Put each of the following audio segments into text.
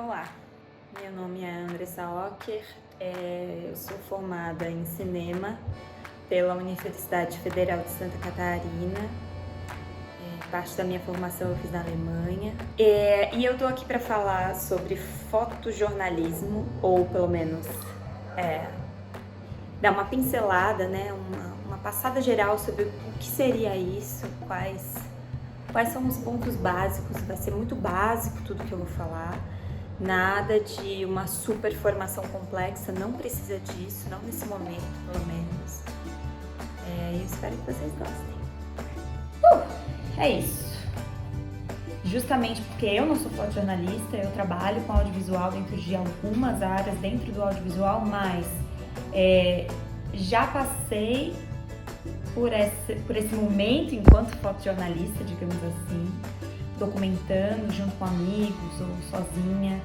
Olá, meu nome é Andressa Ocker, eu sou formada em cinema pela Universidade Federal de Santa Catarina, parte da minha formação eu fiz na Alemanha, e eu tô aqui para falar sobre fotojornalismo, ou pelo menos dar uma pincelada, né, uma passada geral sobre o que seria isso, quais são os pontos básicos. Vai ser muito básico tudo que eu vou falar. Nada de uma super formação complexa, não precisa disso, não nesse momento, pelo menos. Eu espero que vocês gostem. É isso. Justamente porque eu não sou fotojornalista, eu trabalho com audiovisual dentro de algumas áreas dentro do audiovisual, mas já passei por esse momento enquanto fotojornalista, digamos assim, documentando junto com amigos ou sozinha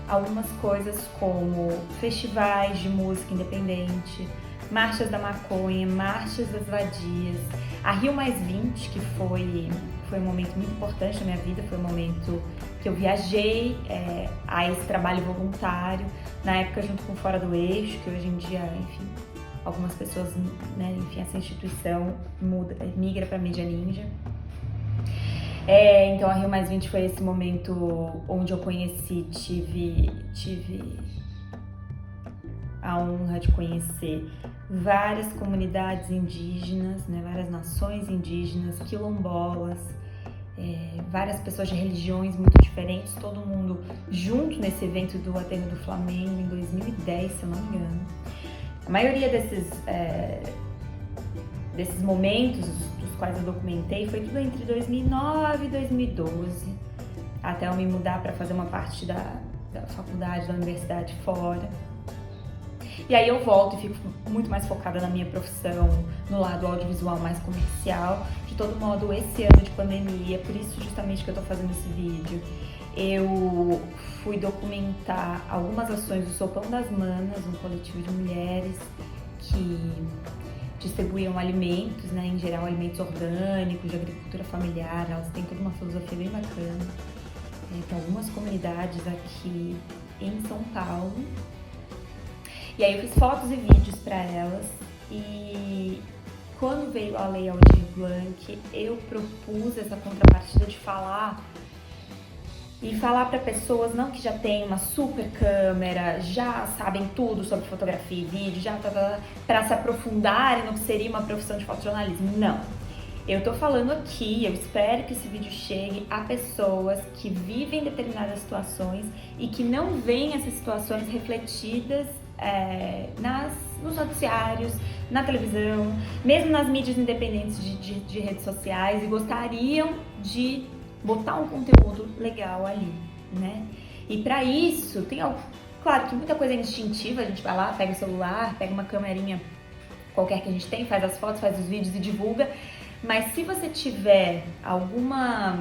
algumas coisas como festivais de música independente, marchas da maconha, marchas das vadias, a Rio+20, que foi um momento muito importante na minha vida, foi um momento que eu viajei a esse trabalho voluntário, na época junto com Fora do Eixo, que hoje em dia, enfim, algumas pessoas, né, enfim, essa instituição migra para Mídia Ninja. Então a Rio+20 foi esse momento onde eu conheci, tive a honra de conhecer várias comunidades indígenas, né, várias nações indígenas, quilombolas, várias pessoas de religiões muito diferentes, todo mundo junto nesse evento do Aterro do Flamengo em 2010, se eu não me engano. A maioria desses momentos dos quais eu documentei foi tudo entre 2009 e 2012, até eu me mudar para fazer uma parte da faculdade, da universidade fora. E aí eu volto e fico muito mais focada na minha profissão, no lado audiovisual mais comercial. De todo modo, esse ano de pandemia, por isso justamente que eu tô fazendo esse vídeo, eu fui documentar algumas ações do Sopão das Manas, um coletivo de mulheres que distribuíam alimentos, né, em geral alimentos orgânicos, de agricultura familiar. Elas têm toda uma filosofia bem bacana. Tem algumas comunidades aqui em São Paulo. E aí eu fiz fotos e vídeos para elas, e quando veio a Lei Aldir Blanc, eu propus essa contrapartida de falar para pessoas não que já têm uma super câmera, já sabem tudo sobre fotografia e vídeo, já para se aprofundarem no que seria uma profissão de fotojornalismo. Não. Eu tô falando aqui, eu espero que esse vídeo chegue a pessoas que vivem determinadas situações e que não veem essas situações refletidas nos noticiários, na televisão, mesmo nas mídias independentes de redes sociais, e gostariam de botar um conteúdo legal ali, né? E para isso, claro que muita coisa é instintiva, a gente vai lá, pega o celular, pega uma câmerinha qualquer que a gente tem, faz as fotos, faz os vídeos e divulga. Mas se você tiver alguma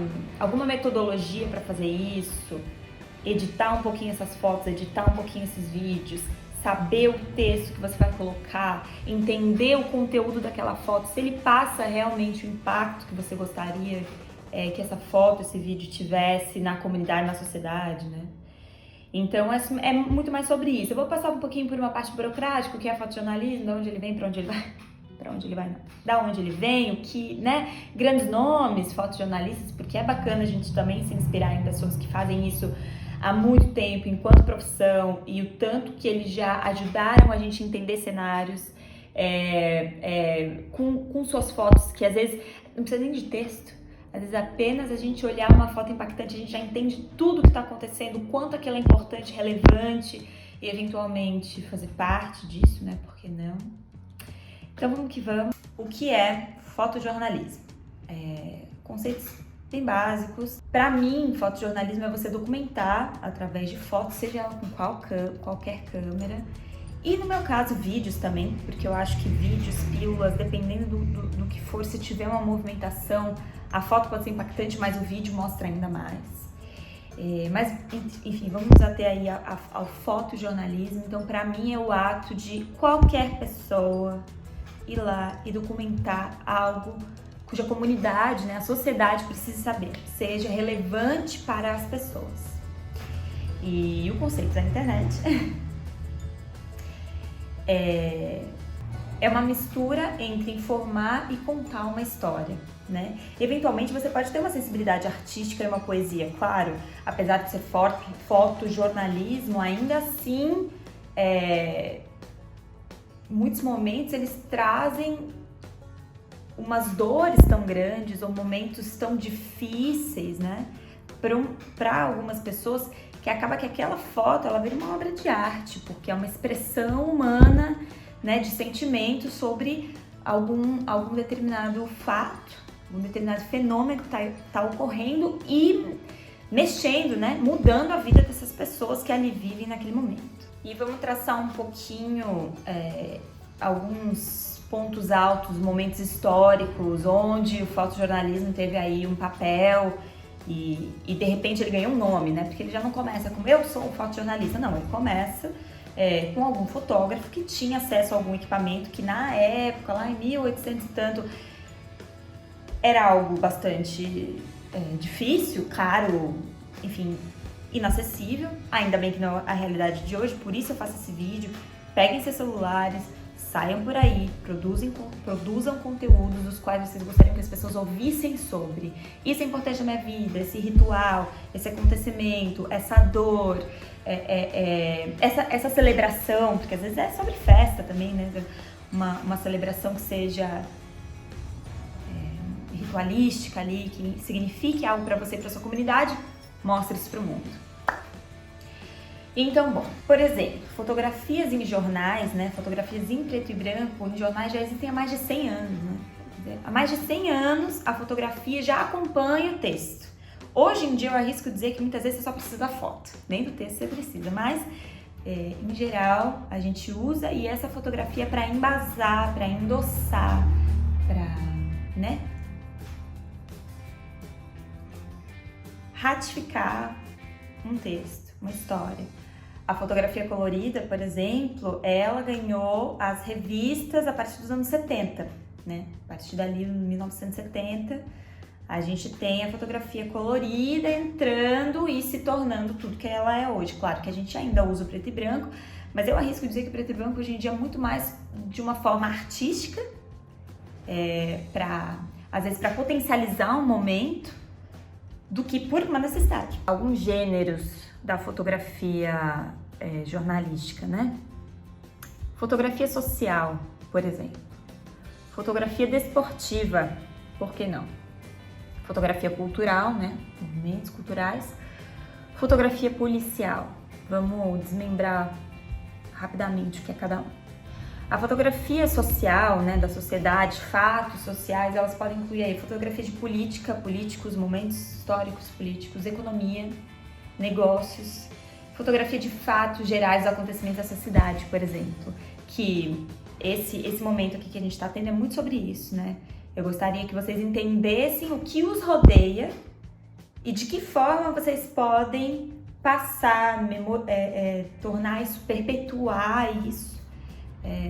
metodologia para fazer isso, editar um pouquinho essas fotos, editar um pouquinho esses vídeos, saber o texto que você vai colocar, entender o conteúdo daquela foto, se ele passa realmente o impacto que você gostaria que essa foto, esse vídeo tivesse na comunidade, na sociedade, né? Então é muito mais sobre isso. Eu vou passar um pouquinho por uma parte burocrática, o que é fotojornalismo, de onde ele vem, para onde ele vai. Para onde ele vai, não. Da onde ele vem, o que, né? Grandes nomes, fotojornalistas, porque é bacana a gente também se inspirar em pessoas que fazem isso há muito tempo enquanto profissão, e o tanto que eles já ajudaram a gente a entender cenários com suas fotos, que às vezes não precisa nem de texto. Às vezes apenas a gente olhar uma foto impactante, a gente já entende tudo o que está acontecendo, o quanto aquilo é importante, relevante, e eventualmente fazer parte disso, né? Por que não? Então vamos que vamos. O que é fotojornalismo? Conceitos bem básicos. Para mim, fotojornalismo é você documentar através de fotos, seja ela com qualquer câmera. E no meu caso, vídeos também, porque eu acho que vídeos, pílulas, dependendo do que for, se tiver uma movimentação, a foto pode ser impactante, mas o vídeo mostra ainda mais. Mas, enfim, vamos até aí ao fotojornalismo. Então, para mim, é o ato de qualquer pessoa ir lá e documentar algo cuja comunidade, né, a sociedade precisa saber, seja relevante para as pessoas. E o conceito da internet é uma mistura entre informar e contar uma história, né? Eventualmente você pode ter uma sensibilidade artística e uma poesia, claro, apesar de ser fotojornalismo, ainda assim, muitos momentos eles trazem umas dores tão grandes ou momentos tão difíceis, né? Para algumas pessoas, que acaba que aquela foto ela vira uma obra de arte, porque é uma expressão humana, né, de sentimento sobre algum determinado fato, um determinado fenômeno que tá ocorrendo e mexendo, né, mudando a vida dessas pessoas que ali vivem naquele momento. E vamos traçar um pouquinho alguns pontos altos, momentos históricos, onde o fotojornalismo teve aí um papel e de repente ele ganhou um nome, né? Porque ele já não começa como eu sou um fotojornalista, não, ele começa com algum fotógrafo que tinha acesso a algum equipamento que na época, lá em 1800 e tanto, era algo bastante difícil, caro, enfim, inacessível. Ainda bem que não é a realidade de hoje, por isso eu faço esse vídeo. Peguem seus celulares, saiam por aí, produzam conteúdos dos quais vocês gostariam que as pessoas ouvissem sobre. Isso é importante na minha vida, esse ritual, esse acontecimento, essa dor, essa celebração, porque às vezes é sobre festa também, né? Uma celebração que seja ritualística ali, que signifique algo para você e para sua comunidade, mostre isso para o mundo. Então, bom, por exemplo, fotografias em jornais, né, fotografias em preto e branco, em jornais já existem há mais de 100 anos, né? Há mais de 100 anos a fotografia já acompanha o texto. Hoje em dia eu arrisco dizer que muitas vezes você só precisa da foto, nem do texto você precisa, mas em geral a gente usa e essa fotografia para embasar, para endossar, para, né, ratificar um texto, uma história. A fotografia colorida, por exemplo, ela ganhou as revistas a partir dos anos 70, né? A partir dali, em 1970, a gente tem a fotografia colorida entrando e se tornando tudo que ela é hoje. Claro que a gente ainda usa o preto e branco, mas eu arrisco dizer que o preto e branco hoje em dia é muito mais de uma forma artística, às vezes para potencializar um momento, do que por uma necessidade. Alguns gêneros da fotografia jornalística, né? Fotografia social, por exemplo. Fotografia desportiva, por que não? Fotografia cultural, né? Movimentos culturais. Fotografia policial. Vamos desmembrar rapidamente o que é cada um. A fotografia social, né, da sociedade, fatos sociais, elas podem incluir aí fotografia de política, políticos, momentos históricos políticos, economia, negócios, fotografia de fatos gerais dos acontecimentos dessa cidade, por exemplo, que esse momento aqui que a gente está tendo é muito sobre isso, né? Eu gostaria que vocês entendessem o que os rodeia e de que forma vocês podem passar, tornar isso, perpetuar isso,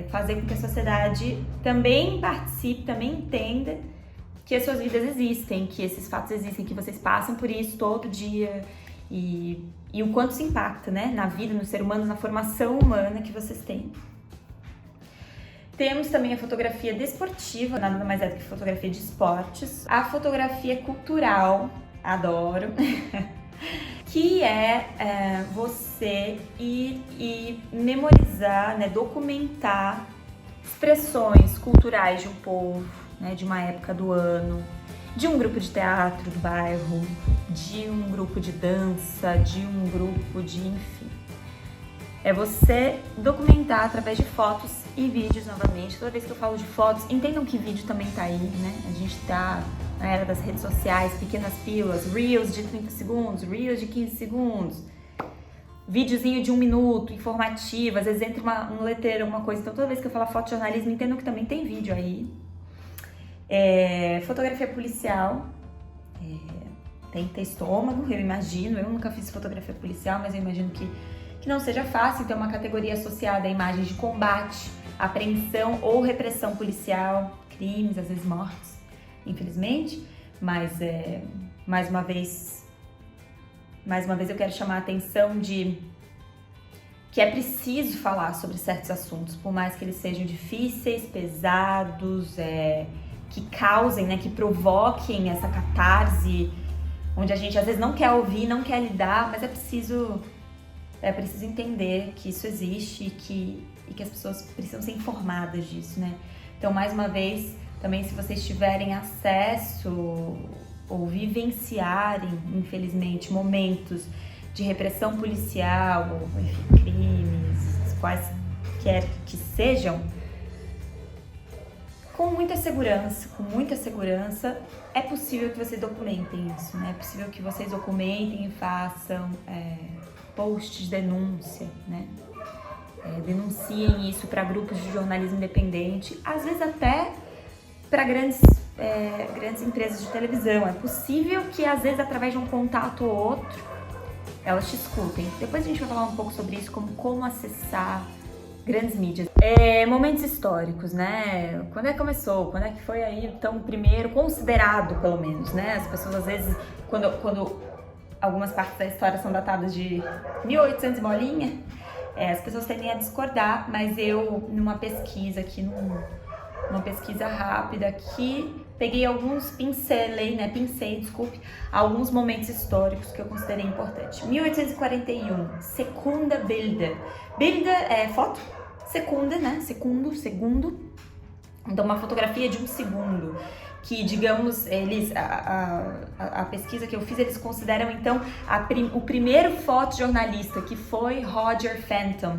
fazer com que a sociedade também participe, também entenda que as suas vidas existem, que esses fatos existem, que vocês passam por isso todo dia e o quanto isso impacta, né, na vida, no ser humano, na formação humana que vocês têm. Temos também a fotografia desportiva, nada mais é do que fotografia de esportes. A fotografia cultural, adoro, que é você ir e memorizar, né, documentar expressões culturais de um povo, né, de uma época do ano, de um grupo de teatro do bairro, de um grupo de dança, de um grupo de, enfim. É você documentar através de fotos e vídeos novamente. Toda vez que eu falo de fotos, entendam que vídeo também tá aí, né? A gente tá na era das redes sociais, pequenas pílulas, Reels de 30 segundos, Reels de 15 segundos, videozinho de 1 minuto, informativo, às vezes entra um letreiro, alguma coisa. Então toda vez que eu falar fotojornalismo, entendam que também tem vídeo aí. Fotografia policial, tem que ter estômago, eu imagino. Eu nunca fiz fotografia policial, mas eu imagino que não seja fácil ter uma categoria associada a imagens de combate, apreensão ou repressão policial, crimes, às vezes mortes, infelizmente, mas mais uma vez mais uma vez eu quero chamar a atenção de que é preciso falar sobre certos assuntos, por mais que eles sejam difíceis, pesados, que causem, né, que provoquem essa catarse, onde a gente às vezes não quer ouvir, não quer lidar, mas é preciso entender que isso existe e que as pessoas precisam ser informadas disso, né? Então, mais uma vez, também se vocês tiverem acesso ou vivenciarem, infelizmente, momentos de repressão policial, ou enfim, crimes, quaisquer que sejam, com muita segurança, é possível que vocês documentem isso, né? É possível que vocês documentem e façam posts de denúncia, né? Denunciem isso para grupos de jornalismo independente, às vezes até para grandes empresas de televisão. É possível que, às vezes, através de um contato ou outro, elas te escutem. Depois a gente vai falar um pouco sobre isso, como acessar grandes mídias. Momentos históricos, né? Quando é que começou? Quando é que foi aí, então, primeiro considerado, pelo menos, né? As pessoas, às vezes, quando algumas partes da história são datadas de 1800 e bolinha, as pessoas tendem a discordar, mas eu, numa pesquisa aqui, numa pesquisa rápida aqui, peguei pincei, alguns momentos históricos que eu considerei importantes. 1841, Segunda Bilder. Bilder é foto, segunda, né? Segundo. Então, uma fotografia de um segundo. Que, digamos, a pesquisa que eu fiz, eles consideram, então, o primeiro fotojornalista, que foi Roger Fenton,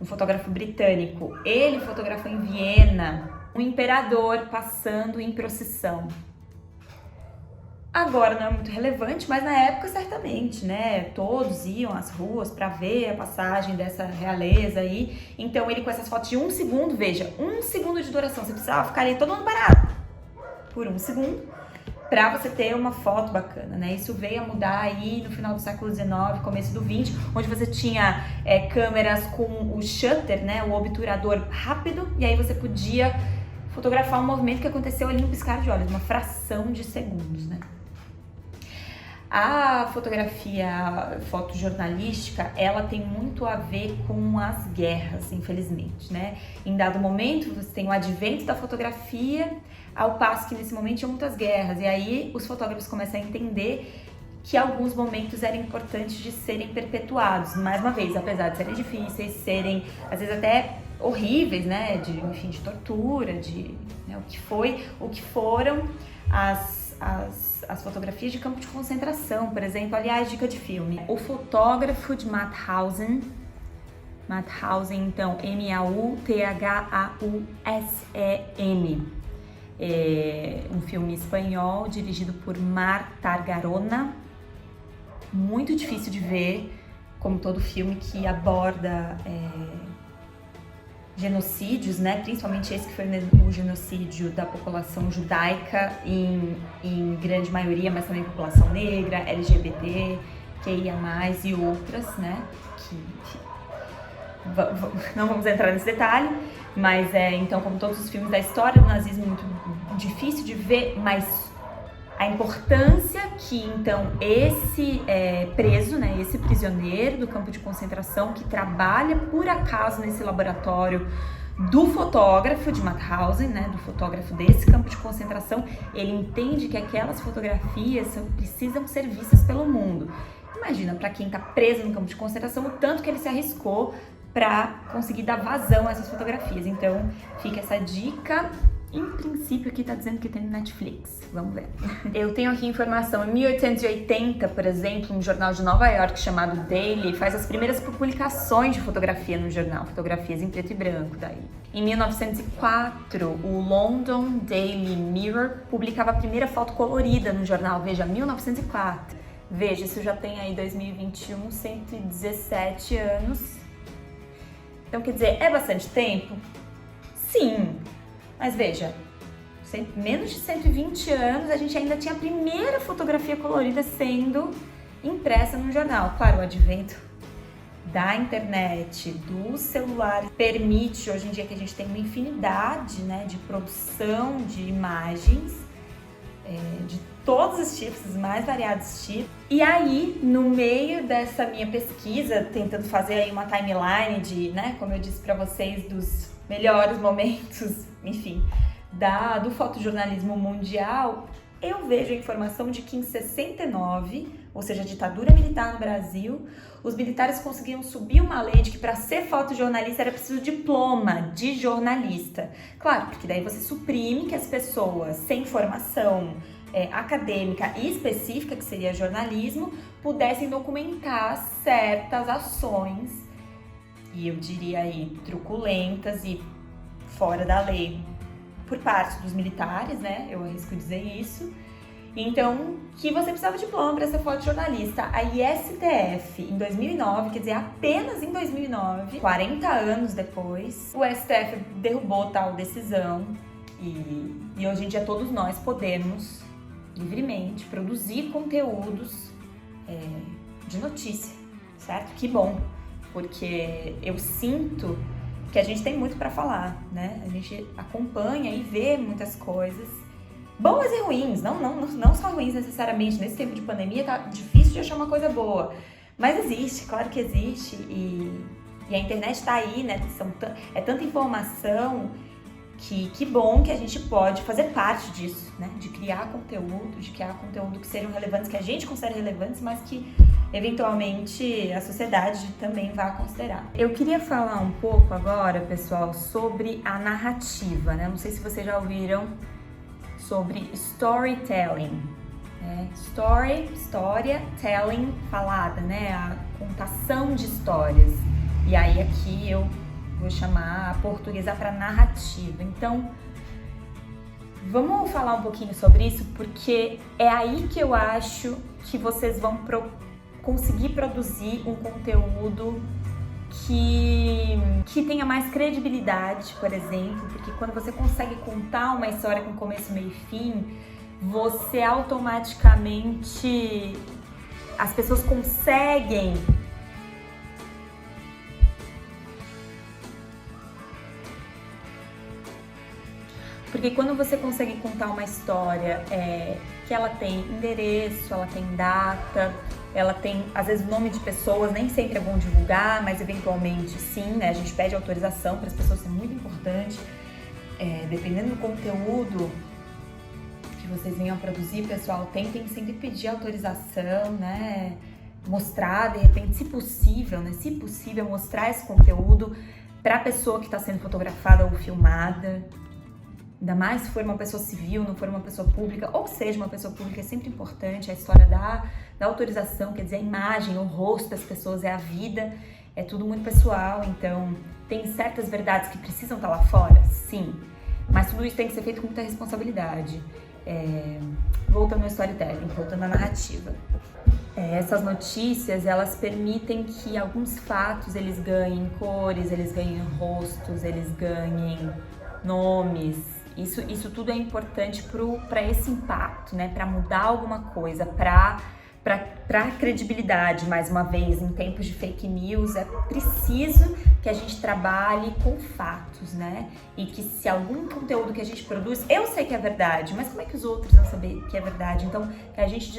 um fotógrafo britânico. Ele fotografou em Viena um imperador passando em procissão. Agora não é muito relevante, mas na época certamente, né? Todos iam às ruas para ver a passagem dessa realeza aí. Então ele, com essas fotos de 1 segundo, veja, 1 segundo de duração, você precisava ficar ali todo mundo parado por 1 segundo para você ter uma foto bacana, né? Isso veio a mudar aí no final do século XIX, começo do XX, onde você tinha câmeras com o shutter, né? O obturador rápido, e aí você podia fotografar um movimento que aconteceu ali no piscar de olhos, uma fração de segundos, né? A fotografia fotojornalística, ela tem muito a ver com as guerras, infelizmente, né? Em dado momento, você tem o advento da fotografia, ao passo que nesse momento tinha muitas guerras, e aí os fotógrafos começam a entender que alguns momentos eram importantes de serem perpetuados. Mais uma vez, apesar de serem difíceis, serem às vezes até horríveis, né? De tortura, né? o que foram as fotografias de campo de concentração, por exemplo. Aliás, dica de filme. O Fotógrafo, de Mauthausen, então, Mauthausen. Um filme espanhol dirigido por Mar Tarragona. Muito difícil de ver, como todo filme que aborda genocídios, né? Principalmente esse que foi o genocídio da população judaica em grande maioria, mas também população negra, LGBT, QIA+, e outras, né? Que, enfim, não vamos entrar nesse detalhe, mas então, como todos os filmes da história do nazismo, muito difícil de ver, mas a importância que, então, esse preso, né, esse prisioneiro do campo de concentração que trabalha, por acaso, nesse laboratório do fotógrafo de Mauthausen, né, do fotógrafo desse campo de concentração, ele entende que aquelas fotografias precisam ser vistas pelo mundo. Imagina, para quem está preso no campo de concentração, o tanto que ele se arriscou para conseguir dar vazão a essas fotografias. Então, fica essa dica. Em princípio, aqui tá dizendo que tem no Netflix. Vamos ver. Eu tenho aqui informação. Em 1880, por exemplo, um jornal de Nova York chamado Daily faz as primeiras publicações de fotografia no jornal. Fotografias em preto e branco, daí. Em 1904, o London Daily Mirror publicava a primeira foto colorida no jornal. Veja, 1904. Veja, isso já tem aí 2021, 117 anos. Então, quer dizer, é bastante tempo? Sim. Mas veja, menos de 120 anos a gente ainda tinha a primeira fotografia colorida sendo impressa no jornal. Claro, o advento da internet, do celular, permite hoje em dia que a gente tenha uma infinidade, né, de produção de imagens de todos os tipos, os mais variados tipos. E aí, no meio dessa minha pesquisa, tentando fazer aí uma timeline de, né, como eu disse para vocês, dos melhores momentos, enfim, do fotojornalismo mundial, eu vejo a informação de que em 69, ou seja, a ditadura militar no Brasil, os militares conseguiam subir uma lei de que para ser fotojornalista era preciso diploma de jornalista. Claro, porque daí você suprime que as pessoas sem formação acadêmica e específica, que seria jornalismo, pudessem documentar certas ações, e eu diria aí truculentas e fora da lei, por parte dos militares, né? Eu arrisco dizer isso. Então, que você precisava de diploma para ser fotojornalista. A ISTF, em 2009, quer dizer, apenas em 2009, 40 anos depois, o STF derrubou tal decisão e hoje em dia todos nós podemos livremente produzir conteúdos de notícia, certo? Que bom, porque eu sinto que a gente tem muito para falar, né? A gente acompanha e vê muitas coisas, boas e ruins, não só ruins necessariamente. Nesse tempo de pandemia tá difícil de achar uma coisa boa, mas existe, claro que existe, e a internet tá aí, né? É tanta informação que bom que a gente pode fazer parte disso, né? De criar conteúdo que sejam relevantes, que a gente considere relevantes, mas que eventualmente a sociedade também vai considerar. Eu queria falar um pouco agora, pessoal, sobre a narrativa, né? Não sei se vocês já ouviram sobre storytelling, né? História, telling, falada, né? A contação de histórias. E aí aqui eu vou chamar a portuguesa para narrativa. Então, vamos falar um pouquinho sobre isso, porque é aí que eu acho que vocês vão conseguir produzir um conteúdo que tenha mais credibilidade, por exemplo, porque quando você consegue contar uma história com começo, meio e fim, você automaticamente, as pessoas conseguem porque quando você consegue contar uma história que ela tem endereço, ela tem data, ela tem, às vezes, nome de pessoas, nem sempre é bom divulgar, mas eventualmente sim, né? A gente pede autorização para as pessoas, isso é muito importante. Dependendo do conteúdo que vocês venham a produzir, pessoal, tentem sempre pedir autorização, né? Mostrar, de repente, se possível, né? Se possível, mostrar esse conteúdo para a pessoa que está sendo fotografada ou filmada. Ainda mais se for uma pessoa civil, não for uma pessoa pública, ou seja, uma pessoa pública, é sempre importante a história da autorização, quer dizer, a imagem, o rosto das pessoas, é a vida, é tudo muito pessoal, então tem certas verdades que precisam estar lá fora, sim, mas tudo isso tem que ser feito com muita responsabilidade. Voltando ao storytelling, voltando à narrativa. Essas notícias, elas permitem que alguns fatos, eles ganhem cores, eles ganhem rostos, eles ganhem nomes. Isso tudo é importante para esse impacto, né? Para mudar alguma coisa, para credibilidade, mais uma vez, em tempos de fake news, é preciso que a gente trabalhe com fatos, né? E que se algum conteúdo que a gente produz, eu sei que é verdade, mas como é que os outros vão saber que é verdade? Então, que a gente se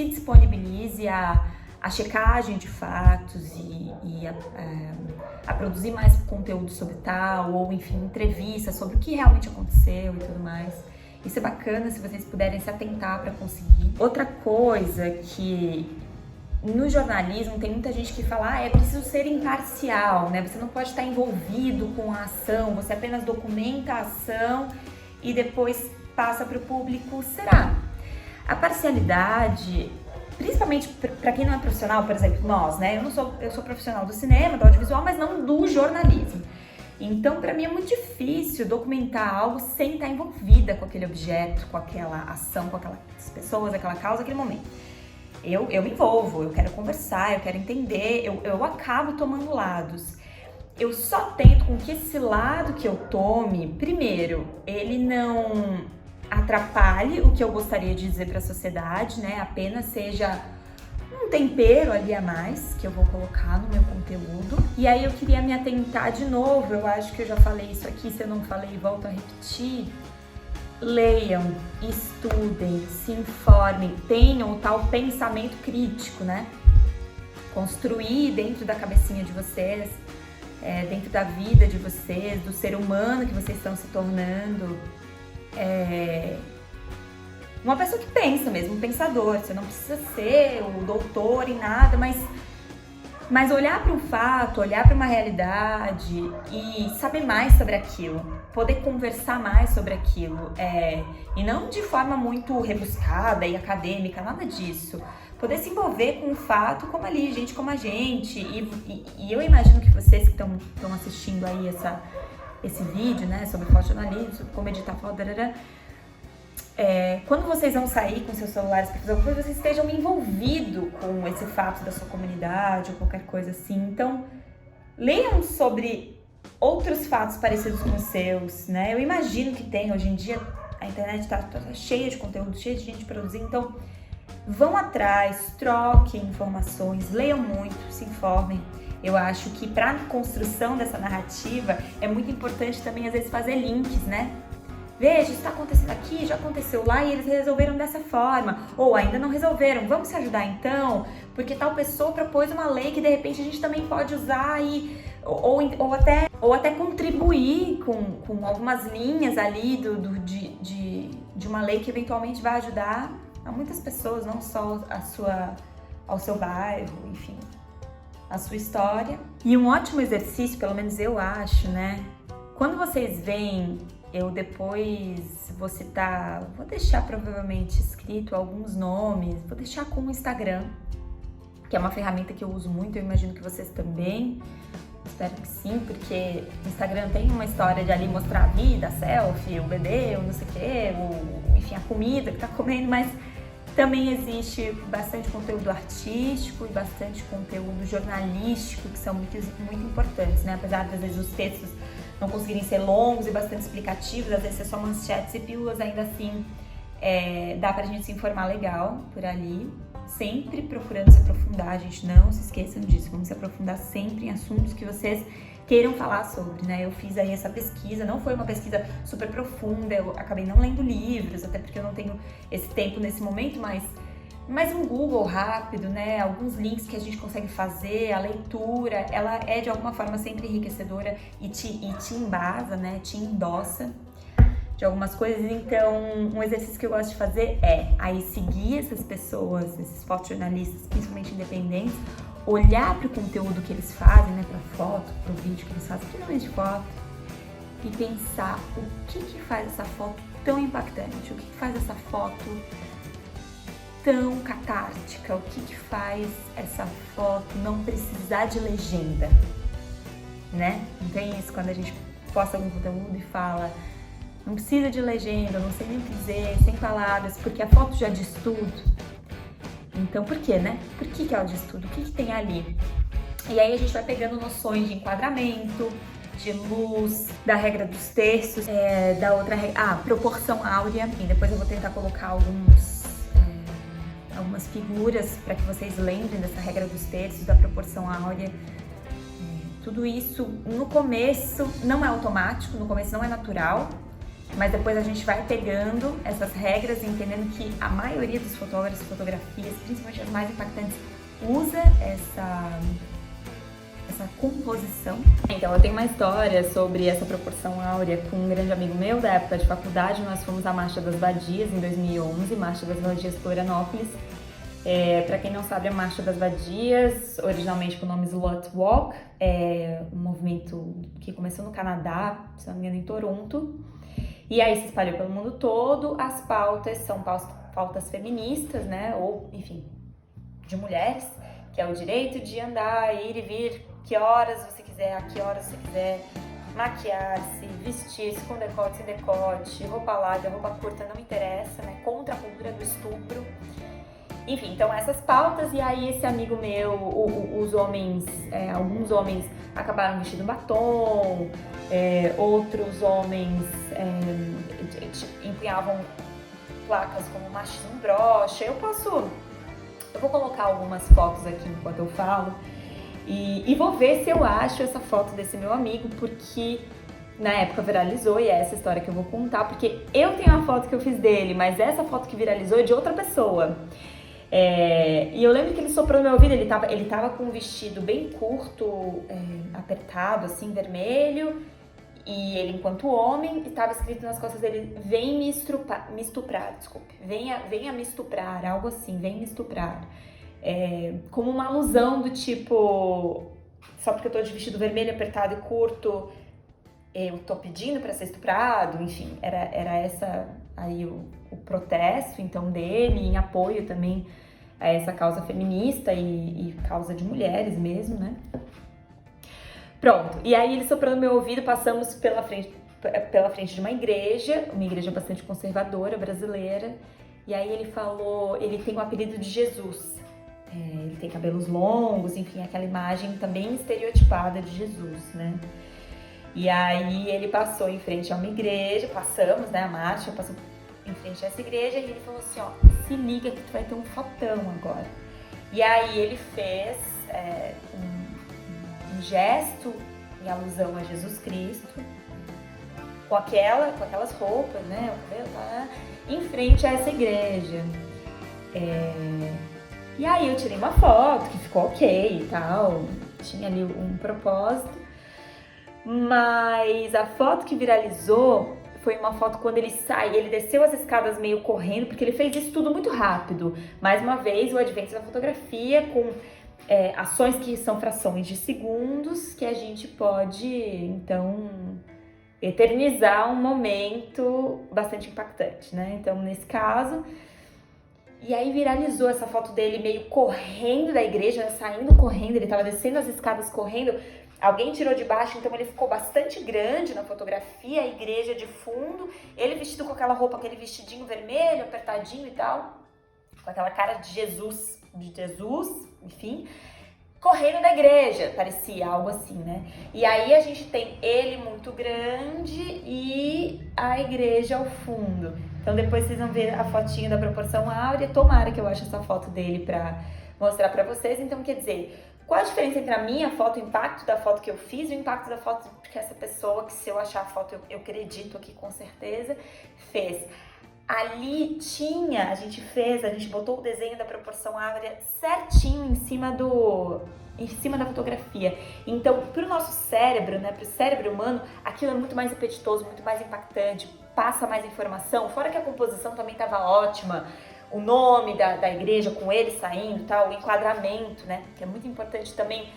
disponibilize a checagem de fatos e a produzir mais conteúdo sobre tal, ou enfim, entrevistas sobre o que realmente aconteceu e tudo mais. Isso é bacana se vocês puderem se atentar para conseguir. Outra coisa que no jornalismo tem muita gente que fala, é preciso ser imparcial, né? Você não pode estar envolvido com a ação, você apenas documenta a ação e depois passa para o público. Será? A parcialidade, principalmente para quem não é profissional, por exemplo, nós, né? Eu sou profissional do cinema, do audiovisual, mas não do jornalismo. Então, para mim é muito difícil documentar algo sem estar envolvida com aquele objeto, com aquela ação, com aquelas pessoas, aquela causa, aquele momento. Eu me envolvo, eu quero conversar, eu quero entender, eu acabo tomando lados. Eu só tento com que esse lado que eu tome, primeiro, ele não atrapalhe o que eu gostaria de dizer para a sociedade, né? Apenas seja um tempero ali a mais que eu vou colocar no meu conteúdo. E aí eu queria me atentar de novo, eu acho que eu já falei isso aqui, se eu não falei, volto a repetir, leiam, estudem, se informem, tenham o tal pensamento crítico, né? Construir dentro da cabecinha de vocês, dentro da vida de vocês, do ser humano que vocês estão se tornando, uma pessoa que pensa mesmo, um pensador. Você não precisa ser o doutor em nada, mas olhar para um fato, olhar para uma realidade e saber mais sobre aquilo, poder conversar mais sobre aquilo, e não de forma muito rebuscada e acadêmica, nada disso. Poder se envolver com o fato como ali, gente como a gente. E eu imagino que vocês que estão assistindo aí esse vídeo, né, sobre fotojornalismo, sobre como editar foto, quando vocês vão sair com seus celulares para fazer alguma coisa, vocês estejam envolvidos com esse fato da sua comunidade ou qualquer coisa assim. Então, leiam sobre outros fatos parecidos com os seus, né? Eu imagino que tem, hoje em dia a internet tá cheia de conteúdo, cheia de gente produzindo, então vão atrás, troquem informações, leiam muito, se informem. Eu acho que para a construção dessa narrativa é muito importante também às vezes fazer links, né? Veja, isso está acontecendo aqui, já aconteceu lá e eles resolveram dessa forma. Ou ainda não resolveram, vamos se ajudar então? Porque tal pessoa propôs uma lei que de repente a gente também pode usar ou até contribuir com algumas linhas ali de uma lei que eventualmente vai ajudar a muitas pessoas, não só ao seu bairro, enfim, a sua história. E um ótimo exercício, pelo menos eu acho, né? Quando vocês veem, eu depois vou deixar provavelmente escrito alguns nomes, vou deixar com o Instagram, que é uma ferramenta que eu uso muito, eu imagino que vocês também, espero que sim, porque o Instagram tem uma história de ali mostrar a vida, a selfie, o bebê, o não sei o quê, enfim, a comida que tá comendo, mas também existe bastante conteúdo artístico e bastante conteúdo jornalístico, que são muito, muito importantes, né? Apesar de, às vezes, os textos não conseguirem ser longos e bastante explicativos, às vezes é só manchetes e pílulas, ainda assim dá pra gente se informar legal por ali, sempre procurando se aprofundar, gente, não se esqueçam disso, vamos se aprofundar sempre em assuntos que vocês queiram falar sobre, né? Eu fiz aí essa pesquisa, não foi uma pesquisa super profunda, eu acabei não lendo livros, até porque eu não tenho esse tempo nesse momento, mas um Google rápido, né? Alguns links que a gente consegue fazer, a leitura, ela é de alguma forma sempre enriquecedora e te embasa, né? Te endossa de algumas coisas. Então, um exercício que eu gosto de fazer é aí seguir essas pessoas, esses fotojornalistas, principalmente independentes, olhar para o conteúdo que eles fazem, né? Para foto, para o vídeo que eles fazem, principalmente foto, e pensar o que faz essa foto tão impactante, o que faz essa foto tão catártica, o que faz essa foto não precisar de legenda, né? Não tem isso quando a gente posta algum conteúdo e fala não precisa de legenda, não sei nem o que dizer, sem palavras, porque a foto já diz tudo. Então, por quê, né? Por que ela diz tudo? O que tem ali? E aí a gente vai pegando noções de enquadramento, de luz, da regra dos terços, da outra regra, proporção áurea. E depois eu vou tentar colocar algumas figuras para que vocês lembrem dessa regra dos terços, da proporção áurea. Tudo isso no começo não é automático, no começo não é natural, mas depois a gente vai pegando essas regras e entendendo que a maioria dos fotógrafos e fotografias, principalmente as mais impactantes, usa essa composição. Então, eu tenho uma história sobre essa proporção áurea com um grande amigo meu da época de faculdade. Nós fomos à Marcha das Vadias em 2011, Marcha das Vadias Florianópolis. Para quem não sabe, a Marcha das Vadias, originalmente com o nome Slut Walk, é um movimento que começou no Canadá, se não me engano, em Toronto, e aí se espalhou pelo mundo todo. As pautas são pautas feministas, né, ou, enfim, de mulheres, que é o direito de andar, ir e vir, que horas você quiser, a que horas você quiser, maquiar-se, vestir-se com decote, sem decote, roupa larga, roupa curta, não interessa, né, contra a cultura do estupro. Enfim, então essas pautas, e aí esse amigo meu, os homens, alguns homens acabaram vestindo batom, outros homens empunhavam placas como machismo broxa. Eu vou colocar algumas fotos aqui enquanto eu falo e vou ver se eu acho essa foto desse meu amigo, porque na época viralizou, e é essa história que eu vou contar, porque eu tenho uma foto que eu fiz dele, mas essa foto que viralizou é de outra pessoa. E eu lembro que ele soprou no meu ouvido, ele tava com um vestido bem curto, apertado, assim, vermelho, e ele, enquanto homem, estava escrito nas costas dele: vem me estuprar, desculpe, venha me estuprar, algo assim, vem me estuprar. Como uma alusão do tipo, só porque eu tô de vestido vermelho, apertado e curto, eu tô pedindo para ser estuprado, enfim, era essa aí o protesto, então, dele, em apoio também a essa causa feminista e causa de mulheres mesmo, né? Pronto, e aí ele soprou no meu ouvido, passamos pela frente de uma igreja bastante conservadora, brasileira, e aí ele falou, ele tem o apelido de Jesus, ele tem cabelos longos, enfim, aquela imagem também estereotipada de Jesus, né? E aí ele passou em frente a uma igreja, passamos, né, a marcha, passou em frente a essa igreja, e ele falou assim, ó, se liga que tu vai ter um fotão agora. E aí ele fez um gesto em alusão a Jesus Cristo, com aquelas roupas, né, o cabelo, tá, em frente a essa igreja. E aí eu tirei uma foto que ficou ok e tal, tinha ali um propósito, mas a foto que viralizou foi uma foto quando ele desceu as escadas meio correndo, porque ele fez isso tudo muito rápido. Mais uma vez, o advento da fotografia com ações que são frações de segundos, que a gente pode, então, eternizar um momento bastante impactante, né? Então, nesse caso, e aí viralizou essa foto dele meio correndo da igreja, né? Saindo correndo, ele estava descendo as escadas correndo. Alguém tirou de baixo, então ele ficou bastante grande na fotografia, a igreja de fundo, ele vestido com aquela roupa, aquele vestidinho vermelho, apertadinho e tal, com aquela cara de Jesus, enfim, correndo da igreja, parecia algo assim, né? E aí a gente tem ele muito grande e a igreja ao fundo. Então depois vocês vão ver a fotinha da proporção áurea, tomara que eu ache essa foto dele pra mostrar pra vocês. Então, quer dizer, qual a diferença entre a minha foto, o impacto da foto que eu fiz e o impacto da foto que essa pessoa, que se eu achar a foto, eu acredito aqui com certeza, fez? Ali a gente botou o desenho da proporção áurea certinho em cima da fotografia. Então, pro nosso cérebro, né, pro cérebro humano, aquilo é muito mais apetitoso, muito mais impactante, passa mais informação, fora que a composição também estava ótima, o nome da igreja com ele saindo, tal, o enquadramento, né, que é muito importante também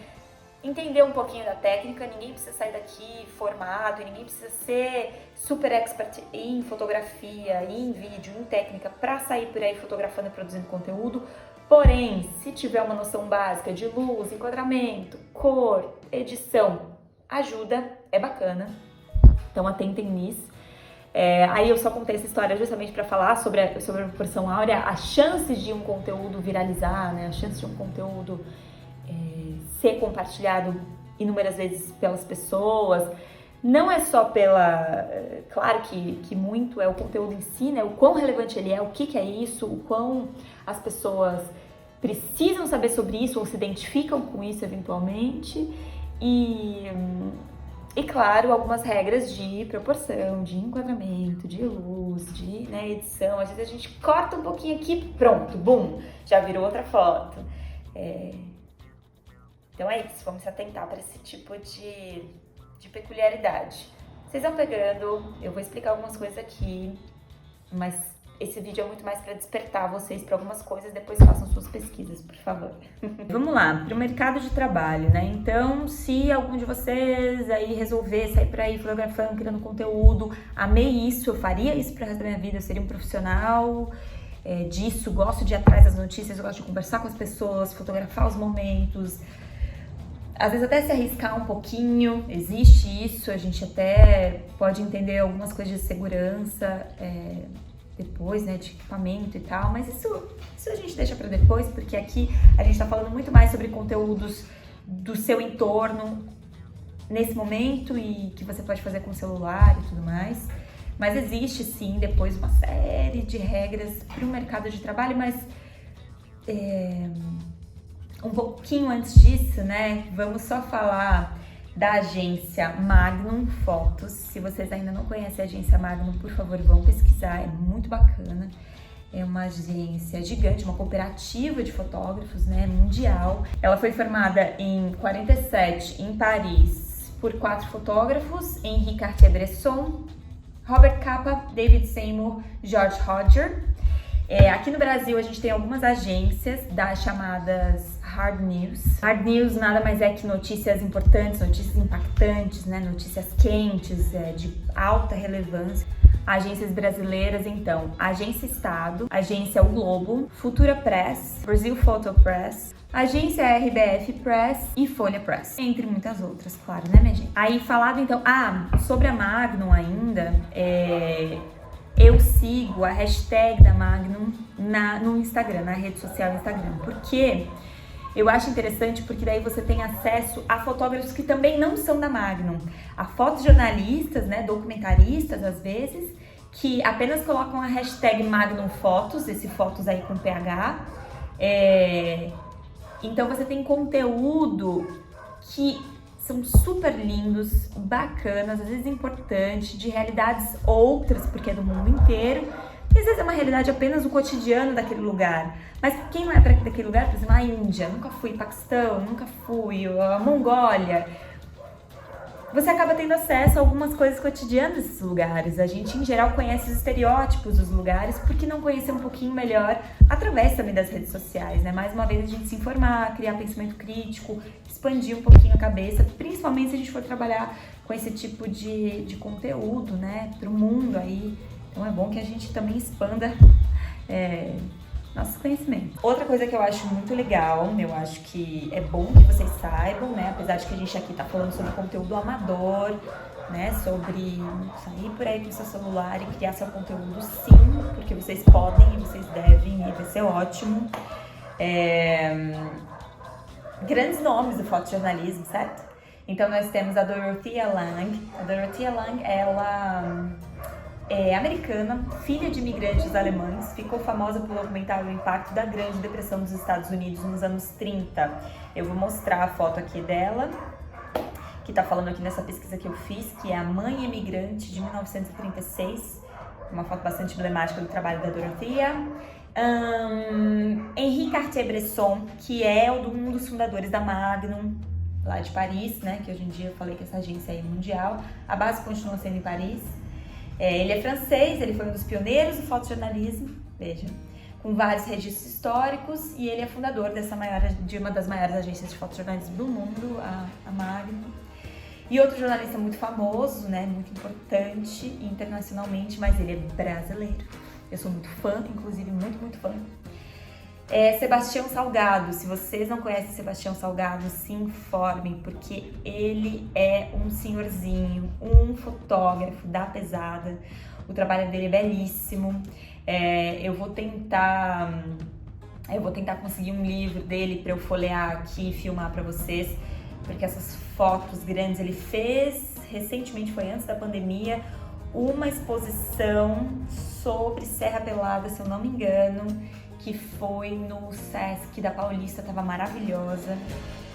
entender um pouquinho da técnica. Ninguém precisa sair daqui formado, e ninguém precisa ser super expert em fotografia, em vídeo, em técnica para sair por aí fotografando e produzindo conteúdo. Porém, se tiver uma noção básica de luz, enquadramento, cor, edição, ajuda, é bacana. Então atentem nisso. Aí eu só contei essa história justamente para falar sobre a proporção áurea, a chance de um conteúdo viralizar, né? A chance de um conteúdo ser compartilhado inúmeras vezes pelas pessoas. Não é só claro que muito é o conteúdo em si, né? O quão relevante ele é, o que é isso, o quão as pessoas precisam saber sobre isso ou se identificam com isso eventualmente. E claro, algumas regras de proporção, de enquadramento, de luz, de edição. Às vezes a gente corta um pouquinho aqui, pronto, bum, já virou outra foto. Então é isso, vamos se atentar para esse tipo de peculiaridade. Vocês vão pegando, eu vou explicar algumas coisas aqui, mas esse vídeo é muito mais para despertar vocês para algumas coisas, depois façam suas pesquisas, por favor. Vamos lá, para o mercado de trabalho, né? Então, se algum de vocês aí resolver sair por aí fotografando, criando conteúdo, amei isso, eu faria isso pro resto da minha vida, eu seria um profissional disso, gosto de ir atrás das notícias, eu gosto de conversar com as pessoas, fotografar os momentos, às vezes até se arriscar um pouquinho, existe isso, a gente até pode entender algumas coisas de segurança, depois, né, de equipamento e tal, mas isso a gente deixa para depois, porque aqui a gente tá falando muito mais sobre conteúdos do seu entorno nesse momento e que você pode fazer com o celular e tudo mais, mas existe sim depois uma série de regras para o mercado de trabalho, mas um pouquinho antes disso, né, vamos só falar da agência Magnum Fotos. Se vocês ainda não conhecem a agência Magnum, por favor, vão pesquisar, é muito bacana. É uma agência gigante, uma cooperativa de fotógrafos, né, mundial. Ela foi formada em 47 em Paris por 4 fotógrafos: Henri Cartier-Bresson, Robert Capa, David Seymour, George Roger. Aqui no Brasil a gente tem algumas agências das chamadas Hard News. Hard News nada mais é que notícias importantes, notícias impactantes, né, notícias quentes, de alta relevância. Agências brasileiras, então, Agência Estado, Agência O Globo, Futura Press, Brasil Photo Press, Agência RBF Press e Folha Press, entre muitas outras, claro, né, minha gente? Aí, falado então, sobre a Magnum ainda, eu sigo a hashtag da Magnum no Instagram, na rede social Instagram, porque eu acho interessante, porque daí você tem acesso a fotógrafos que também não são da Magnum, a fotojornalistas, né, documentaristas às vezes, que apenas colocam a hashtag Magnum Fotos, esse fotos aí com PH. Então você tem conteúdo que são super lindos, bacanas, às vezes importantes, de realidades outras, porque é do mundo inteiro. E às vezes é uma realidade apenas do cotidiano daquele lugar. Mas quem não é daquele lugar, por exemplo, a Índia, nunca fui, Paquistão, nunca fui, a Mongólia, você acaba tendo acesso a algumas coisas cotidianas desses lugares. A gente, em geral, conhece os estereótipos dos lugares, porque não conhecer um pouquinho melhor através também das redes sociais, né? Mais uma vez, a gente se informar, criar pensamento crítico, expandir um pouquinho a cabeça, principalmente se a gente for trabalhar com esse tipo de conteúdo, né, para o mundo aí. Então é bom que a gente também expanda nossos conhecimentos. Outra coisa que eu acho muito legal, eu acho que é bom que vocês saibam, né, apesar de que a gente aqui tá falando sobre conteúdo amador, né, sobre sair por aí com seu celular e criar seu conteúdo, sim, porque vocês podem e vocês devem, e vai ser ótimo. Grandes nomes do fotojornalismo, certo? Então nós temos a Dorothea Lange. A Dorothea Lange, ela é americana, filha de imigrantes alemães, ficou famosa por documentar o impacto da Grande Depressão dos Estados Unidos nos anos 30. Eu vou mostrar a foto aqui dela, que tá falando aqui nessa pesquisa que eu fiz, que é a Mãe Imigrante de 1936, uma foto bastante emblemática do trabalho da Dorothea. Henri Cartier-Bresson, que é um dos fundadores da Magnum, lá de Paris, né, que hoje em dia eu falei que essa agência é mundial, a base continua sendo em Paris. Ele é francês, ele foi um dos pioneiros do fotojornalismo, veja, com vários registros históricos, e ele é fundador de uma das maiores agências de fotojornalismo do mundo, a Magnum. E outro jornalista muito famoso, né, muito importante internacionalmente, mas ele é brasileiro. Eu sou muito fã, inclusive muito fã. Sebastião Salgado. Se vocês não conhecem Sebastião Salgado, se informem, porque ele é um senhorzinho, um fotógrafo da pesada. O trabalho dele é belíssimo. Eu vou tentar conseguir um livro dele para eu folhear aqui e filmar para vocês, porque essas fotos grandes ele fez recentemente, foi antes da pandemia, uma exposição sobre Serra Pelada, se eu não me engano, que foi no Sesc da Paulista, estava maravilhosa.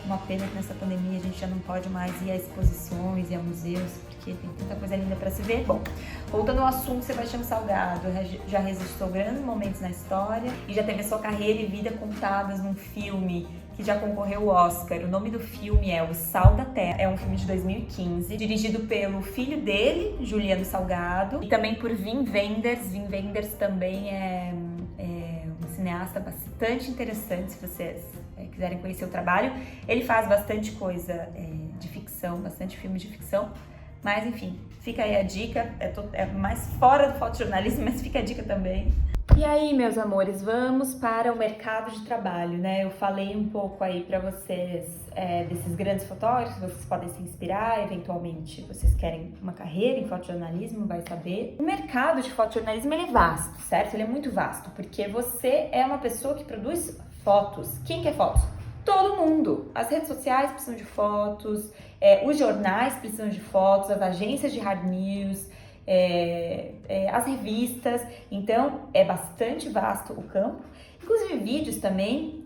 Uma pena que nessa pandemia a gente já não pode mais ir a exposições e a museus, porque tem tanta coisa linda para se ver. Bom, voltando ao assunto, Sebastião Salgado já registrou grandes momentos na história e já teve a sua carreira e vida contadas num filme que já concorreu ao Oscar. O nome do filme é O Sal da Terra, é um filme de 2015, dirigido pelo filho dele, Juliano Salgado, e também por Wim Wenders. Wim Wenders também é um cineasta bastante interessante, se vocês quiserem conhecer o trabalho. Ele faz bastante coisa de ficção, bastante filme de ficção, mas enfim, fica aí a dica, é mais fora do fotojornalismo, mas fica a dica também. E aí, meus amores, vamos para o mercado de trabalho, né? Eu falei um pouco aí para vocês desses grandes fotógrafos, vocês podem se inspirar, eventualmente vocês querem uma carreira em fotojornalismo, vai saber. O mercado de fotojornalismo, ele é vasto, certo? Ele é muito vasto, porque você é uma pessoa que produz fotos. Quem quer fotos? Todo mundo. As redes sociais precisam de fotos, os jornais precisam de fotos, as agências de hard news, as revistas. Então é bastante vasto o campo. Inclusive vídeos também,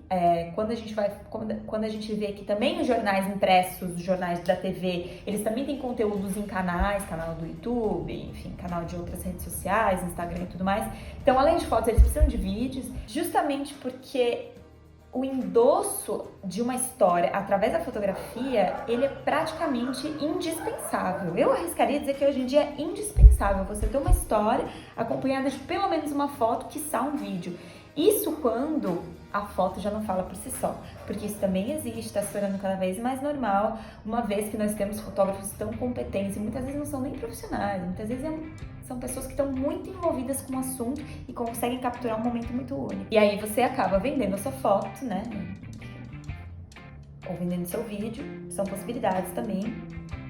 Quando a gente vê que também os jornais impressos, os jornais da TV, eles também têm conteúdos em canais, canal do YouTube, enfim, canal de outras redes sociais, Instagram e tudo mais. Então, além de fotos, eles precisam de vídeos, justamente porque o endosso de uma história através da fotografia, ele é praticamente indispensável. Eu arriscaria dizer que hoje em dia é indispensável você ter uma história acompanhada de pelo menos uma foto, quiçá um vídeo. Isso quando a foto já não fala por si só, porque isso também existe, está se tornando cada vez mais normal, uma vez que nós temos fotógrafos tão competentes, e muitas vezes não são nem profissionais, muitas vezes são pessoas que estão muito envolvidas com o assunto e conseguem capturar um momento muito único. E aí você acaba vendendo a sua foto, né? Ou vendendo seu vídeo, são possibilidades também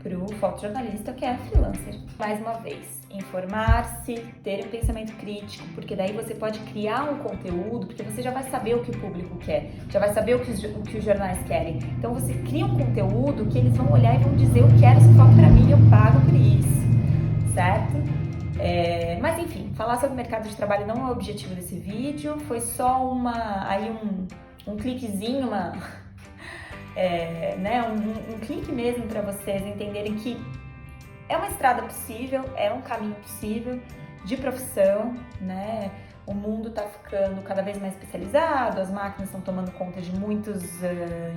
para o fotojornalista que é freelancer. Mais uma vez, informar-se, ter um pensamento crítico, porque daí você pode criar um conteúdo, porque você já vai saber o que o público quer, já vai saber o que os jornais querem. Então você cria um conteúdo que eles vão olhar e vão dizer: eu quero essa foto pra mim, eu pago por isso, certo? Mas enfim, falar sobre o mercado de trabalho não é o objetivo desse vídeo, foi só um cliquezinho, um clique mesmo para vocês entenderem que é uma estrada possível, é um caminho possível de profissão, né? O mundo está ficando cada vez mais especializado, as máquinas estão tomando conta de muitos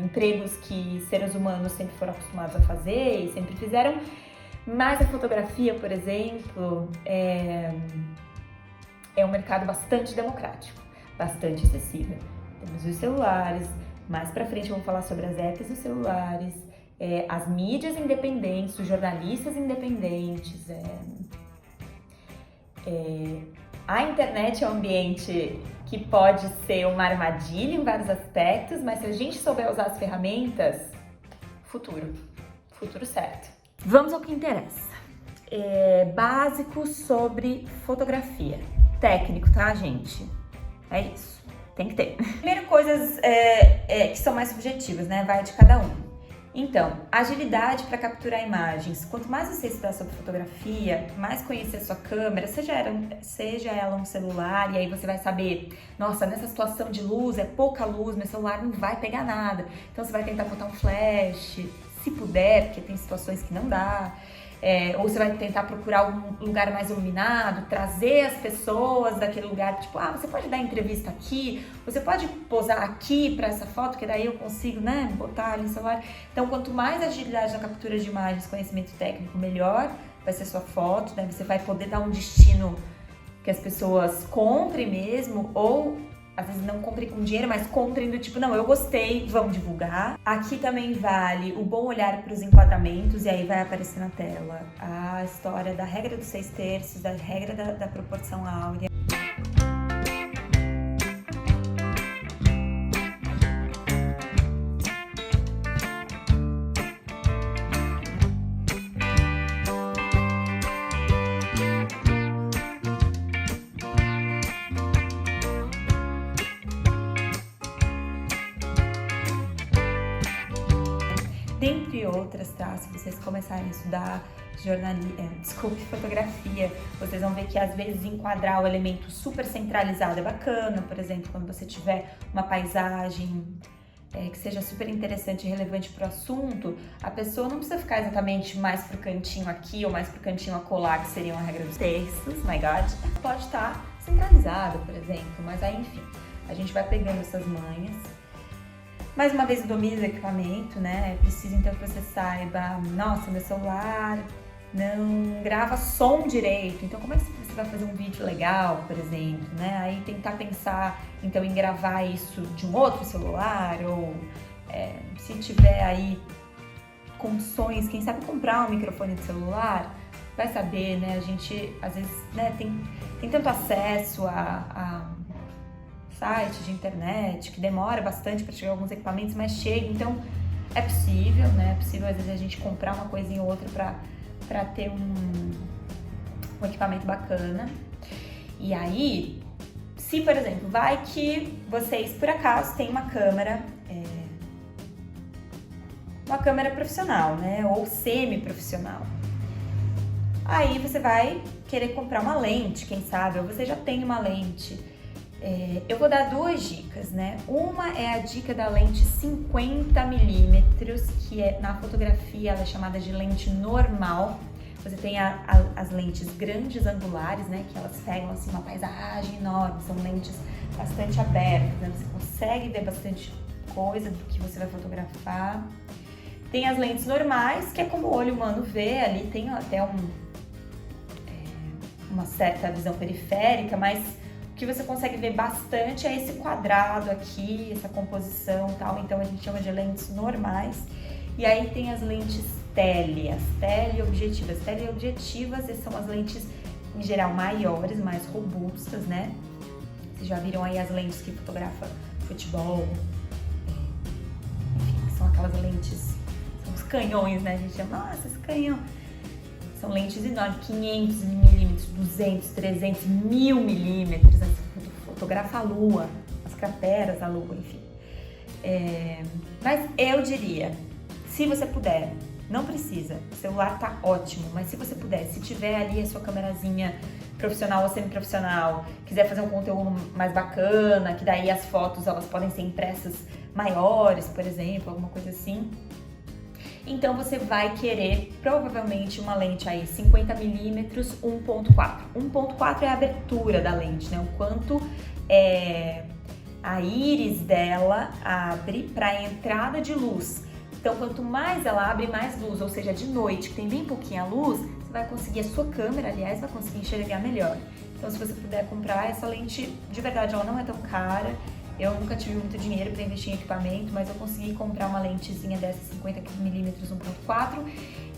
empregos que seres humanos sempre foram acostumados a fazer e sempre fizeram, mas a fotografia, por exemplo, é um mercado bastante democrático, bastante acessível. Temos os celulares, mais pra frente eu vou falar sobre as apps dos celulares, as mídias independentes, os jornalistas independentes, a internet é um ambiente que pode ser uma armadilha em vários aspectos, mas se a gente souber usar as ferramentas, futuro certo. Vamos ao que interessa. Básico sobre fotografia. Técnico, tá, gente? É isso. Tem que ter. Primeiro, coisas que são mais subjetivas, né? Vai de cada um. Então, agilidade para capturar imagens. Quanto mais você estudar sobre fotografia, mais conhecer a sua câmera, seja ela um celular, e aí você vai saber, nossa, nessa situação de luz, é pouca luz, meu celular não vai pegar nada. Então você vai tentar botar um flash, se puder, porque tem situações que não dá. Ou você vai tentar procurar um lugar mais iluminado, trazer as pessoas daquele lugar, tipo, você pode dar entrevista aqui, você pode posar aqui para essa foto, que daí eu consigo, né, botar ali no celular. Então, quanto mais agilidade na captura de imagens, conhecimento técnico, melhor vai ser sua foto, né? Você vai poder dar um destino que as pessoas comprem mesmo, ou às vezes não comprem com dinheiro, mas comprem do tipo, não, eu gostei, vamos divulgar. Aqui também vale o bom olhar para os enquadramentos, e aí vai aparecer na tela a história da regra dos 6/3, da regra da proporção áurea. Dentre outras, tá? Se vocês começarem a estudar fotografia, vocês vão ver que às vezes enquadrar o elemento super centralizado é bacana. Por exemplo, quando você tiver uma paisagem que seja super interessante e relevante para o assunto, a pessoa não precisa ficar exatamente mais pro cantinho aqui ou mais pro cantinho acolá, que seriam a regra dos terços, my God. Pode estar centralizado, por exemplo, mas aí, enfim, a gente vai pegando essas manhas. Mais uma vez, o domínio do equipamento, né? É preciso então que você saiba, nossa, meu celular não grava som direito, então como é que você vai fazer um vídeo legal, por exemplo, né? Aí tentar pensar então em gravar isso de um outro celular, ou se tiver aí condições, quem sabe comprar um microfone de celular, vai saber, né? A gente às vezes, né, tem tanto acesso a site de internet, que demora bastante para chegar alguns equipamentos, mas chega, então é possível, né? É possível às vezes a gente comprar uma coisinha ou outra para ter um equipamento bacana. E aí, se por exemplo, vai que vocês por acaso têm uma câmera profissional, né? Ou semi-profissional. Aí você vai querer comprar uma lente, quem sabe, ou você já tem uma lente. Eu vou dar duas dicas, né? Uma é a dica da lente 50mm, que na fotografia ela é chamada de lente normal. Você tem as lentes grandes angulares, né? Que elas pegam assim uma paisagem enorme, são lentes bastante abertas, né? Você consegue ver bastante coisa do que você vai fotografar. Tem as lentes normais, que é como o olho humano vê, ali tem até uma certa visão periférica, mas o que você consegue ver bastante é esse quadrado aqui, essa composição e tal, então a gente chama de lentes normais. E aí tem as lentes teleobjetivas. Teleobjetivas são as lentes, em geral, maiores, mais robustas, né? Vocês já viram aí as lentes que fotografam futebol, enfim, são aquelas lentes, são os canhões, né? A gente chama, nossa, esse canhão. São lentes enormes, 500mm, 200, 300, 1000mm, né? Fotografa a lua, as crateras da lua, enfim. Mas eu diria, se você puder, não precisa, o celular tá ótimo, mas se você puder, se tiver ali a sua câmerazinha profissional ou semi-profissional, quiser fazer um conteúdo mais bacana, que daí as fotos elas podem ser impressas maiores, por exemplo, alguma coisa assim, então você vai querer provavelmente uma lente aí 50mm 1.4. 1.4 é a abertura da lente, né? O quanto a íris dela abre para a entrada de luz. Então, quanto mais ela abre, mais luz, ou seja, de noite, que tem bem pouquinha luz, você vai conseguir, a sua câmera, aliás, vai conseguir enxergar melhor. Então, se você puder comprar essa lente, de verdade, ela não é tão cara. Eu nunca tive muito dinheiro para investir em equipamento, mas eu consegui comprar uma lentezinha dessa 50mm 1.4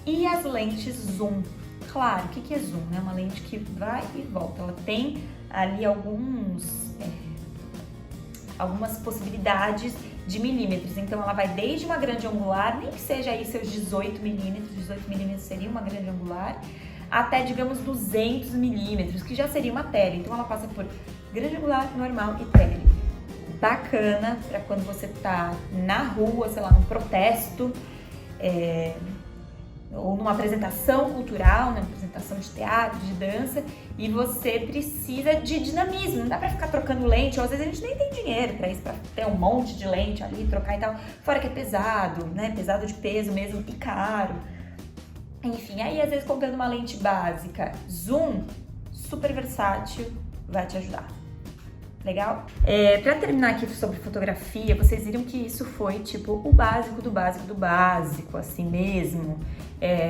e as lentes zoom. Claro, o que é zoom? É uma lente que vai e volta. Ela tem ali algumas possibilidades de milímetros. Então ela vai desde uma grande angular, nem que seja aí seus 18mm, 18mm seria uma grande angular, até, digamos, 200mm, que já seria uma tele. Então ela passa por grande angular, normal e tele. Bacana para quando você tá na rua, sei lá, num protesto, ou numa apresentação cultural, numa apresentação de teatro, de dança, e você precisa de dinamismo. Não dá pra ficar trocando lente, ou às vezes a gente nem tem dinheiro pra isso, pra ter um monte de lente ali, trocar e tal. Fora que é pesado, né? Pesado de peso mesmo e caro. Enfim, aí às vezes comprando uma lente básica, zoom, super versátil, vai te ajudar. Legal? Pra terminar aqui sobre fotografia, vocês viram que isso foi tipo o básico do básico do básico, assim mesmo.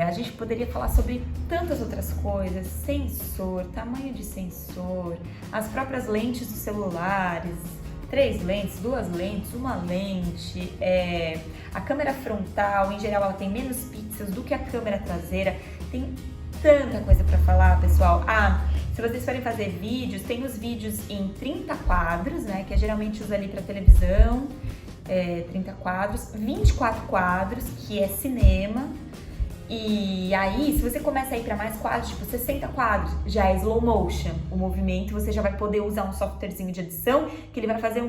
A gente poderia falar sobre tantas outras coisas, sensor, tamanho de sensor, as próprias lentes dos celulares, 3 lentes, 2 lentes, uma lente, a câmera frontal, em geral ela tem menos pixels do que a câmera traseira, tem tanta coisa pra falar, pessoal. Se vocês forem fazer vídeos, tem os vídeos em 30 quadros, né, que geralmente usa ali pra televisão, 30 quadros, 24 quadros, que é cinema. E aí, se você começa a ir para mais quadros, tipo 60 quadros, já é slow motion. O movimento, você já vai poder usar um softwarezinho de edição, que ele vai fazer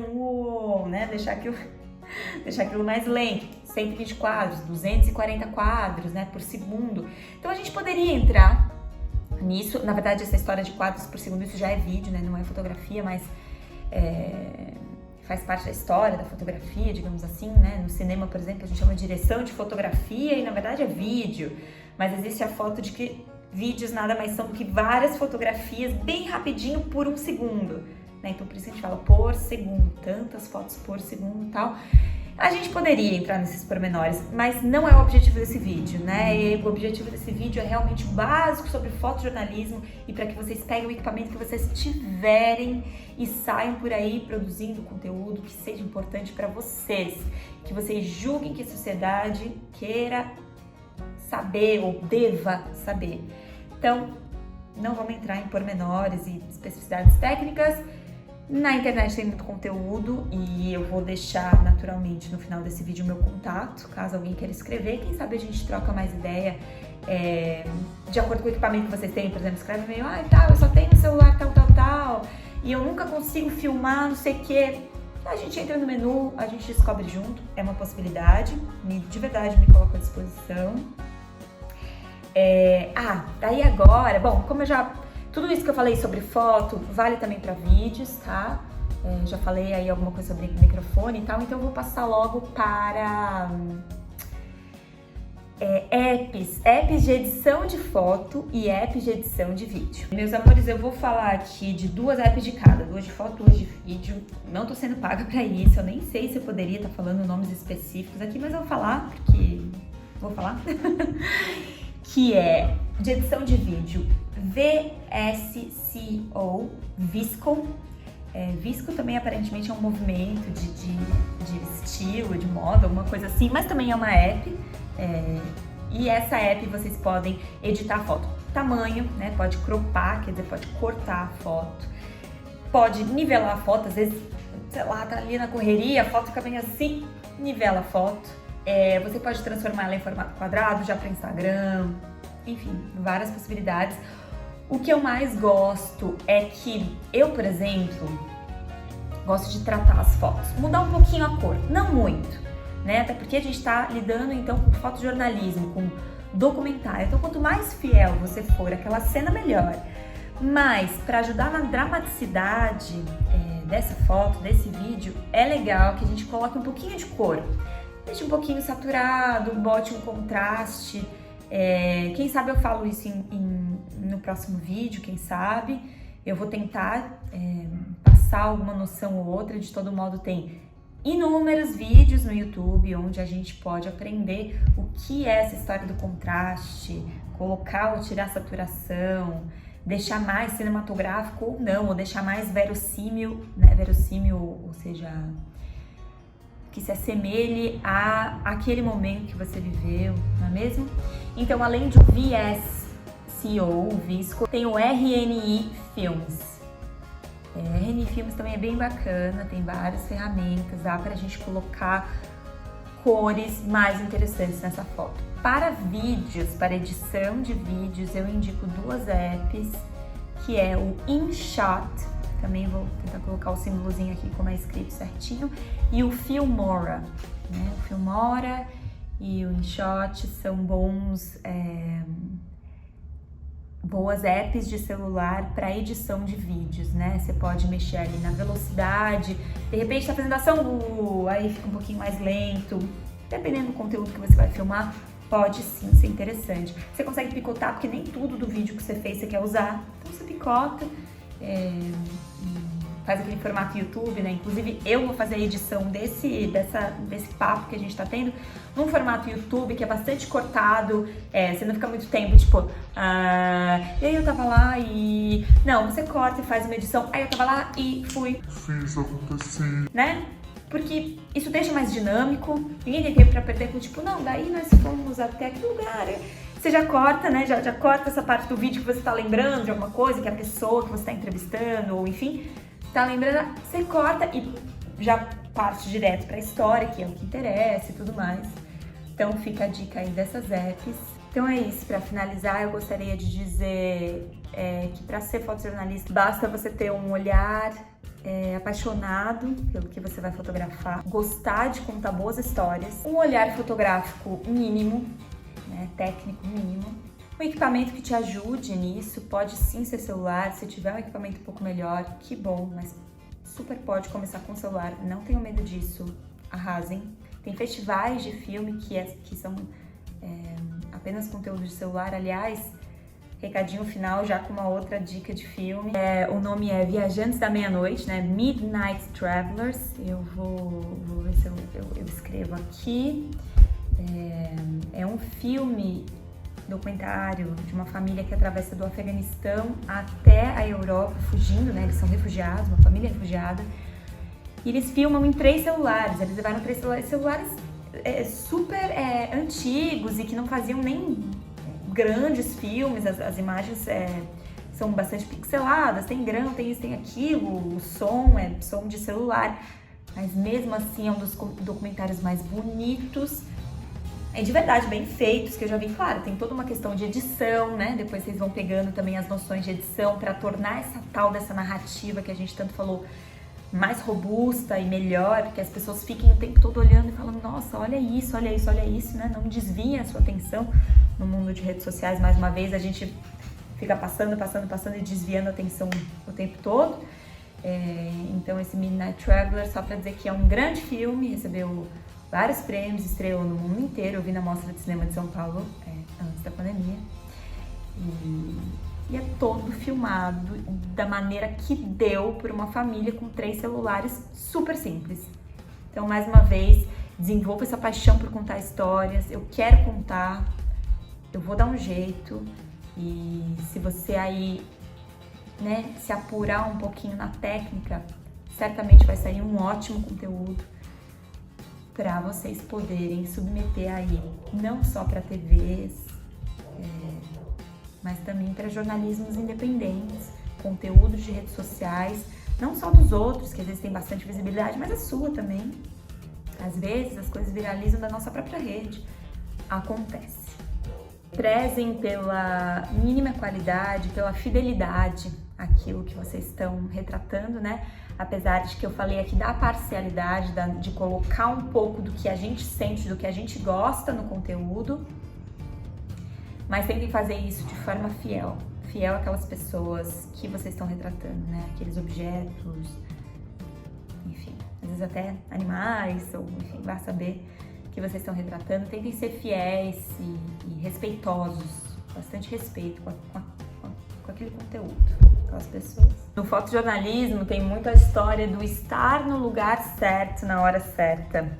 né, deixar aquilo mais lento. 120 quadros, 240 quadros, né, por segundo. Então a gente poderia entrar nisso. Na verdade, essa história de quadros por segundo, isso já é vídeo, né, não é fotografia, mas faz parte da história da fotografia, digamos assim, né? No cinema, por exemplo, a gente chama de direção de fotografia e na verdade é vídeo, mas existe a foto de que vídeos nada mais são do que várias fotografias bem rapidinho por um segundo, né? Então por isso a gente fala por segundo, tantas fotos por segundo e tal. A gente poderia entrar nesses pormenores, mas não é o objetivo desse vídeo, né? E o objetivo desse vídeo é realmente o básico sobre fotojornalismo e para que vocês peguem o equipamento que vocês tiverem e saiam por aí produzindo conteúdo que seja importante para vocês, que vocês julguem que a sociedade queira saber ou deva saber. Então, não vamos entrar em pormenores e especificidades técnicas. Na internet tem muito conteúdo e eu vou deixar naturalmente no final desse vídeo o meu contato, caso alguém queira escrever. Quem sabe a gente troca mais ideia de acordo com o equipamento que vocês têm. Por exemplo, escreve meio, eu só tenho celular tal, e eu nunca consigo filmar, não sei o que. A gente entra no menu, a gente descobre junto, é uma possibilidade, de verdade me coloco à disposição. Daí agora, bom, tudo isso que eu falei sobre foto vale também para vídeos, tá? Já falei aí alguma coisa sobre microfone e tal, então eu vou passar logo para apps de edição de foto e apps de edição de vídeo. Meus amores, eu vou falar aqui de 2 apps de cada, 2 de foto, 2 de vídeo. Não tô sendo paga pra isso, eu nem sei se eu poderia estar falando nomes específicos aqui, mas eu vou falar, porque... vou falar. Que é de edição de vídeo VSCO, Visco. Visco também aparentemente é um movimento de estilo, de moda, alguma coisa assim, mas também é uma app. E essa app vocês podem editar a foto. Tamanho, né? Pode cropar, quer dizer, pode cortar a foto. Pode nivelar a foto, às vezes, sei lá, tá ali na correria, a foto fica bem assim, nivela a foto. Você pode transformar ela em formato quadrado, já para Instagram, enfim, várias possibilidades. O que eu mais gosto é que eu, por exemplo, gosto de tratar as fotos, mudar um pouquinho a cor, não muito, né? Até porque a gente está lidando então com fotojornalismo, com documentário. Então, quanto mais fiel você for àquela cena, melhor. Mas para ajudar na dramaticidade dessa foto, desse vídeo, é legal que a gente coloque um pouquinho de cor. Deixe um pouquinho saturado, bote um contraste. Quem sabe eu falo isso no próximo vídeo, quem sabe. Eu vou tentar passar alguma noção ou outra. De todo modo, tem inúmeros vídeos no YouTube onde a gente pode aprender o que é essa história do contraste, colocar ou tirar saturação, deixar mais cinematográfico ou não, ou deixar mais verossímil, né? Verossímil, ou seja, que se assemelhe àquele momento que você viveu, não é mesmo? Então, além de VSCO, o Visco, tem o RNI Films. RNI Films também é bem bacana, tem várias ferramentas, dá pra gente colocar cores mais interessantes nessa foto. Para vídeos, para edição de vídeos, eu indico 2 apps, que é o InShot, também vou tentar colocar o símbolozinho aqui como é escrito certinho, e o Filmora, né? O Filmora e o InShot são boas apps de celular para edição de vídeos, né? Você pode mexer ali na velocidade, de repente tá fazendo ação, aí fica um pouquinho mais lento, dependendo do conteúdo que você vai filmar, pode sim ser interessante. Você consegue picotar, porque nem tudo do vídeo que você fez você quer usar, então você picota, faz aquele formato YouTube, né? Inclusive eu vou fazer a edição desse papo que a gente tá tendo num formato YouTube que é bastante cortado, você não fica muito tempo, tipo, e aí eu tava lá e... Não, você corta e faz uma edição, aí eu tava lá e fiz acontecer, né? Porque isso deixa mais dinâmico, ninguém tem tempo pra perder com tipo, não, daí nós fomos até aquele lugar. Você já corta, né? Já corta essa parte do vídeo que você tá lembrando de alguma coisa, que a pessoa que você tá entrevistando, ou enfim, tá lembrando, você corta e já parte direto pra história, que é o que interessa e tudo mais. Então fica a dica aí dessas apps. Então é isso, pra finalizar eu gostaria de dizer que pra ser fotojornalista basta você ter um olhar apaixonado pelo que você vai fotografar, gostar de contar boas histórias, um olhar fotográfico mínimo, né, técnico mínimo, um equipamento que te ajude nisso, pode sim ser celular, se tiver um equipamento um pouco melhor, que bom, mas super pode começar com celular, não tenham medo disso, arrasem. Tem festivais de filme que são apenas conteúdo de celular, aliás, recadinho final já com uma outra dica de filme. O nome é Viajantes da Meia-Noite, né? Midnight Travelers. Eu vou ver se eu escrevo aqui. É um filme documentário de uma família que atravessa do Afeganistão até a Europa, fugindo, né? Eles são refugiados, uma família refugiada. E eles filmam em 3 celulares. Eles levaram 3 celulares super antigos e que não faziam nem grandes filmes, as imagens são bastante pixeladas, tem grão, tem isso, tem aquilo, o som é som de celular, mas mesmo assim é um dos documentários mais bonitos, de verdade bem feitos, que eu já vi. Claro, tem toda uma questão de edição, né? Depois vocês vão pegando também as noções de edição para tornar essa tal dessa narrativa que a gente tanto falou mais robusta e melhor, que as pessoas fiquem o tempo todo olhando e falando, nossa, olha isso, olha isso, olha isso, né? Não desviem a sua atenção. No mundo de redes sociais, mais uma vez, a gente fica passando e desviando a atenção o tempo todo. Então esse Midnight Traveler, só para dizer que é um grande filme, recebeu vários prêmios, estreou no mundo inteiro. Eu vi na Mostra de Cinema de São Paulo antes da pandemia. E é todo filmado da maneira que deu por uma família com 3 celulares super simples. Então, mais uma vez, desenvolva essa paixão por contar histórias. Eu quero contar, eu vou dar um jeito. E se você aí, né, se apurar um pouquinho na técnica, certamente vai sair um ótimo conteúdo para vocês poderem submeter aí, não só para TVs, mas também para jornalismos independentes, conteúdos de redes sociais, não só dos outros, que às vezes tem bastante visibilidade, mas a sua também. Às vezes as coisas viralizam da nossa própria rede. Acontece. Prezem pela mínima qualidade, pela fidelidade àquilo que vocês estão retratando, né? Apesar de que eu falei aqui da parcialidade, de colocar um pouco do que a gente sente, do que a gente gosta no conteúdo, mas tentem fazer isso de forma fiel. Fiel àquelas pessoas que vocês estão retratando, né? Aqueles objetos, enfim, às vezes até animais, ou enfim, vai saber que vocês estão retratando. Tentem ser fiéis e respeitosos, bastante respeito com aquele conteúdo, com as pessoas. No fotojornalismo tem muito a história do estar no lugar certo, na hora certa.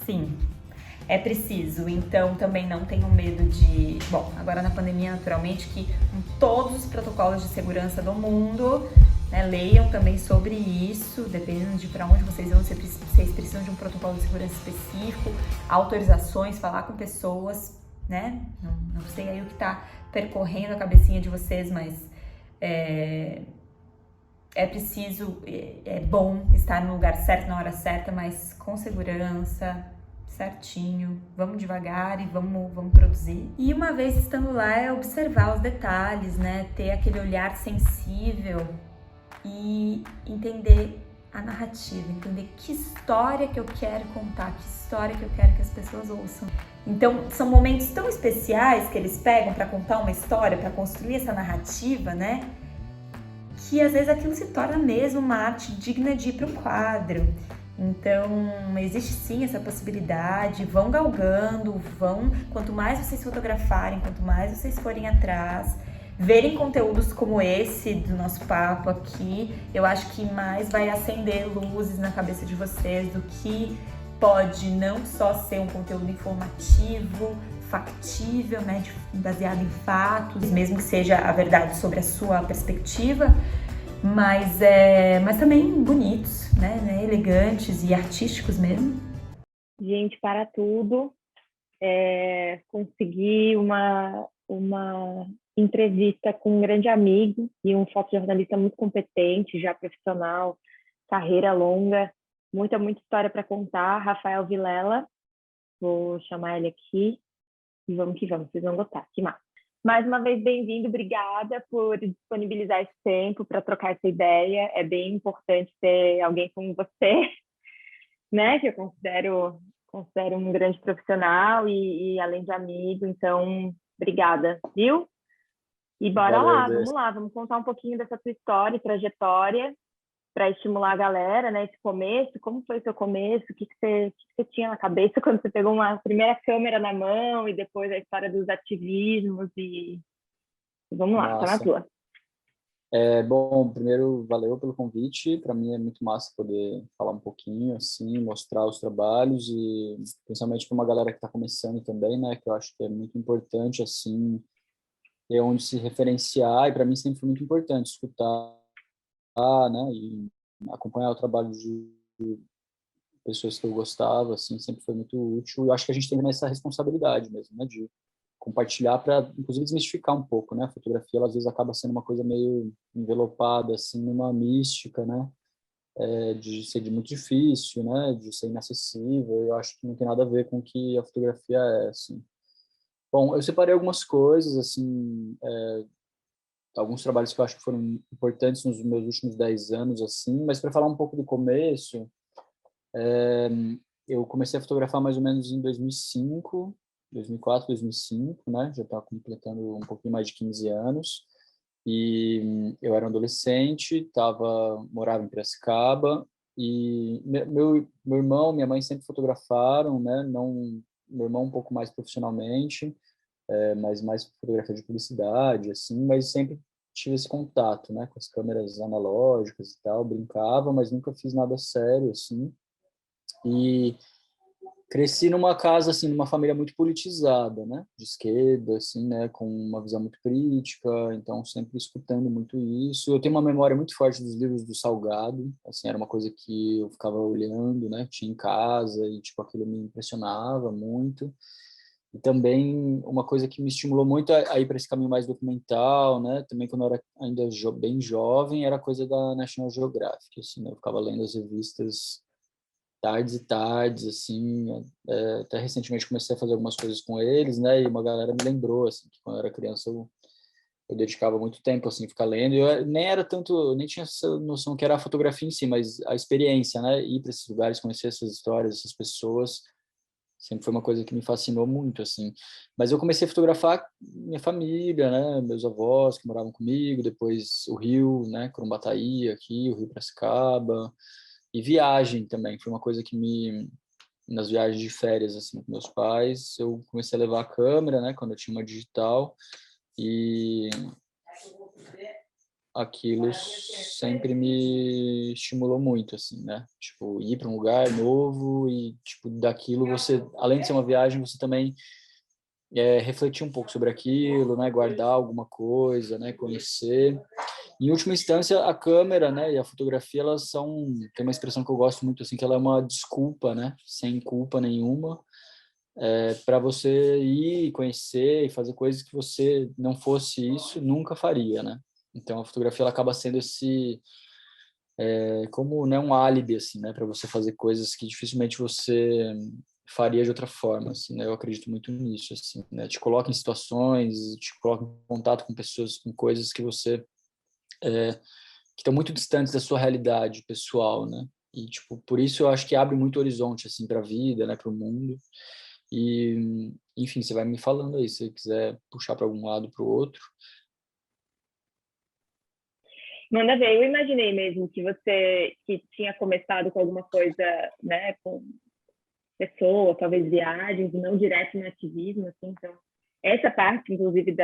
Sim, é preciso, então também não tenham medo de... Bom, agora na pandemia, naturalmente, que com todos os protocolos de segurança do mundo, né, leiam também sobre isso, dependendo de para onde vocês vão, vocês precisam de um protocolo de segurança específico, autorizações, falar com pessoas, né? Não sei aí o que está percorrendo a cabecinha de vocês, mas é preciso, é bom estar no lugar certo, na hora certa, mas com segurança, certinho, vamos devagar e vamos produzir. E uma vez estando lá é observar os detalhes, né? Ter aquele olhar sensível e entender a narrativa, entender que história que eu quero contar, que história que eu quero que as pessoas ouçam. Então, são momentos tão especiais que eles pegam para contar uma história, para construir essa narrativa, né? Que às vezes aquilo se torna mesmo uma arte digna de ir para um quadro. Então, existe sim essa possibilidade, vão galgando, quanto mais vocês fotografarem, quanto mais vocês forem atrás, verem conteúdos como esse do nosso papo aqui, eu acho que mais vai acender luzes na cabeça de vocês do que pode não só ser um conteúdo informativo, factível, né, baseado em fatos, mesmo que seja a verdade sobre a sua perspectiva, mas também bonitos, né, elegantes e artísticos mesmo. Gente, para tudo, consegui uma entrevista com um grande amigo e um fotojornalista muito competente, já profissional, carreira longa, muita história para contar, Rafael Vilela. Vou chamar ele aqui e vamos que vamos, vocês vão gostar, que massa. Mais uma vez, bem-vindo, obrigada por disponibilizar esse tempo para trocar essa ideia. É bem importante ter alguém como você, né, que eu considero um grande profissional e além de amigo, então, obrigada, viu? E bora lá, vamos lá, vamos contar um pouquinho dessa tua história e trajetória para estimular a galera, né? Esse começo, como foi o seu começo? O que você tinha na cabeça quando você pegou uma primeira câmera na mão e depois a história dos ativismos e vamos lá, tá na tua. Bom, primeiro, valeu pelo convite. Para mim é muito massa poder falar um pouquinho, assim, mostrar os trabalhos e principalmente para uma galera que está começando também, né? Que eu acho que é muito importante, assim, ter onde se referenciar e para mim sempre foi muito importante escutar, né? E acompanhar o trabalho de pessoas que eu gostava, assim, sempre foi muito útil. E eu acho que a gente tem essa responsabilidade mesmo, né? De compartilhar para, inclusive, desmistificar um pouco, né? A fotografia, ela, às vezes, acaba sendo uma coisa meio envelopada, assim, numa mística, né? De ser muito difícil, né? De ser inacessível. Eu acho que não tem nada a ver com o que a fotografia é, assim. Bom, eu separei algumas coisas, assim, alguns trabalhos que eu acho que foram importantes nos meus últimos 10 anos, assim, mas para falar um pouco do começo, eu comecei a fotografar mais ou menos em 2005, 2004, 2005, né? Já estava completando um pouquinho mais de 15 anos. E eu era um adolescente, morava em Piracicaba, e meu irmão, minha mãe sempre fotografaram, né? Não, meu irmão um pouco mais profissionalmente, mas mais fotografia de publicidade, assim, mas sempre tive esse contato, né? Com as câmeras analógicas e tal, brincava, mas nunca fiz nada sério, assim. E cresci numa casa, assim, numa família muito politizada, né? De esquerda, assim, né? Com uma visão muito crítica, então sempre escutando muito isso. Eu tenho uma memória muito forte dos livros do Salgado, assim, era uma coisa que eu ficava olhando, né? Tinha em casa e, tipo, aquilo me impressionava muito. E também uma coisa que me estimulou muito a ir para esse caminho mais documental, né? Também quando eu era ainda bem jovem, era coisa da National Geographic, assim, né? Eu ficava lendo as revistas tardes e tardes, assim, até recentemente comecei a fazer algumas coisas com eles, né, e uma galera me lembrou, assim, que quando eu era criança eu dedicava muito tempo, assim, ficar lendo, e eu nem era tanto, nem tinha essa noção que era a fotografia em si, mas a experiência, né, ir para esses lugares, conhecer essas histórias, essas pessoas, sempre foi uma coisa que me fascinou muito, assim. Mas eu comecei a fotografar minha família, né, meus avós que moravam comigo, depois o Rio, né, Curumbataí aqui, o Rio Piracicaba, e viagem também, foi uma coisa que nas viagens de férias, assim, com meus pais, eu comecei a levar a câmera, né, quando eu tinha uma digital, e aquilo sempre me estimulou muito, assim, né, tipo, ir para um lugar novo e, tipo, daquilo você, além de ser uma viagem, você também refletir um pouco sobre aquilo, né, guardar alguma coisa, né, conhecer. Em última instância, a câmera, né, e a fotografia, elas são, tem uma expressão que eu gosto muito, assim, que ela é uma desculpa, né, sem culpa nenhuma, para você ir conhecer e fazer coisas que você não fosse isso, nunca faria, né. Então, a fotografia, ela acaba sendo esse, como, né, um álibi, assim, né, para você fazer coisas que dificilmente você faria de outra forma, assim, né, eu acredito muito nisso, assim, né, te coloca em situações, te coloca em contato com pessoas, com coisas que você que estão muito distantes da sua realidade pessoal, né? E tipo, por isso eu acho que abre muito horizonte assim para a vida, né, para o mundo. E enfim, você vai me falando aí, se você quiser puxar para algum lado para o outro. Manda ver, eu imaginei mesmo que você que tinha começado com alguma coisa, né, com pessoa, talvez viagens, não direto no ativismo, assim, então essa parte, inclusive,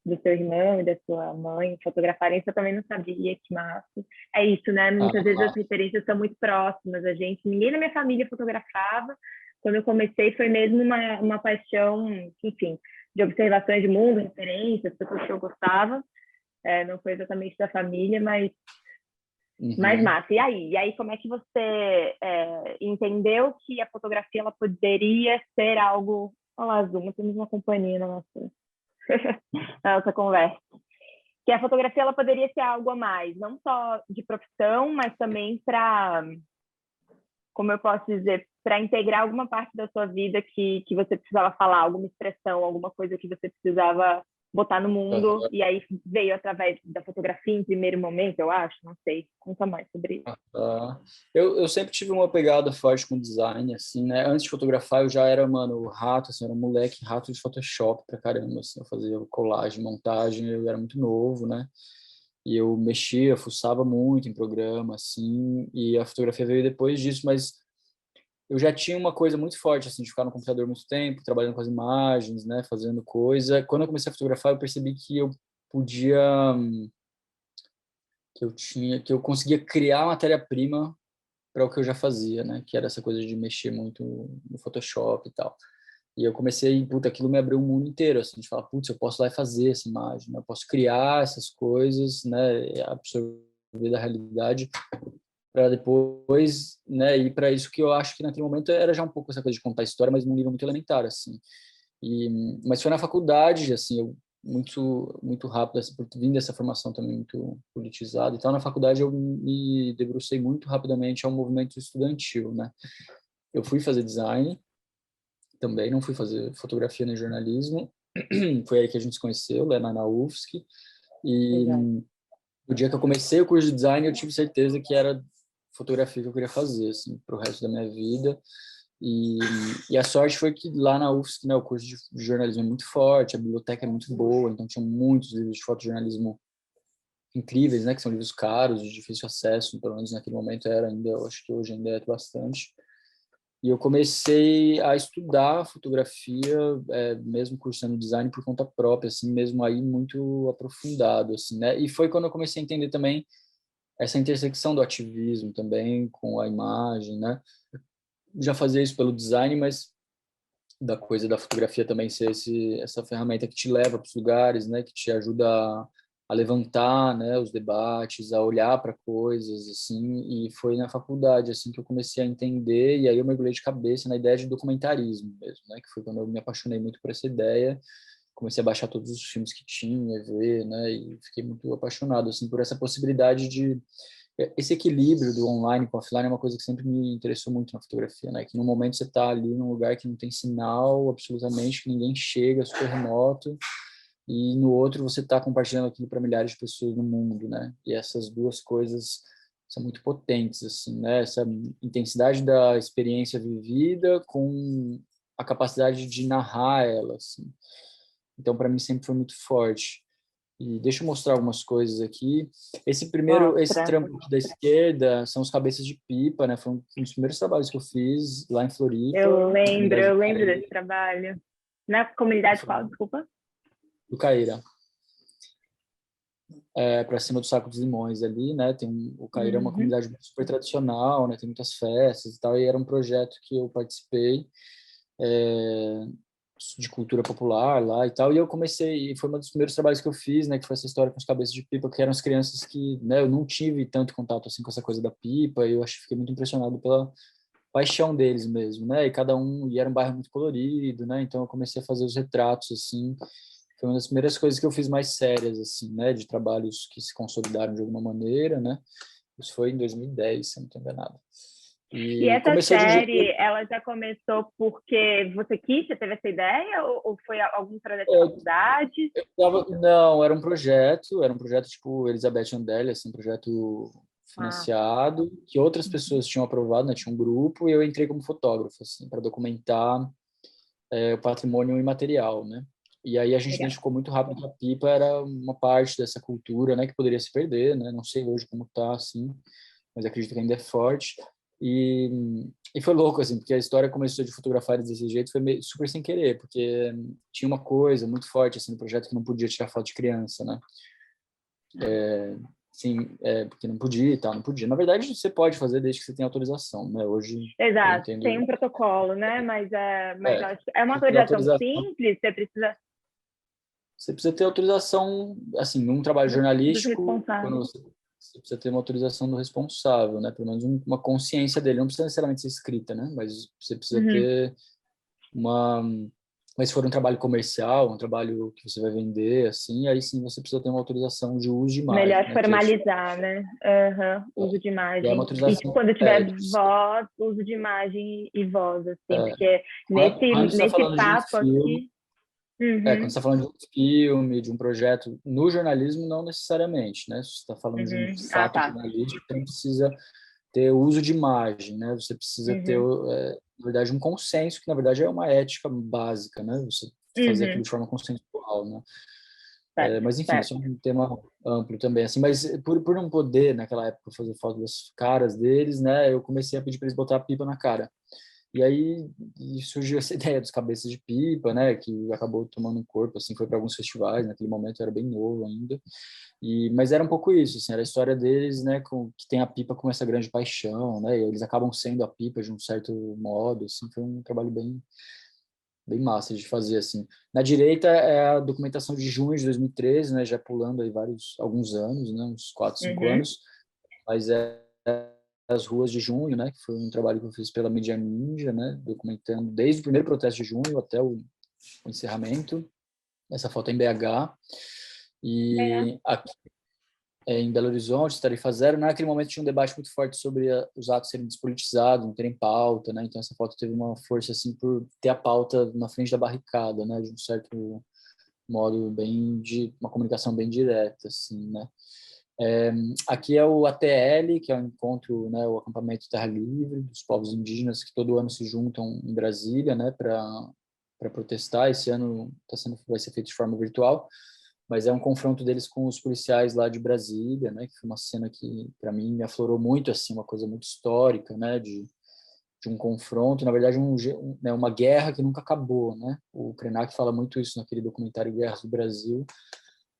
do seu irmão e da sua mãe fotografarem, isso eu também não sabia, que massa. É isso, né? Muitas vezes as Ah, referências são muito próximas a gente, ninguém na minha família fotografava, quando eu comecei foi mesmo uma paixão, enfim, de observações de mundo, referências, pessoas que eu gostava, não foi exatamente da família, mas mais uhum. massa. E aí como é que você entendeu que a fotografia ela poderia ser algo... Olá, Zuma, temos uma companhia na nossa conversa. Que a fotografia ela poderia ser algo a mais, não só de profissão, mas também para, como eu posso dizer, para integrar alguma parte da sua vida que você precisava falar, alguma expressão, alguma coisa que você precisava botar no mundo, e aí veio através da fotografia em primeiro momento, eu acho, não sei. Conta mais sobre isso. Tá. Eu sempre tive uma pegada forte com design, assim, né? Antes de fotografar, eu já era, mano, o rato, assim, era um moleque rato de Photoshop pra caramba, assim. Eu fazia colagem, montagem, eu era muito novo, né? E eu mexia, fuçava muito em programa, assim, e a fotografia veio depois disso, mas eu já tinha uma coisa muito forte, assim, de ficar no computador muito tempo, trabalhando com as imagens, né? Fazendo coisa. Quando eu comecei a fotografar, eu percebi que eu podia que eu conseguia criar matéria-prima para o que eu já fazia, né? Que era essa coisa de mexer muito no Photoshop e tal. E eu comecei, puta, aquilo me abriu um mundo inteiro, assim, de falar, putz, eu posso lá e fazer essa imagem, né? Eu posso criar essas coisas, né? Absorver da realidade para depois, né? Ir para isso que eu acho que naquele momento era já um pouco essa coisa de contar história, mas num nível muito elementar, assim. Mas foi na faculdade, assim, eu muito rápido, assim, por vir dessa formação também muito politizada. Então, na faculdade eu me debrucei muito rapidamente ao movimento estudantil, né? Eu fui fazer design também, não fui fazer fotografia nem jornalismo. Foi aí que a gente se conheceu, né, na UFSC. E Exato. no dia que eu comecei o curso de design, eu tive certeza que era fotografia que eu queria fazer, assim, pro resto da minha vida. E, e a sorte foi que lá na UFSC, né, o curso de jornalismo é muito forte, a biblioteca é muito boa, então tinha muitos livros de fotojornalismo incríveis, né, que são livros caros, de difícil acesso, pelo menos naquele momento era ainda, eu acho que hoje ainda é bastante. E eu comecei a estudar fotografia, mesmo cursando design por conta própria, assim, mesmo aí muito aprofundado, assim, né? E foi quando eu comecei a entender também essa intersecção do ativismo também com a imagem, né? Já fazia isso pelo design, mas da coisa da fotografia também ser essa ferramenta que te leva para os lugares, né, que te ajuda a levantar, né, os debates, a olhar para coisas assim, e foi na faculdade assim que eu comecei a entender e aí eu mergulhei de cabeça na ideia de documentarismo mesmo, né, que foi quando eu me apaixonei muito por essa ideia, comecei a baixar todos os filmes que tinha, ver, né, e fiquei muito apaixonado assim por essa possibilidade de esse equilíbrio do online com offline é uma coisa que sempre me interessou muito na fotografia, né? Que no momento você está ali num lugar que não tem sinal, absolutamente, que ninguém chega, super remoto, e no outro você está compartilhando aquilo para milhares de pessoas no mundo, né? E essas duas coisas são muito potentes, assim, né? Essa intensidade da experiência vivida com a capacidade de narrar ela, assim. Então, para mim sempre foi muito forte. E deixa eu mostrar algumas coisas aqui. Esse Mostra. trampo aqui da esquerda são os cabeças de pipa, né? Foi um dos primeiros trabalhos que eu fiz lá em Eu Floripa, na lembro, comunidade eu lembro desse trabalho. Na comunidade qual, desculpa? do Caíra, para cima do Saco dos Limões ali, né? O Caíra é uma Uhum. comunidade super tradicional, né? Tem muitas festas e tal, e era um projeto que eu participei. É, de cultura popular lá e tal, e eu comecei, e foi um dos primeiros trabalhos que eu fiz, né, que foi essa história com os cabeças de pipa, que eram as crianças que, né, eu não tive tanto contato assim com essa coisa da pipa, e eu acho que fiquei muito impressionado pela paixão deles mesmo, né, e era um bairro muito colorido, né, então eu comecei a fazer os retratos, assim, foi uma das primeiras coisas que eu fiz mais sérias, assim, né, de trabalhos que se consolidaram de alguma maneira, né, isso foi em 2010, se eu não estou enganado. E E essa começou de um jeito. série, ela já começou porque você quis, você teve essa ideia, ou foi algum projeto de faculdade? Não, era um projeto tipo Elizabeth Andelli, assim, um projeto Ah, financiado, que outras uhum. pessoas tinham aprovado, né, tinha um grupo, e eu entrei como fotógrafo, assim, para documentar o patrimônio imaterial, né? E aí a gente Legal. identificou muito rápido que a pipa era uma parte dessa cultura, né, que poderia se perder, né? Não sei hoje como tá, assim, mas acredito que ainda é forte. E foi louco, assim, porque a história começou de fotografar eles desse jeito, foi super sem querer, porque tinha uma coisa muito forte, assim, no projeto que não podia tirar foto de criança, né? Sim, porque não podia e tal, não podia. Na verdade, você pode fazer desde que você tenha autorização, né? Hoje eu Exato, tem entendo. um protocolo, né? Mas eu É, acho que é uma tem autorização autorização. simples, você precisa Você precisa ter autorização, assim, num trabalho dos jornalístico, quando responsáveis. você precisa ter uma autorização do responsável, né? Pelo menos uma consciência dele. Não precisa necessariamente ser escrita, né? Mas você precisa Uhum. ter uma. Mas se for um trabalho comercial, um trabalho que você vai vender, assim, aí sim você precisa ter uma autorização de uso de imagem, Melhor né? Que é isso. formalizar, né? Aham, uso de E é uma imagem. E autorização. quando tiver voz, uso de imagem e voz, assim, porque Quando você está nesse falando de um papo filme, aqui. quando Uhum, você está falando de um filme, de um projeto, no jornalismo, não necessariamente, né? Se você está falando de um uhum. Ah, fato tá. jornalístico, você não precisa ter uso de imagem, né? Você precisa ter, Uhum, na verdade, um consenso, que na verdade é uma ética básica, né? Você fazer aquilo uhum. de forma consensual, né? Certo, Mas enfim, isso certo. é um tema amplo também, assim. Mas por não poder naquela época fazer foto das caras deles, né? Eu comecei a pedir para eles botar a pipa na cara. E aí surgiu essa ideia dos cabeças de pipa, né, que acabou tomando um corpo, assim, foi para alguns festivais, naquele momento eu era bem novo ainda. Mas era um pouco isso, assim, era a história deles, né, que tem a pipa com essa grande paixão, né, e eles acabam sendo a pipa de um certo modo, assim, foi um trabalho bem massa de fazer, assim. Na direita é a documentação de junho de 2013, né, já pulando aí alguns anos, né, uns 4, 5 Uhum. anos, mas é as ruas de junho, né, que foi um trabalho que eu fiz pela Mídia Ninja, né, documentando desde o primeiro protesto de junho até o encerramento. Essa foto é em BH É. e aqui em Belo Horizonte, Tarifa Zero. Naquele momento tinha um debate muito forte sobre os atos serem despolitizados, não terem pauta, né? Então essa foto teve uma força assim por ter a pauta na frente da barricada, né, de um certo modo bem de uma comunicação bem direta, assim, né? Aqui é o ATL, que é o encontro, né, o acampamento Terra Livre dos povos indígenas que todo ano se juntam em Brasília, né, para protestar. Esse ano vai ser feito de forma virtual, mas é um confronto deles com os policiais lá de Brasília, né, que foi uma cena que para mim me aflorou muito, assim, uma coisa muito histórica, né, de um confronto, na verdade né, uma guerra que nunca acabou, né? O Krenak fala muito isso naquele documentário Guerras do Brasil,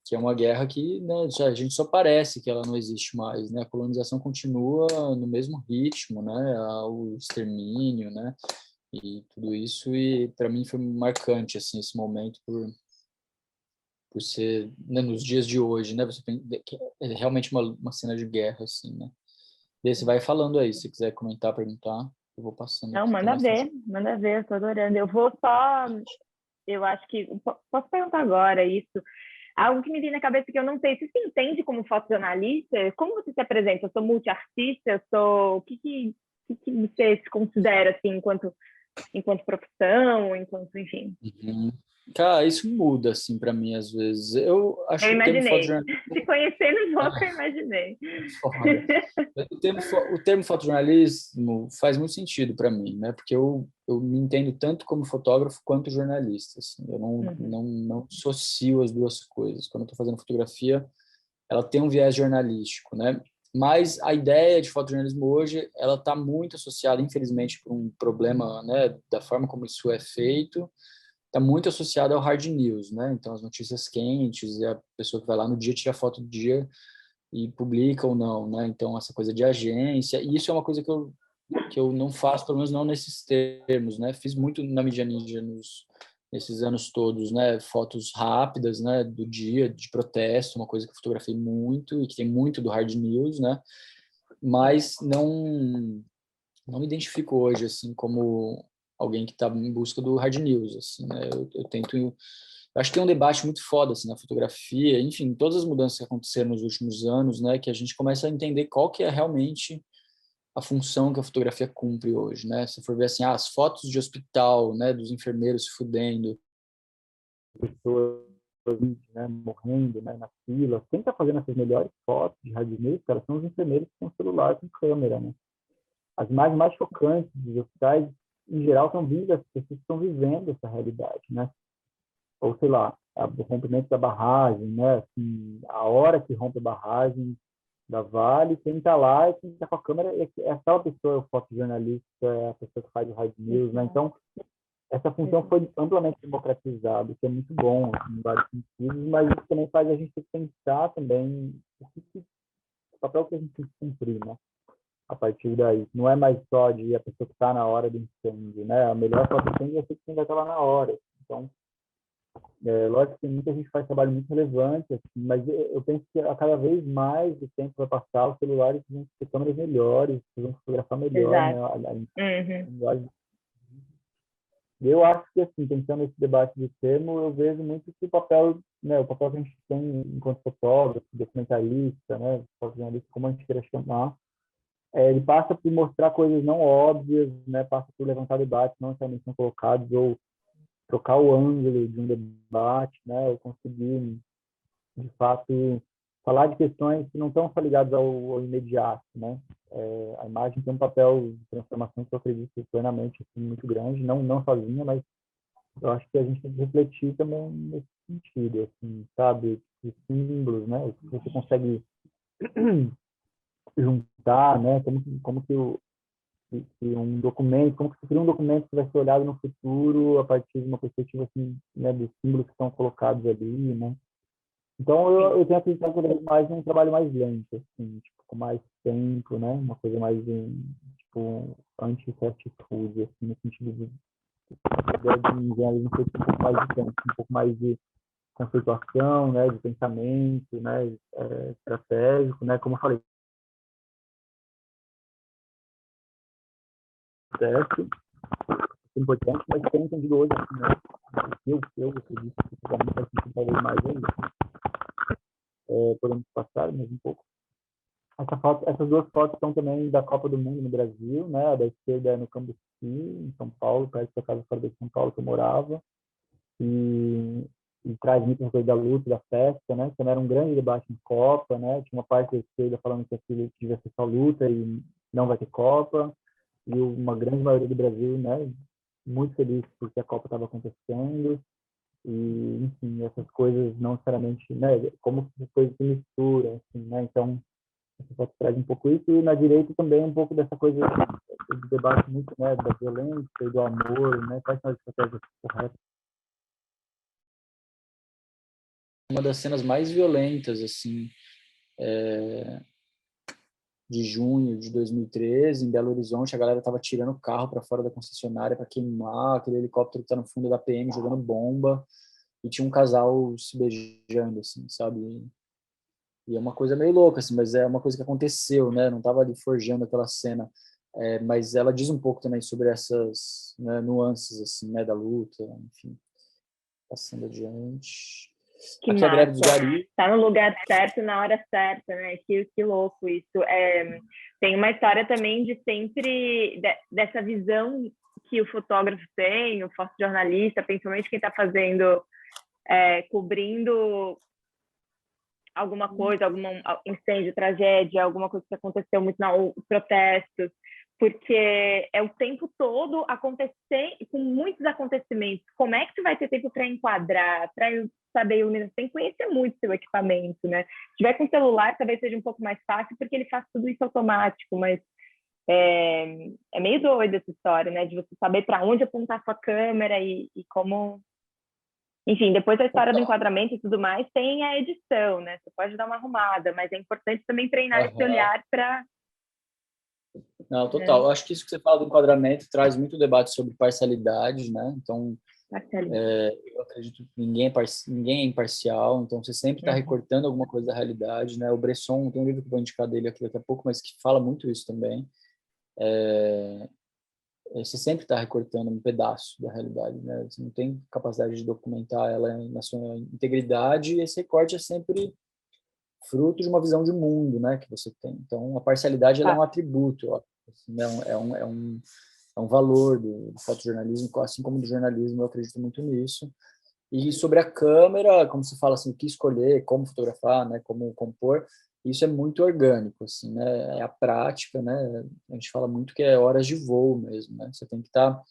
que é uma guerra que, né, a gente só parece que ela não existe mais, né? A colonização continua no mesmo ritmo, né? O extermínio, né? E tudo isso, e para mim foi marcante, assim, esse momento por ser, né, nos dias de hoje, né? Você tem, que é realmente uma cena de guerra, assim, né? E aí você vai falando aí, se quiser comentar, perguntar, eu vou passando Não, aqui, tem bastante. manda ver, eu tô adorando. Eu vou só, eu acho que, posso perguntar agora isso, algo que me vem na cabeça que eu não sei, você se entende como fotojornalista? Como você se apresenta? Eu sou multiartista, o que você se considera, assim, enquanto profissão, enfim? Uhum. Cara, isso muda, assim, para mim, às vezes. Eu acho Eu que o termo imaginei. fotojornalismo Se conhecendo um é pouco, eu imaginei. foda. O termo fotojornalismo faz muito sentido para mim, né? Porque eu me entendo tanto como fotógrafo quanto jornalista, assim. Eu Uhum, não associo as duas coisas. Quando eu estou fazendo fotografia, ela tem um viés jornalístico, né? Mas a ideia de fotojornalismo hoje, ela está muito associada, infelizmente, por um problema, né, da forma como isso é feito, está muito associada ao hard news, né? Então, as notícias quentes, e a pessoa que vai lá no dia tira foto do dia e publica ou não, né? Então, essa coisa de agência, e isso é uma coisa que eu não faço, pelo menos não nesses termos, né? Fiz muito na mídia ninja nesses anos todos, né? Fotos rápidas, né? Do dia, de protesto, uma coisa que eu fotografei muito e que tem muito do hard news, né? Mas não me identifico hoje, assim, como alguém que está em busca do hard news, assim, né? Eu tento... Eu acho que tem um debate muito foda, assim, na fotografia, enfim, todas as mudanças que aconteceram nos últimos anos, né? Que a gente começa a entender qual que é realmente a função que a fotografia cumpre hoje, né? Se for ver, assim, as fotos de hospital, né? Dos enfermeiros se fudendo, pessoas, né, morrendo, né, na fila. Quem está fazendo essas melhores fotos de hard news, cara, são os enfermeiros com celular, com câmera, né? As imagens mais chocantes dos hospitais, em geral, são vindas das pessoas que estão vivendo essa realidade, né? Ou, sei lá, o rompimento da barragem, né? Assim, a hora que rompe a barragem da Vale, quem está lá e quem está com a câmera é aquela pessoa, o fotojornalista, é a pessoa que faz o hard news, né? exato, Então, essa função exato. foi amplamente democratizada, o que é muito bom, assim, em vários sentidos, mas isso também faz a gente pensar também o papel que a gente tem que cumprir, né? A partir daí. Não é mais só de a pessoa que está na hora do incêndio, né? A melhor foto do incêndio é ser quem vai estar lá na hora. Então, lógico que tem muita gente que faz trabalho muito relevante, assim, mas eu penso que a cada vez mais o tempo vai passar, os celulares vão ter câmeras melhores, vão fotografar melhor, né? Exato. Uhum. Eu acho que, assim, pensando nesse debate de termo, eu vejo muito que o papel, né, o papel que a gente tem enquanto fotógrafo, documentarista, né, fotojornalista, como a gente queira chamar, ele passa por mostrar coisas não óbvias, né, passa por levantar debates não necessariamente são colocados, ou trocar o ângulo de um debate, né, ou conseguir, de fato, falar de questões que não estão só ligadas ao imediato, né. A imagem tem um papel de transformação que eu acredito plenamente assim, muito grande, não sozinha, mas eu acho que a gente tem que refletir também nesse sentido, assim, sabe? Os símbolos, né? O que você consegue juntar, né? Que um documento, como que se cria um documento que vai ser olhado no futuro a partir de uma perspectiva, assim, né? Dos símbolos que estão colocados ali, né? Então, Sim. eu tenho acreditado cada vez mais num trabalho mais lento, assim, tipo, com mais tempo, né? Uma coisa mais, tipo, anti-fast food, assim, no sentido de engenharia um pouco mais de tempo, um pouco mais de conceituação, né, de pensamento, né, estratégico, né, como eu falei, teste, é importante, mas tem entendido hoje, assim, né, eu acredito que realmente faz sentido talvez mais ainda, podemos passar mais um pouco. Essas duas fotos são também da Copa do Mundo no Brasil, né, a da esquerda é no Cambuci, em São Paulo, perto da casa fora de São Paulo que eu morava, e e traz muita coisa da luta, da festa, né? Também era um grande debate em Copa, né? Tinha uma parte da esquerda falando que aquilo devia ser só luta e não vai ter Copa, e uma grande maioria do Brasil, né? Muito feliz porque a Copa estava acontecendo, e, enfim, essas coisas não necessariamente, né? Como essas coisas se misturam, assim, né? Então, essa foto traz um pouco isso, e na direita também um pouco dessa coisa do debate muito, né? Da violência e do amor, né? Quais são as estratégias corretas? Uma das cenas mais violentas, assim, de junho de 2013, em Belo Horizonte, a galera tava tirando o carro para fora da concessionária para queimar, aquele helicóptero que tá no fundo da PM jogando bomba, e tinha um casal se beijando, assim, sabe? E é uma coisa meio louca, assim, mas é uma coisa que aconteceu, né? Não tava ali forjando aquela cena. Mas ela diz um pouco também sobre essas, né, nuances, assim, né, da luta, enfim. Passando adiante. Que Aqui é a greve dos massa. garis. Tá no lugar certo, na hora certa, né? Que louco isso. Tem uma história também de sempre, dessa visão que o fotógrafo tem, o fotojornalista, principalmente quem está fazendo, cobrindo alguma coisa, algum incêndio, tragédia, alguma coisa que aconteceu muito os protestos, porque é o tempo todo acontecer, com muitos acontecimentos. Como é que você vai ter tempo para enquadrar, para saber iluminar? Você tem que conhecer muito seu equipamento, né? Se tiver com celular, talvez seja um pouco mais fácil, porque ele faz tudo isso automático, mas é meio doido essa história, né? De você saber para onde apontar sua câmera e como... Enfim, depois da história do enquadramento e tudo mais, tem a edição, né? Você pode dar uma arrumada, mas é importante também treinar esse olhar para... Não, total. Eu acho que isso que você fala do enquadramento traz muito debate sobre parcialidade, né? Então, eu acredito que ninguém é imparcial, então você sempre está recortando alguma coisa da realidade, né? O Bresson, tem um livro que eu vou indicar dele aqui daqui a pouco, mas que fala muito isso também. Você sempre está recortando um pedaço da realidade, né? Você não tem capacidade de documentar ela na sua integridade, e esse recorte é sempre fruto de uma visão de mundo, né, que você tem. Então, a parcialidade ela é um atributo, ó, assim, né? É um valor do fotojornalismo, assim como do jornalismo, eu acredito muito nisso. E sobre a câmera, como se fala assim, o que escolher, como fotografar, né, como compor, isso é muito orgânico, assim, né, é a prática, né, a gente fala muito que é horas de voo mesmo, né, você tem que estar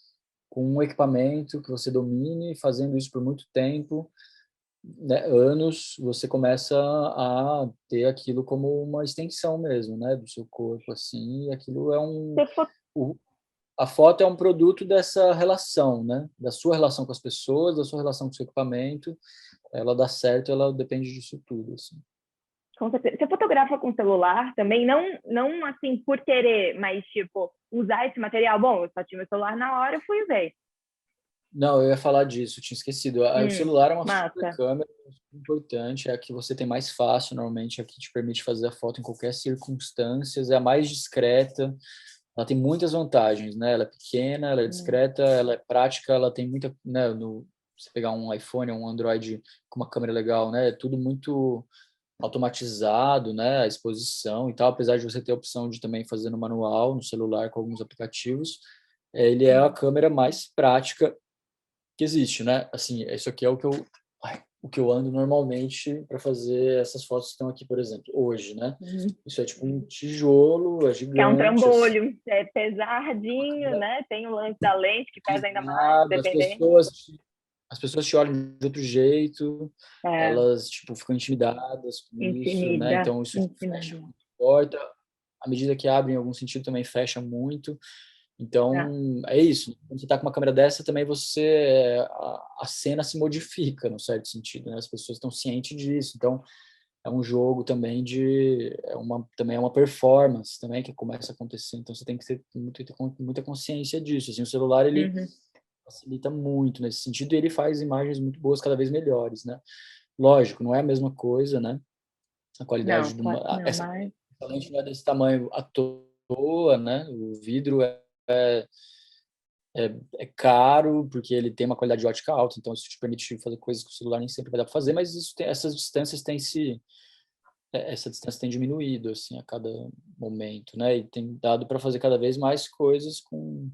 com um equipamento que você domine, fazendo isso por muito tempo, né, anos, você começa a ter aquilo como uma extensão mesmo, né, do seu corpo, assim, e aquilo é a foto é um produto dessa relação, né, da sua relação com as pessoas, da sua relação com o seu equipamento, ela dá certo, ela depende disso tudo, assim. Com certeza. Você fotografa com celular também, não assim por querer, mas tipo, usar esse material. Bom, eu só tinha meu celular na hora, eu fui ver. Não, eu ia falar disso, eu tinha esquecido. O celular é uma super Massa. câmera, super importante, é a que você tem mais fácil, normalmente, é a que te permite fazer a foto em qualquer circunstância, é a mais discreta, ela tem muitas vantagens, né? Ela é pequena, ela é discreta, ela é prática, ela tem muita, né, você pegar um iPhone ou um Android com uma câmera legal, né? É tudo muito automatizado, né? A exposição e tal, apesar de você ter a opção de também fazer no manual, no celular com alguns aplicativos, ele é a câmera mais prática que existe, né? Assim, isso aqui é o que eu ando normalmente para fazer essas fotos que estão aqui, por exemplo, hoje, né? Isso é tipo um tijolo, é Que é um gigante, assim, trambolho, é pesadinho, né? Tem o lance da lente que pesa ainda mais, pesado, dependendo. as pessoas te olham de outro jeito, É, elas tipo ficam intimidadas com isso, né? Então isso tipo, fecha intimida. muito a porta, à medida que abre em algum sentido também fecha muito. Então, É. é isso. Quando você está com uma câmera dessa, também a cena se modifica, no certo sentido, né? As pessoas estão cientes disso. Então, é um jogo também também é uma performance também que começa a acontecer. Então, você tem que ter muita consciência disso. Assim, o celular, ele facilita muito nesse sentido e ele faz imagens muito boas, cada vez melhores, né? Lógico, não é a mesma coisa, né? A qualidade Não, de claro que não, essa mas... lente não é desse tamanho à toa, né? O vidro é caro, porque ele tem uma qualidade de ótica alta, então isso te permite fazer coisas que o celular nem sempre vai dar para fazer, mas essas distâncias essa distância tem diminuído, assim, a cada momento, né, e tem dado para fazer cada vez mais coisas com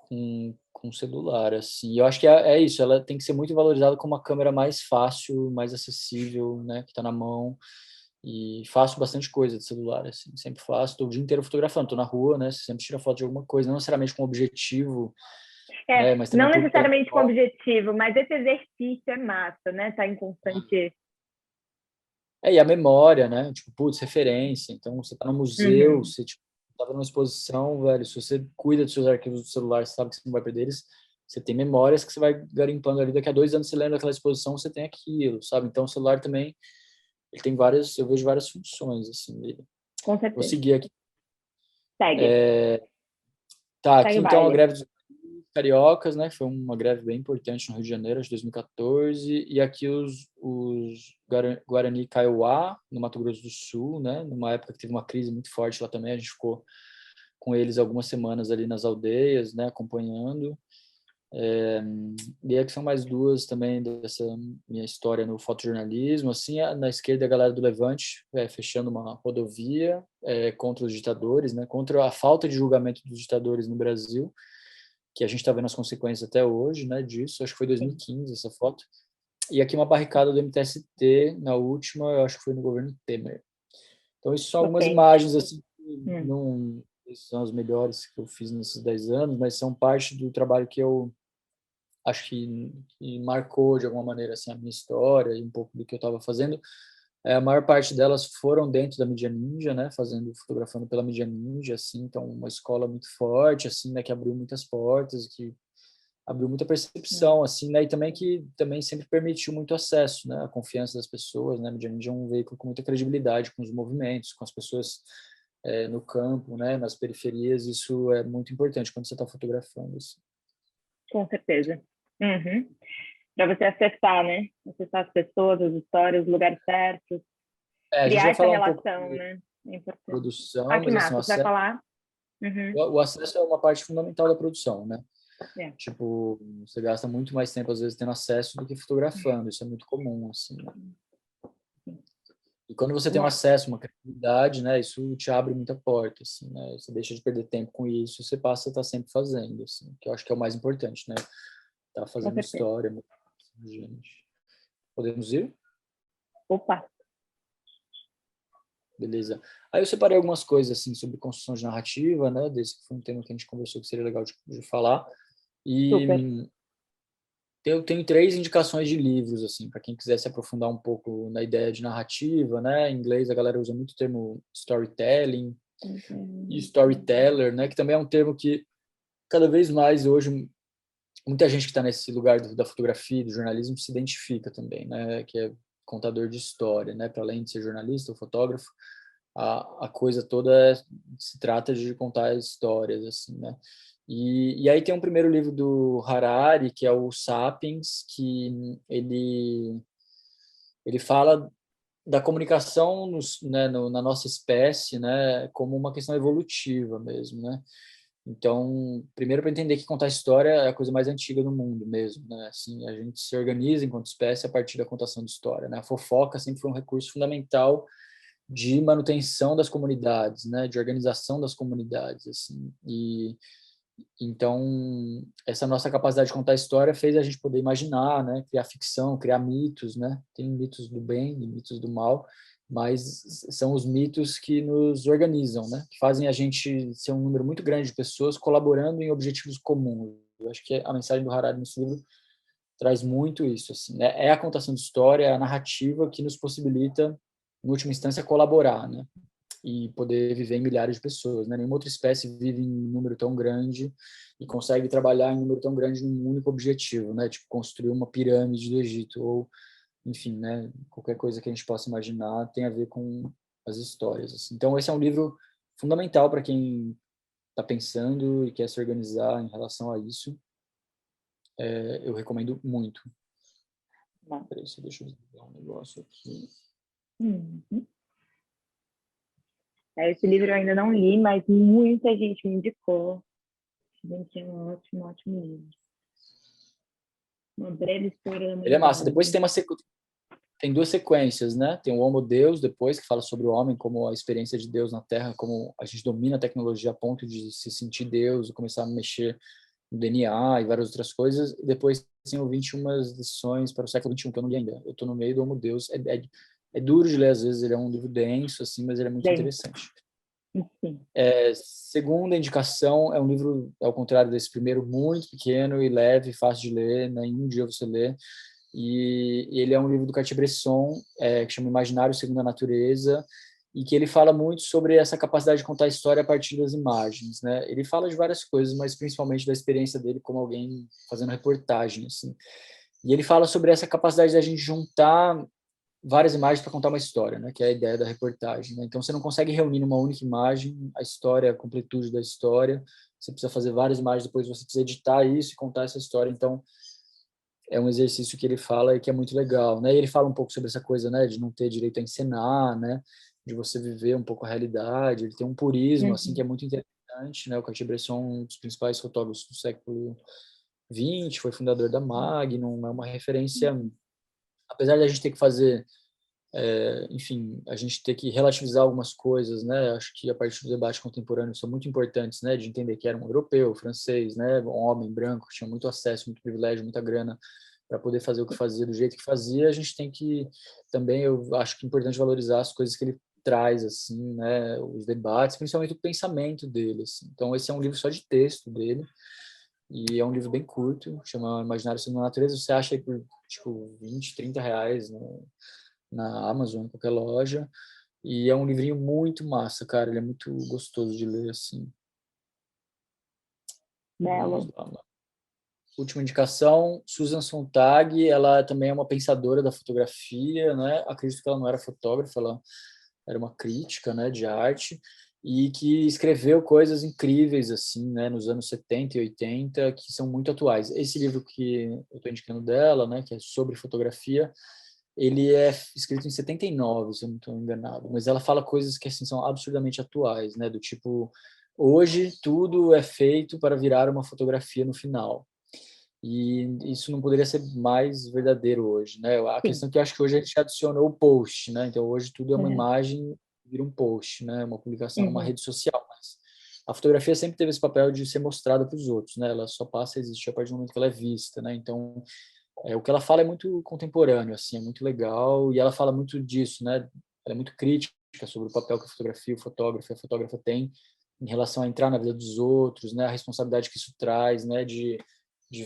com celular, assim. E eu acho que é isso, ela tem que ser muito valorizada como uma câmera mais fácil, mais acessível, né, que está na mão. E faço bastante coisa de celular, assim, sempre faço, estou o dia inteiro fotografando, estou na rua, né, você sempre tira foto de alguma coisa, não necessariamente com objetivo, né, mas também Não por tempo. necessariamente com objetivo, mas esse exercício é massa, né? Tá em constante. E a memória, né, tipo, putz, referência, então você tá no museu, Uhum. você, tipo, tava numa exposição, velho, se você cuida dos seus arquivos do celular, você sabe que você não vai perder eles, você tem memórias que você vai garimpando ali, daqui a 2 anos você lembra daquela exposição, você tem aquilo, sabe? Então o celular também, ele tem várias, eu vejo várias funções, assim, dele. Com Vou certeza. seguir aqui. Segue. Tá, Segue aqui o então a baile. greve dos cariocas, né? Foi uma greve bem importante no Rio de Janeiro, de 2014. E aqui os Guarani Kaiowá, no Mato Grosso do Sul, né? Numa época que teve uma crise muito forte lá também, a gente ficou com eles algumas semanas ali nas aldeias, né? Acompanhando. E aqui são mais duas também dessa minha história no fotojornalismo. Assim, na esquerda a galera do Levante, fechando uma rodovia contra os ditadores, né? Contra a falta de julgamento dos ditadores no Brasil, que a gente está vendo as consequências até hoje, né, disso. Acho que foi 2015 essa foto. E aqui uma barricada do MTST, na última, eu acho que foi no governo Temer. Então, isso são algumas Potente. imagens, assim, que Hum. não são as melhores que eu fiz nesses 10 anos, mas são parte do trabalho que eu acho que marcou, de alguma maneira, assim, a minha história e um pouco do que eu estava fazendo. A maior parte delas foram dentro da Mídia Ninja, né, fotografando pela Mídia Ninja, assim, então uma escola muito forte, assim, né, que abriu muitas portas, que abriu muita percepção, assim, né, e também que também sempre permitiu muito acesso, né, a confiança das pessoas, né, a Mídia Ninja é um veículo com muita credibilidade com os movimentos, com as pessoas no campo, né, nas periferias, isso é muito importante quando você está fotografando, assim. Com certeza. Uhum. Para você acessar, né? Acessar as pessoas, as histórias, os lugares certos, A gente criar vai essa falar um pouco relação, de né? É importante. Ah, produção, que mas assim, massa. Você vai falar? Uhum. o acesso é uma parte fundamental da produção, né? É. Tipo, você gasta muito mais tempo, às vezes, tendo acesso do que fotografando. Isso é muito comum, assim, né? E quando você tem um acesso, uma criatividade, né? Isso te abre muita porta, assim, né? Você deixa de perder tempo com isso, você passa a estar sempre fazendo, assim, que eu acho que é o mais importante, né? Tá Com fazendo certeza. história, gente. Podemos ir? Opa. Beleza. Aí eu separei algumas coisas, assim, sobre construção de narrativa, né? Desse que foi um tema que a gente conversou que seria legal de falar. Super. E eu tenho 3 indicações de livros, assim, para quem quiser se aprofundar um pouco na ideia de narrativa, né? Em inglês a galera usa muito o termo storytelling e storyteller, né? Que também é um termo que cada vez mais hoje muita gente que está nesse lugar da fotografia, do jornalismo se identifica também, né? Que é contador de história, né? Para além de ser jornalista ou fotógrafo, a coisa toda se trata de contar histórias, assim, né? E aí tem um primeiro livro do Harari, que é o Sapiens, que ele fala da comunicação né, na nossa espécie, né, como uma questão evolutiva mesmo, né? Então, primeiro para entender que contar história é a coisa mais antiga do mundo mesmo, né? Assim, a gente se organiza enquanto espécie a partir da contação de história, né? A fofoca sempre foi um recurso fundamental de manutenção das comunidades, né, de organização das comunidades, assim. E então essa nossa capacidade de contar história fez a gente poder imaginar, né, criar ficção, criar mitos, né? Tem mitos do bem e mitos do mal, mas são os mitos que nos organizam, né? Que fazem a gente ser um número muito grande de pessoas colaborando em objetivos comuns. Eu acho que a mensagem do Harari nesse livro traz muito isso, assim, né? É a contação de história, é a narrativa que nos possibilita, em última instância, colaborar, né? E poder viver em milhares de pessoas, né? Nenhuma outra espécie vive em um número tão grande e consegue trabalhar em um número tão grande num único objetivo, né? Tipo, construir uma pirâmide do Egito ou, enfim, né? Qualquer coisa que a gente possa imaginar tem a ver com as histórias, assim. Então, esse é um livro fundamental para quem está pensando e quer se organizar em relação a isso. Eu recomendo muito. Peraí, deixa eu ver um negócio aqui. Uhum. Esse livro eu ainda não li, mas muita gente me indicou. Gente, é um ótimo, ótimo livro. Uma breve história da Ele é massa. humanidade. Depois tem 2 sequências, né? Tem o Homo Deus, depois, que fala sobre o homem, como a experiência de Deus na Terra, como a gente domina a tecnologia a ponto de se sentir Deus e começar a mexer o DNA e várias outras coisas. E depois tem o 21 lições para o século XXI, que eu não li ainda. Eu estou no meio do Homo Deus. É duro de ler, às vezes, ele é um livro denso, assim, mas ele é muito Bem, interessante. sim. Segunda indicação é um livro, ao contrário desse primeiro, muito pequeno e leve, fácil de ler, né? Em um dia você lê. E ele é um livro do Cartier-Bresson, que chama Imaginário Segundo a Natureza, e que ele fala muito sobre essa capacidade de contar a história a partir das imagens, né? Ele fala de várias coisas, mas principalmente da experiência dele como alguém fazendo reportagem, assim. E ele fala sobre essa capacidade da gente juntar várias imagens para contar uma história, né? Que é a ideia da reportagem, né? Então você não consegue reunir numa única imagem a história, a completude da história. Você precisa fazer várias imagens, depois você precisa editar isso e contar essa história. Então é um exercício que ele fala e que é muito legal, né? E ele fala um pouco sobre essa coisa, né, de não ter direito a encenar, né, de você viver um pouco a realidade. Ele tem um purismo assim que é muito interessante, né? O Cartier-Bresson, um dos principais fotógrafos do século XX, foi fundador da Magnum, é uma referência, apesar de a gente ter que fazer, enfim, a gente ter que relativizar algumas coisas, né? Acho que a partir do debate contemporâneo são muito importantes, né? De entender que era um europeu, francês, né? Um homem branco, tinha muito acesso, muito privilégio, muita grana para poder fazer o que fazia do jeito que fazia. A gente tem que também, eu acho que é importante valorizar as coisas que ele traz, assim, né? Os debates, principalmente o pensamento dele, assim. Então esse é um livro só de texto dele. E é um livro bem curto, chama Imaginário Segundo a Natureza. Você acha aí por, tipo, 20, 30 reais, né? Na Amazon, em qualquer loja. E é um livrinho muito massa, cara. Ele é muito gostoso de ler, assim. Vamos Belo. lá. Última indicação, Susan Sontag. Ela também é uma pensadora da fotografia, né? Acredito que ela não era fotógrafa, ela era uma crítica, né, de arte. E que escreveu coisas incríveis, assim, né, nos anos 70 e 80, que são muito atuais. Esse livro que eu estou indicando dela, né, que é sobre fotografia, ele é escrito em 79, se eu não estou enganado, mas ela fala coisas que assim são absurdamente atuais, né, do tipo, hoje tudo é feito para virar uma fotografia no final. E isso não poderia ser mais verdadeiro hoje, né? A Sim. questão é que eu acho que hoje a gente adicionou o post, né? Então hoje tudo é uma Uhum. imagem, vira um post, né? Uma publicação numa Uhum. rede social, mas a fotografia sempre teve esse papel de ser mostrada para os outros, né? Ela só passa a existir a partir do momento que ela é vista, né? Então o que ela fala é muito contemporâneo, assim, é muito legal, e ela fala muito disso, né? Ela é muito crítica sobre o papel que a fotografia, o fotógrafo e a fotógrafa tem em relação a entrar na vida dos outros, né? A responsabilidade que isso traz, né? De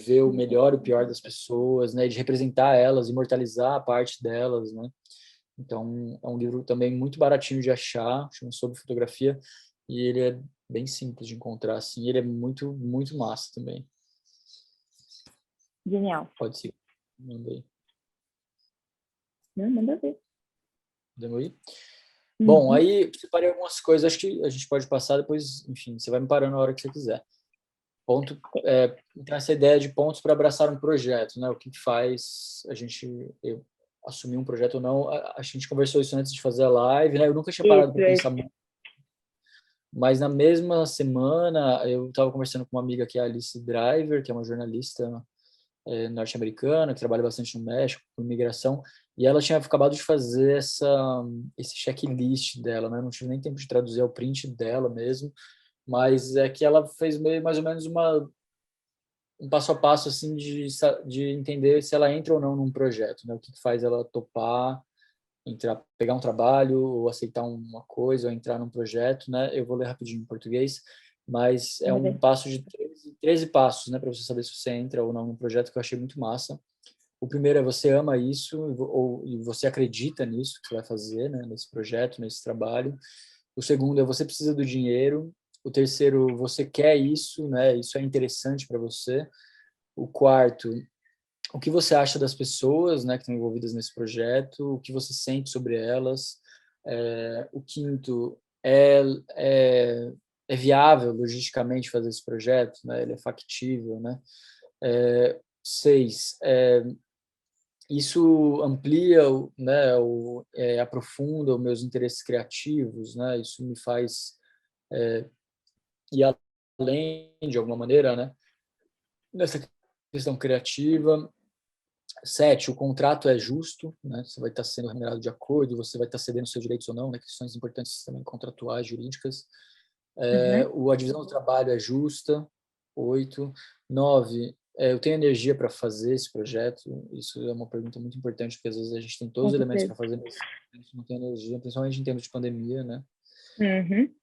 ver o melhor e o pior das pessoas, né? De representar elas, imortalizar a parte delas, né? Então, é um livro também muito baratinho de achar, chama Sobre Fotografia, e ele é bem simples de encontrar, assim, e ele é muito, muito massa também. Genial. Pode ser. Mandei. Não, manda ver. Podemos ir? Uhum. Bom, aí separei algumas coisas, acho que a gente pode passar depois, enfim, você vai me parando na hora que você quiser. Então essa ideia de pontos para abraçar um projeto, né? O que faz eu assumir um projeto ou não? A gente conversou isso antes de fazer a live, né? Eu nunca tinha parado para pensar muito, mas na mesma semana eu estava conversando com uma amiga que é a Alice Driver, que é uma jornalista norte-americana, que trabalha bastante no México, com imigração, e ela tinha acabado de fazer esse checklist dela, né? Não tive nem tempo de traduzir o print dela mesmo, mas é que ela fez mais ou menos um passo a passo assim de entender se ela entra ou não num projeto, né? O que faz ela topar, entrar, pegar um trabalho, ou aceitar uma coisa, ou entrar num projeto, né? Eu vou ler rapidinho em português, mas é um passo de 13 passos, né, para você saber se você entra ou não num projeto, que eu achei muito massa. O primeiro é você ama isso, e você acredita nisso que você vai fazer, né, nesse projeto, nesse trabalho. O segundo é você precisa do dinheiro. O terceiro, você quer isso, né? Isso é interessante para você. O quarto, o que você acha das pessoas, né, que estão envolvidas nesse projeto? O que você sente sobre elas? O quinto, é, é viável logisticamente fazer esse projeto, né? Ele é factível, né? 6, isso amplia, né, aprofunda os meus interesses criativos, né? Isso me faz ir além de alguma maneira, né? Nessa questão criativa. 7, o contrato é justo, né? Você vai estar sendo remunerado de acordo, você vai estar cedendo seus direitos ou não, né? Questões importantes também contratuais, jurídicas. A divisão do trabalho é justa. 8. 9. Eu tenho energia para fazer esse projeto? Isso é uma pergunta muito importante, porque às vezes a gente tem todos Com os elementos certeza. para fazer, mas a gente não tem energia, principalmente em tempos de pandemia, né? Uhum.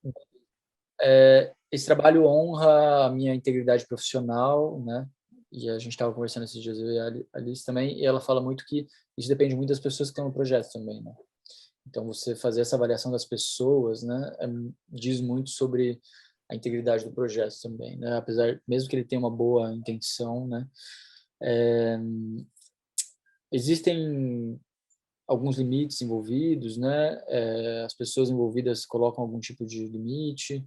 Esse trabalho honra a minha integridade profissional, né? E a gente estava conversando esses dias, eu e a Alice também, e ela fala muito que isso depende muito das pessoas que estão no projeto também, né? Então, você fazer essa avaliação das pessoas, né, diz muito sobre a integridade do projeto também, né? Apesar, mesmo que ele tenha uma boa intenção, né? Existem alguns limites envolvidos, né? As pessoas envolvidas colocam algum tipo de limite.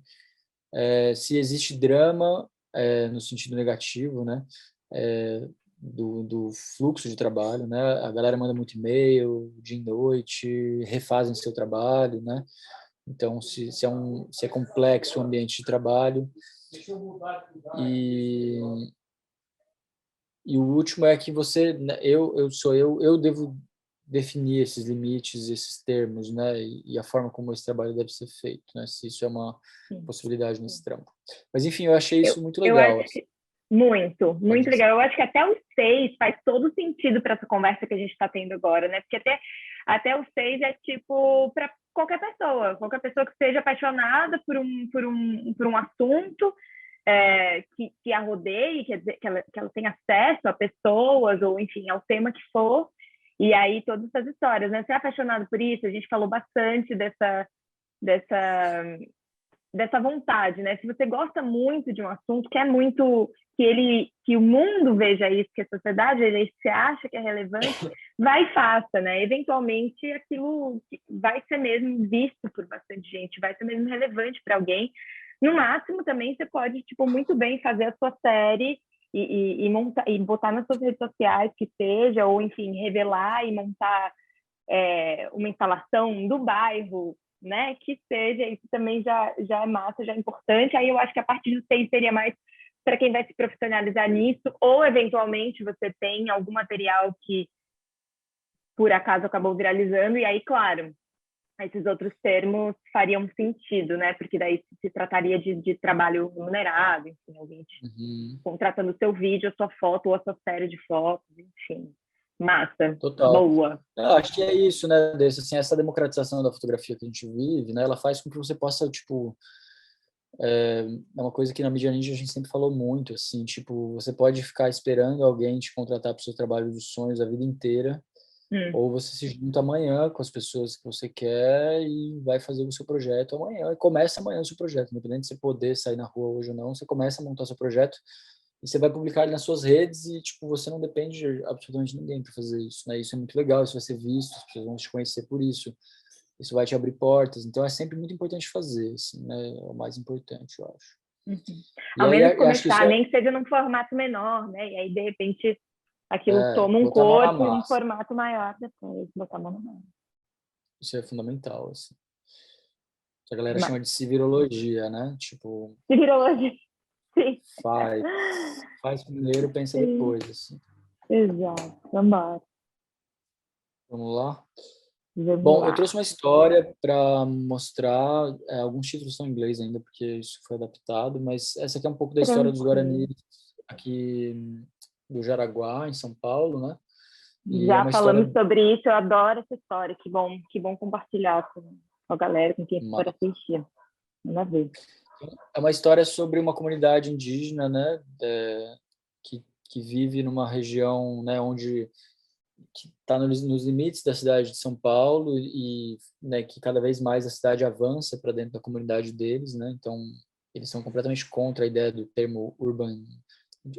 Se existe drama, no sentido negativo, né? Do fluxo de trabalho, né? A galera manda muito e-mail, dia e noite, refazem seu trabalho, né? Então, se é complexo o ambiente de trabalho. E, e o último é que você, né, eu devo definir esses limites, esses termos, né? E a forma como esse trabalho deve ser feito, né? Se isso é uma Sim. possibilidade nesse trampo. Mas, enfim, eu achei Eu, isso muito eu legal. acho que muito, Pode muito dizer. legal. Eu acho que até o 6 faz todo sentido para essa conversa que a gente está tendo agora, né? Porque até o 6 é tipo para qualquer pessoa que seja apaixonada por um assunto, que a rodeie, quer dizer, que ela tenha acesso a pessoas, ou enfim, ao tema que for. E aí, todas essas histórias, né? Ser apaixonado por isso, a gente falou bastante dessa dessa vontade, né? Se você gosta muito de um assunto, quer muito que o mundo veja isso, que a sociedade veja isso, que você acha que é relevante, vai e faça, né? Eventualmente aquilo vai ser mesmo visto por bastante gente, vai ser mesmo relevante para alguém. No máximo também você pode, tipo, muito bem fazer a sua série e montar e botar nas suas redes sociais que seja, ou enfim, revelar e montar uma instalação do bairro, né? Que seja, isso também já é massa, já é importante. Aí eu acho que a partir do 6 seria mais para quem vai se profissionalizar nisso, ou eventualmente você tem algum material que por acaso acabou viralizando, e aí, claro, esses outros termos fariam sentido, né? Porque daí se trataria de trabalho remunerado, enfim, alguém Uhum. contratando o seu vídeo, a sua foto ou a sua série de fotos, enfim. Massa, Total. boa. Eu acho que é isso, né, desse, assim, essa democratização da fotografia que a gente vive, né, ela faz com que você possa, tipo, é uma coisa que na mídia ninja a gente sempre falou muito, assim, tipo, você pode ficar esperando alguém te contratar para o seu trabalho dos sonhos a vida inteira, ou você se junta amanhã com as pessoas que você quer e vai fazer o seu projeto amanhã, e começa amanhã o seu projeto, independente de você poder sair na rua hoje ou não, você começa a montar seu projeto e você vai publicar ele nas suas redes e, tipo, você não depende de absolutamente ninguém para fazer isso, né? Isso é muito legal, isso vai ser visto, as pessoas vão te conhecer por isso, isso vai te abrir portas, então é sempre muito importante fazer, assim, né? É o mais importante, eu acho. Uhum. E Ao aí, menos eu acho que isso começar, nem que seja num formato menor, né? E aí, de repente, aquilo toma um botar a mão na corpo e um massa, formato maior depois, botar a mão na mão. isso é fundamental, assim. Que a galera Mas, chama de civirologia, né? Tipo, se virou hoje, sim. faz, faz primeiro, pensa Sim, depois, assim. exato. Vamos Vamos lá? Vamos Bom, eu lá. trouxe uma história para mostrar, alguns títulos estão em inglês ainda, porque isso foi adaptado, mas essa aqui é um pouco da história dos Tranquilo. Guaranis aqui do Jaraguá, em São Paulo, né? E é Já uma falamos história sobre isso, eu adoro essa história. Que bom compartilhar com a galera, com quem for ma- assistir. Manda ver. é uma história sobre uma comunidade indígena, né? Que vive numa região, né, onde que está nos limites da cidade de São Paulo e, né, que cada vez mais a cidade avança para dentro da comunidade deles, né? Então eles são completamente contra a ideia do termo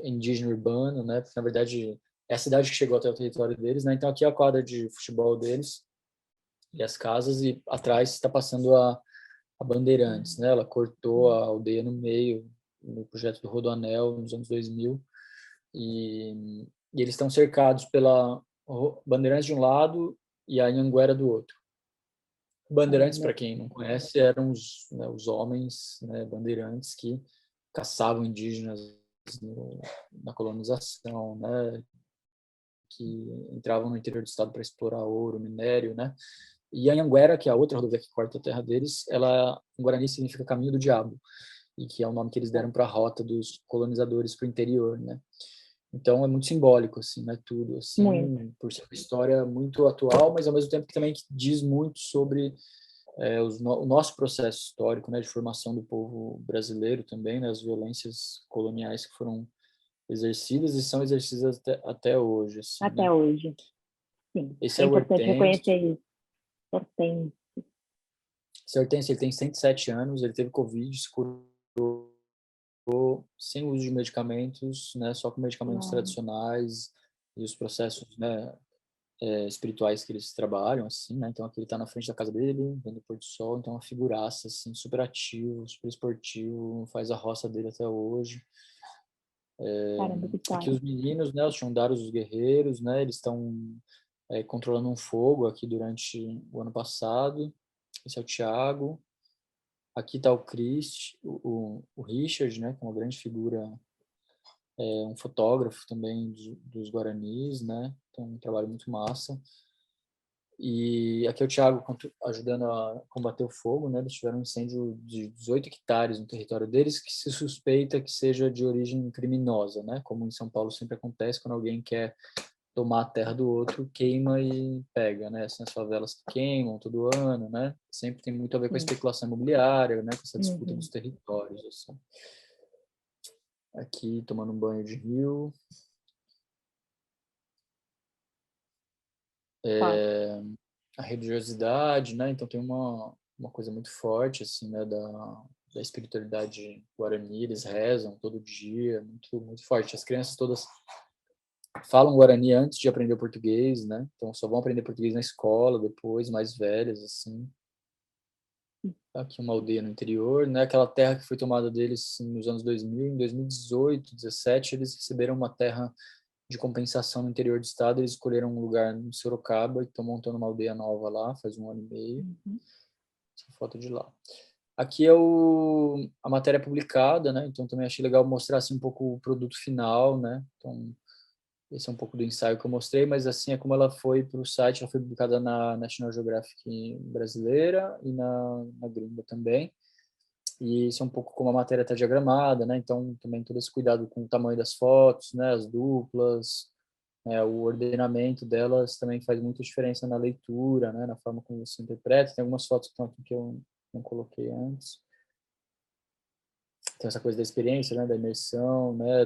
indígena urbano, né? Porque na verdade é a cidade que chegou até o território deles, né? Então aqui é a quadra de futebol deles e as casas e atrás está passando a Bandeirantes, né? Ela cortou a aldeia no meio no projeto do Rodoanel nos anos 2000 e eles estão cercados pela Bandeirantes de um lado e a Anhanguera do outro. Bandeirantes, para quem não conhece, eram os homens, né, bandeirantes que caçavam indígenas na colonização, né, que entravam no interior do estado para explorar ouro, minério, né. E a Anhanguera, que é a outra rodovia que corta a terra deles, ela em Guarani significa caminho do diabo. e que é o nome que eles deram para a rota dos colonizadores para o interior, né? Então é muito simbólico, assim, né? Tudo, assim, Muito. por ser uma história muito atual, mas ao mesmo tempo que também diz muito sobre o nosso processo histórico, né, de formação do povo brasileiro também, né, as violências coloniais que foram exercidas e são exercidas até hoje, assim, né? Até hoje. Sim. Esse É é o importante reconhecer Hortêncio. isso. Hortêncio. Esse Hortêncio, ele tem 107 anos, ele teve Covid, se curou sem uso de medicamentos, né, só com medicamentos Uau. tradicionais e os processos, né, espirituais que eles trabalham, assim, né? Então aqui ele tá na frente da casa dele, vendo o pôr do sol, então é uma figuraça, assim, super ativo, super esportivo, faz a roça dele até hoje. Caramba, que Aqui história. os meninos, né, os Xandaros, os guerreiros, né, eles estão controlando um fogo aqui durante o ano passado. Esse é o Thiago. Aqui está o Chris, o Richard, né, que é uma grande figura, um fotógrafo também dos Guaranis, né, então um trabalho muito massa. E aqui é o Thiago ajudando a combater o fogo, né, eles tiveram um incêndio de 18 hectares no território deles, que se suspeita que seja de origem criminosa, né, como em São Paulo sempre acontece, quando alguém quer tomar a terra do outro, queima e pega, né? Assim, as favelas que queimam todo ano, né? Sempre tem muito a ver com a Sim. especulação imobiliária, né? Com essa disputa Uhum. dos territórios, assim. Aqui, tomando um banho de rio. Claro. A religiosidade, né? Então tem uma coisa muito forte, assim, né? Da espiritualidade guarani, eles rezam todo dia, muito, muito forte. As crianças todas falam guarani antes de aprender português, né? Então só vão aprender português na escola depois, mais velhas, assim. Aqui uma aldeia no interior, né? Aquela terra que foi tomada deles nos anos 2000, em 2018, 17, eles receberam uma terra de compensação no interior do estado, eles escolheram um lugar em Sorocaba e estão montando uma aldeia nova lá, faz 1 ano e meio. Uhum. Essa foto de lá. Aqui é a matéria publicada, né? Então também achei legal mostrar assim um pouco o produto final, né? Então esse é um pouco do ensaio que eu mostrei, mas assim é como ela foi para o site, ela foi publicada na National Geographic brasileira e na gringa também. E isso é um pouco como a matéria está diagramada, né? Então também todo esse cuidado com o tamanho das fotos, né? As duplas, o ordenamento delas também faz muita diferença na leitura, né? Na forma como você interpreta. Tem algumas fotos que estão aqui que eu não coloquei antes. Então essa coisa da experiência, né, da imersão, né,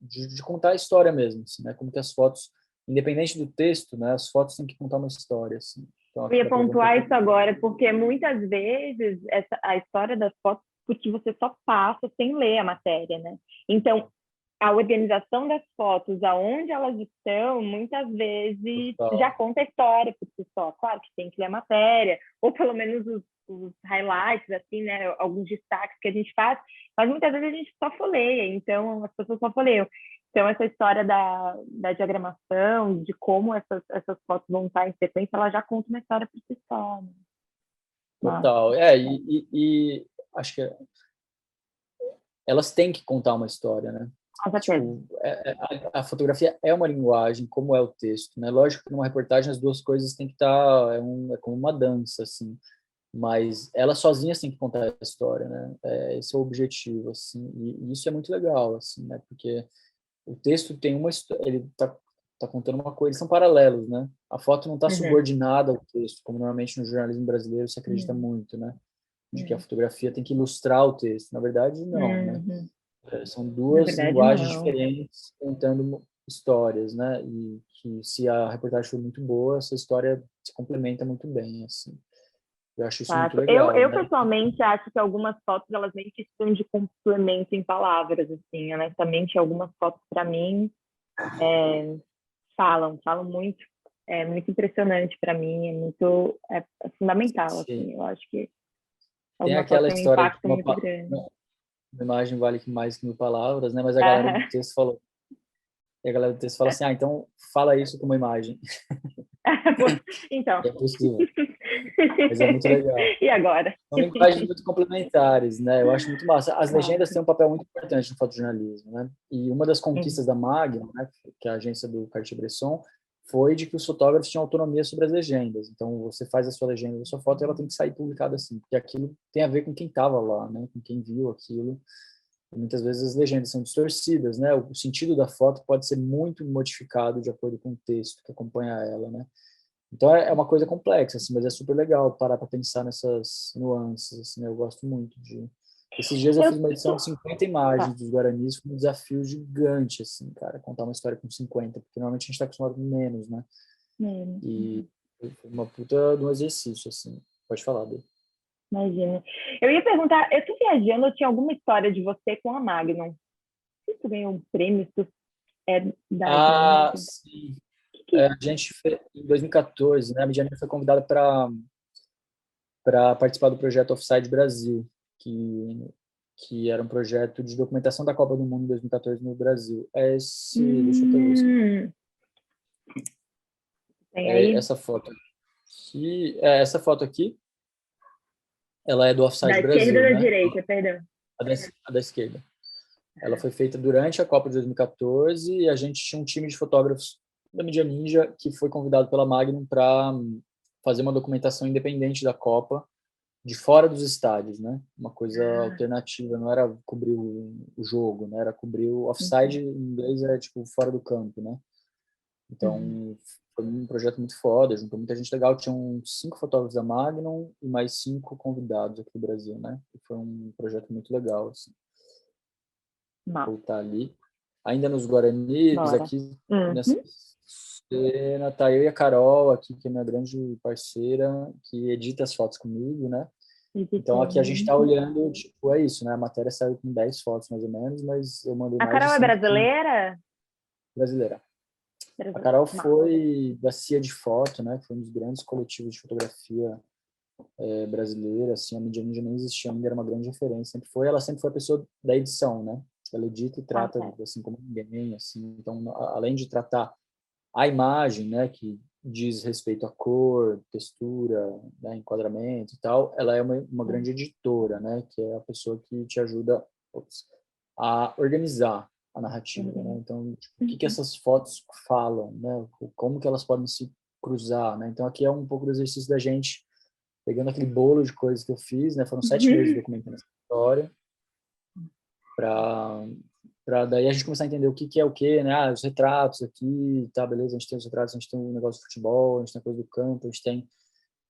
de contar a história mesmo, assim, né, como que as fotos, independente do texto, né, as fotos têm que contar uma história, assim. Então Eu aqui ia dá para ver um pontuar pouco. isso agora, porque muitas vezes a história das fotos, porque você só passa sem ler a matéria, né? Então, a organização das fotos, aonde elas estão, muitas vezes já Total. conta a história por si só. Claro que tem que ler a matéria, ou pelo menos os highlights, assim, né? Alguns destaques que a gente faz, mas muitas vezes a gente só folheia, então as pessoas só folheiam. Então, essa história da diagramação, de como essas fotos vão estar em sequência, ela já conta uma história por si só. Né? Mas, Total. E acho que elas têm que contar uma história, né? com certeza. Tipo, a fotografia é uma linguagem, como é o texto, né? Lógico que numa reportagem as duas coisas têm que estar, é como uma dança, assim. Mas elas sozinhas têm que contar a história, né? Esse é o objetivo, assim. E isso é muito legal, assim, né? Porque o texto tem uma história, ele tá contando uma coisa, eles são paralelos, né? A foto não está Uhum. subordinada ao texto, como normalmente no jornalismo brasileiro se acredita Uhum. muito, né? De que a Uhum. fotografia tem que ilustrar o texto. Na verdade, não, né? Uhum. São Na duas verdade, linguagens não. diferentes contando histórias, né? E que se a reportagem for muito boa, essa história se complementa muito bem, assim. Eu acho isso muito Fato. Eu, legal, eu né? pessoalmente acho que algumas fotos elas nem precisam de complemento em palavras, assim, honestamente, algumas fotos para mim falam muito, é muito impressionante para mim, é fundamental, Sim. assim, eu acho que Tem algumas fotos aquela têm um história de que impacto muito grande. uma imagem vale mais que 1.000 palavras, né? Mas a galera do Aham. texto falou, e a galera do texto fala assim, então fala isso com uma imagem. Então. E é possível, mas é muito legal. E agora? São linguagens muito complementares, né? Eu acho muito massa. As legendas Fato. têm um papel muito importante no fotojornalismo, né? E uma das Uhum. conquistas da Magnum, né, que é a agência do Cartier-Bresson, foi de que os fotógrafos tinham autonomia sobre as legendas. Então, você faz a sua legenda da sua foto e ela tem que sair publicada assim, porque aquilo tem a ver com quem estava lá, né? Com quem viu aquilo. E muitas vezes as legendas são distorcidas, né? O sentido da foto pode ser muito modificado de acordo com o texto que acompanha ela, né? Então, é uma coisa complexa, assim, mas é super legal parar para pensar nessas nuances, assim, né? Eu gosto muito de... Esses dias eu Eu, fiz uma edição de 50 imagens dos Guaranis com um desafio gigante, assim, cara, contar uma história com 50, porque normalmente a gente está acostumado com menos, né? E foi uma puta de um exercício, assim. Pode falar, Bê. imagina. Eu ia perguntar, eu tô viajando, eu tinha alguma história de você com a Magnum. Se tu ganhou um prêmio, se tu é da Ah, agência. sim. Que... A gente fez, em 2014, né, a Midiane foi convidada para participar do projeto Offside Brasil, que era um projeto de documentação da Copa do Mundo em 2014 no Brasil. Deixa eu até ver se Tem aí, essa foto aqui, essa foto aqui, ela é do da Offside esquerda Brasil, ou da né? direita, perdão. A da esquerda. Ela foi feita durante a Copa de 2014 e a gente tinha um time de fotógrafos da Mídia Ninja que foi convidado pela Magnum para fazer uma documentação independente da Copa, de fora dos estádios, né? Uma coisa alternativa, não era cobrir o jogo, né? Era cobrir o offside, em inglês é tipo fora do campo, né? Então, foi um projeto muito foda, juntou muita gente legal, tinham 5 fotógrafos da Magnum e mais 5 convidados aqui do Brasil, né? E foi um projeto muito legal, assim. Massa. Voltar ali. Ainda nos Guaranis, Bora. aqui nessa cena, tá eu e a Carol aqui, que é minha grande parceira, que edita as fotos comigo, né? Então aqui a gente tá olhando, tipo, é isso, né? A matéria saiu com 10 fotos mais ou menos, mas eu mandei A mais de Carol é 115 brasileira? brasileira. A Brasileira. Carol Massa. foi da CIA de Foto, né? Foi um dos grandes coletivos de fotografia brasileira, assim, a Mídia Ninja nem existia ainda, era uma grande referência, ela sempre foi a pessoa da edição, né? Ela edita e trata assim como ninguém, assim. Então, além de tratar a imagem, né, que diz respeito à cor, textura, né, enquadramento e tal, ela é uma grande editora, né, que é a pessoa que te ajuda a organizar a narrativa, né? Então, tipo, o que essas fotos falam, né? Como que elas podem se cruzar, né? Então, aqui é um pouco do exercício da gente pegando aquele bolo de coisas que eu fiz, né? Foram 7 meses documentando essa história para daí a gente começar a entender o que é o que, né? Ah, os retratos aqui, tá, beleza, a gente tem os retratos, a gente tem um negócio de futebol, a gente tem a coisa do campo, a gente tem,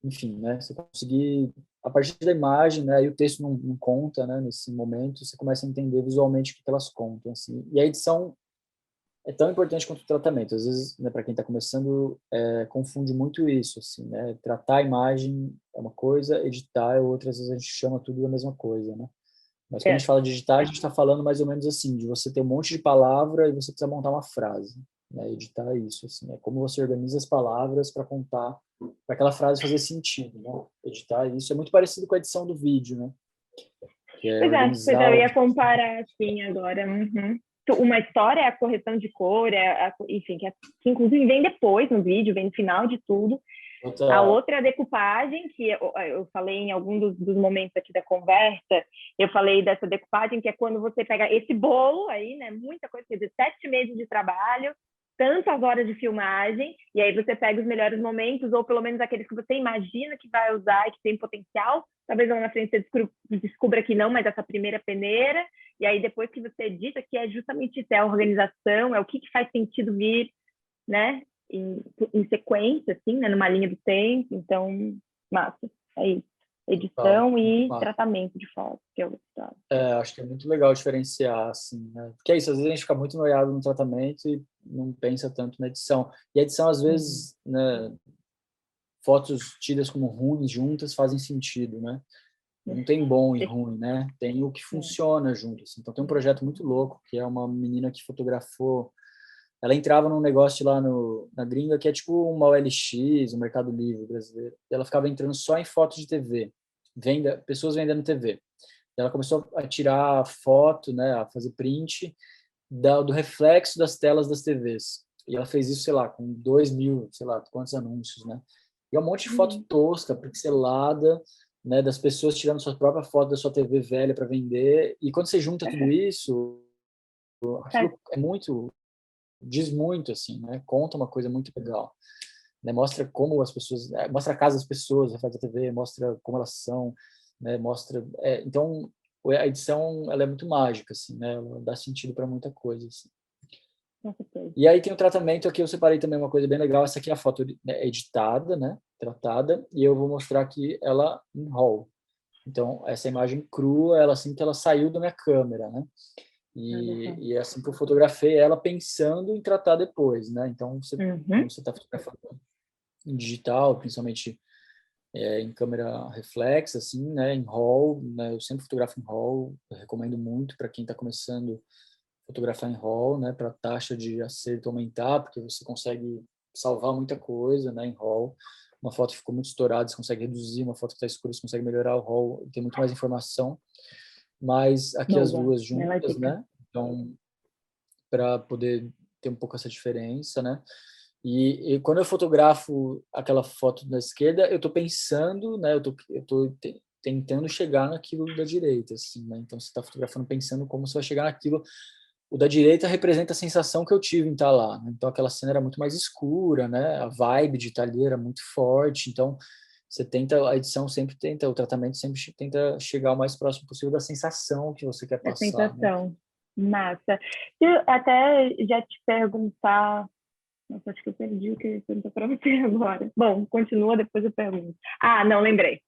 enfim, né? Você conseguir, a partir da imagem, né? E o texto não conta, né? Nesse momento, você começa a entender visualmente o que elas contam, assim. E a edição é tão importante quanto o tratamento. Às vezes, né, para quem está começando, confunde muito isso, assim, né? Tratar a imagem é uma coisa, editar é outra, às vezes a gente chama tudo da mesma coisa, né? Mas quando a gente fala de editar, a gente está falando mais ou menos assim, de você ter um monte de palavra e você precisa montar uma frase, né? Editar é isso, assim, é como você organiza as palavras para contar, para aquela frase fazer sentido, né? Editar isso é muito parecido com a edição do vídeo, né? Que é Pois organizar eu ia comparar assim agora. Uma história é a correção de cor, enfim, que inclusive vem depois no vídeo, vem no final de tudo. A outra é a decupagem, que eu falei em algum dos momentos aqui da conversa, eu falei dessa decupagem, que é quando você pega esse bolo aí, né, muita coisa, quer dizer, 7 meses de trabalho, tantas horas de filmagem, e aí você pega os melhores momentos, ou pelo menos aqueles que você imagina que vai usar e que tem potencial, talvez lá na frente você descubra que não, mas essa primeira peneira, e aí depois que você edita, que é justamente isso, é a organização, é o que faz sentido vir, né, em sequência, assim, né, numa linha do tempo. Então, massa, é isso. Edição e tratamento de foto, que é o estado. Acho que é muito legal diferenciar, assim, né? Porque é isso, às vezes a gente fica muito noiado no tratamento e não pensa tanto na edição. E a edição, às vezes, né, fotos tidas como ruins juntas fazem sentido, né? Não tem bom e ruim, né? Tem o que funciona junto. Assim. Então, tem um projeto muito louco, que é uma menina que fotografou. Ela entrava num negócio lá na gringa, que é tipo uma OLX, o Mercado Livre brasileiro. E ela ficava entrando só em fotos de TV, pessoas vendendo TV. Ela começou a tirar foto, né, a fazer print do reflexo das telas das TVs. E ela fez isso, sei lá, com 2.000, sei lá, quantos anúncios, né? E é um monte de foto tosca, pixelada, né, das pessoas tirando sua própria foto da sua TV velha para vender. E quando você junta tudo isso, aquilo é muito diz muito, assim, né? Conta uma coisa muito legal, né? Mostra como as pessoas, mostra a casa das pessoas, faz a TV, mostra como elas são, né? Mostra, então a edição ela é muito mágica, assim, né? Ela dá sentido para muita coisa, assim. Com certeza. E aí tem o tratamento, aqui eu separei também uma coisa bem legal, essa aqui é a foto, né, editada, né? Tratada, e eu vou mostrar aqui ela em RAW. Então, essa imagem crua, ela assim que ela saiu da minha câmera, né? E é assim que eu fotografei ela pensando em tratar depois, né? Então, quando você está fotografando em digital, principalmente em câmera reflex, assim, né? Em RAW, né? Eu sempre fotografo em RAW, eu recomendo muito para quem está começando a fotografar em RAW, né? Para a taxa de acerto aumentar, porque você consegue salvar muita coisa, né? Em RAW. Uma foto que ficou muito estourada, você consegue reduzir, uma foto que está escura, você consegue melhorar o RAW, tem muito mais informação. Mas aqui as Boa, duas bela juntas, dica. né? Então, para poder ter um pouco essa diferença, né? E quando eu fotografo aquela foto da esquerda, eu estou pensando, né? Tentando chegar naquilo da direita, assim, né? Então, você está fotografando pensando como você vai chegar naquilo. O da direita representa a sensação que eu tive em estar lá, né? Então, aquela cena era muito mais escura, né? A vibe de estar ali era muito forte. Então, a edição sempre tenta, o tratamento sempre tenta chegar o mais próximo possível da sensação que você quer A passar, né? sensação. Massa. Se eu até já te perguntar. Nossa, acho que eu perdi o que eu ia perguntar para você agora. Bom, continua, depois eu pergunto. Ah, não, lembrei.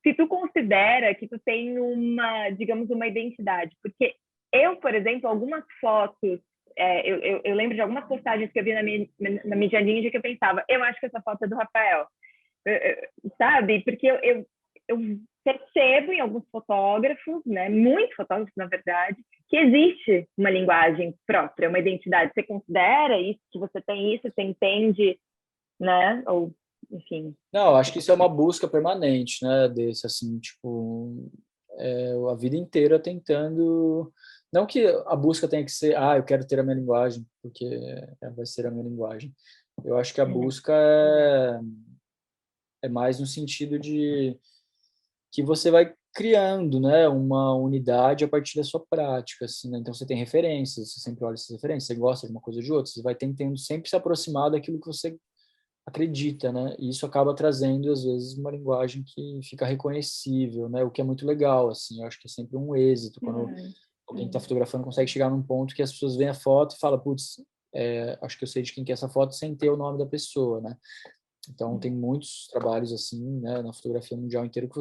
Se tu considera que tu tem uma, digamos, uma identidade, porque eu, por exemplo, algumas fotos, eu lembro de algumas postagens que eu vi na mídia ninja que eu pensava, eu acho que essa foto é do Rafael, sabe? Porque eu percebo em alguns fotógrafos, né, muitos fotógrafos, na verdade, que existe uma linguagem própria, uma identidade. Você considera isso, que você tem isso, você entende, né? Ou, enfim. Não, acho que isso é uma busca permanente, né? Desse, assim, tipo, a vida inteira tentando. Não que a busca tenha que ser, eu quero ter a minha linguagem, porque vai ser a minha linguagem. Eu acho que a busca é mais no sentido de que você vai criando, né, uma unidade a partir da sua prática, assim, né? Então você tem referências, você sempre olha essas referências, você gosta de uma coisa ou de outra, você vai tentando sempre se aproximar daquilo que você acredita, né? E isso acaba trazendo às vezes uma linguagem que fica reconhecível, né? O que é muito legal, assim. Eu acho que é sempre um êxito quando alguém está fotografando consegue chegar num ponto que as pessoas veem a foto e falam, putz, acho que eu sei de quem que é essa foto sem ter o nome da pessoa, né? Então tem muitos trabalhos assim, né? Na fotografia mundial inteira que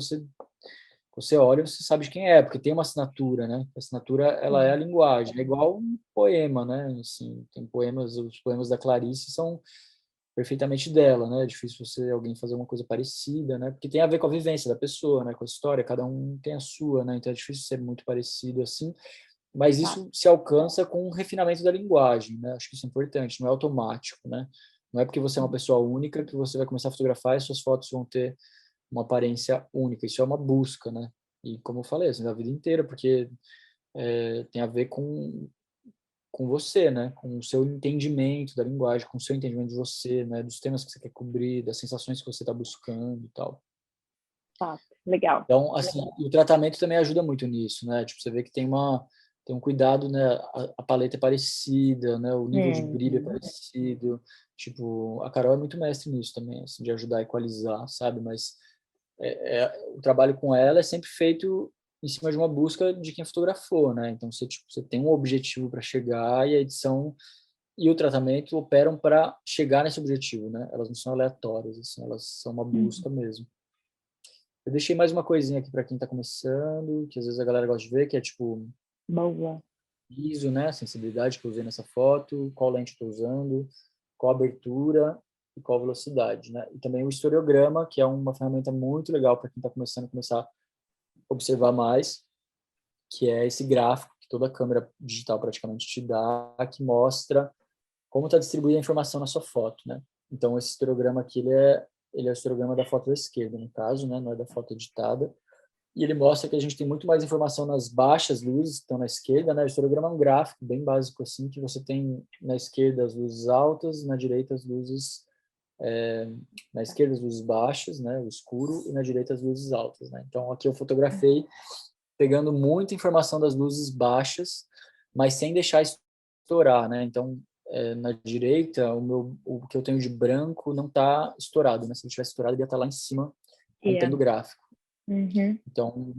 você olha e você sabe de quem é, porque tem uma assinatura, né? A assinatura, ela é a linguagem, é igual um poema, né? Assim, tem poemas, os poemas da Clarice são perfeitamente dela, né? É difícil alguém fazer uma coisa parecida, né? Porque tem a ver com a vivência da pessoa, né? Com a história, cada um tem a sua, né? Então é difícil ser muito parecido assim, mas isso se alcança com o refinamento da linguagem, né? Acho que isso é importante, não é automático, né? Não é porque você é uma pessoa única que você vai começar a fotografar e suas fotos vão ter uma aparência única. Isso é uma busca, né? E como eu falei, assim, da vida inteira, porque tem a ver com você, né? Com o seu entendimento da linguagem, com o seu entendimento de você, né? Dos temas que você quer cobrir, das sensações que você está buscando e tal. Legal. Então, assim, o tratamento também ajuda muito nisso, né? Tipo, você vê que tem um cuidado, né? A paleta é parecida, né? O nível de brilho é parecido. Tipo, a Carol é muito mestre nisso também, assim, de ajudar a equalizar, sabe? Mas o trabalho com ela é sempre feito em cima de uma busca de quem fotografou, né? Então você tem um objetivo para chegar e a edição e o tratamento operam para chegar nesse objetivo, né? Elas não são aleatórias, assim, elas são uma busca mesmo. Eu deixei mais uma coisinha aqui para quem está começando, que às vezes a galera gosta de ver, que é tipo Boa. ISO, né? A sensibilidade que eu usei nessa foto, qual lente estou usando, qual abertura e qual velocidade, né? E também o historiograma, que é uma ferramenta muito legal para quem está começando a começar a observar mais, que é esse gráfico que toda câmera digital praticamente te dá, que mostra como está distribuída a informação na sua foto, né? Então esse historiograma aqui ele é o historiograma da foto da esquerda, no caso, né? Não é da foto editada. E ele mostra que a gente tem muito mais informação nas baixas luzes que estão na esquerda, né? O historiograma é um gráfico bem básico assim, que você tem na esquerda as luzes altas, na direita as luzes na esquerda as luzes baixas, né, o escuro, e na direita as luzes altas, né? Então aqui eu fotografei pegando muita informação das luzes baixas, mas sem deixar estourar, né? Então na direita, o que eu tenho de branco não está estourado, né? Se ele tivesse estourado, ele ia estar lá em cima, contando o gráfico. Uhum. Então,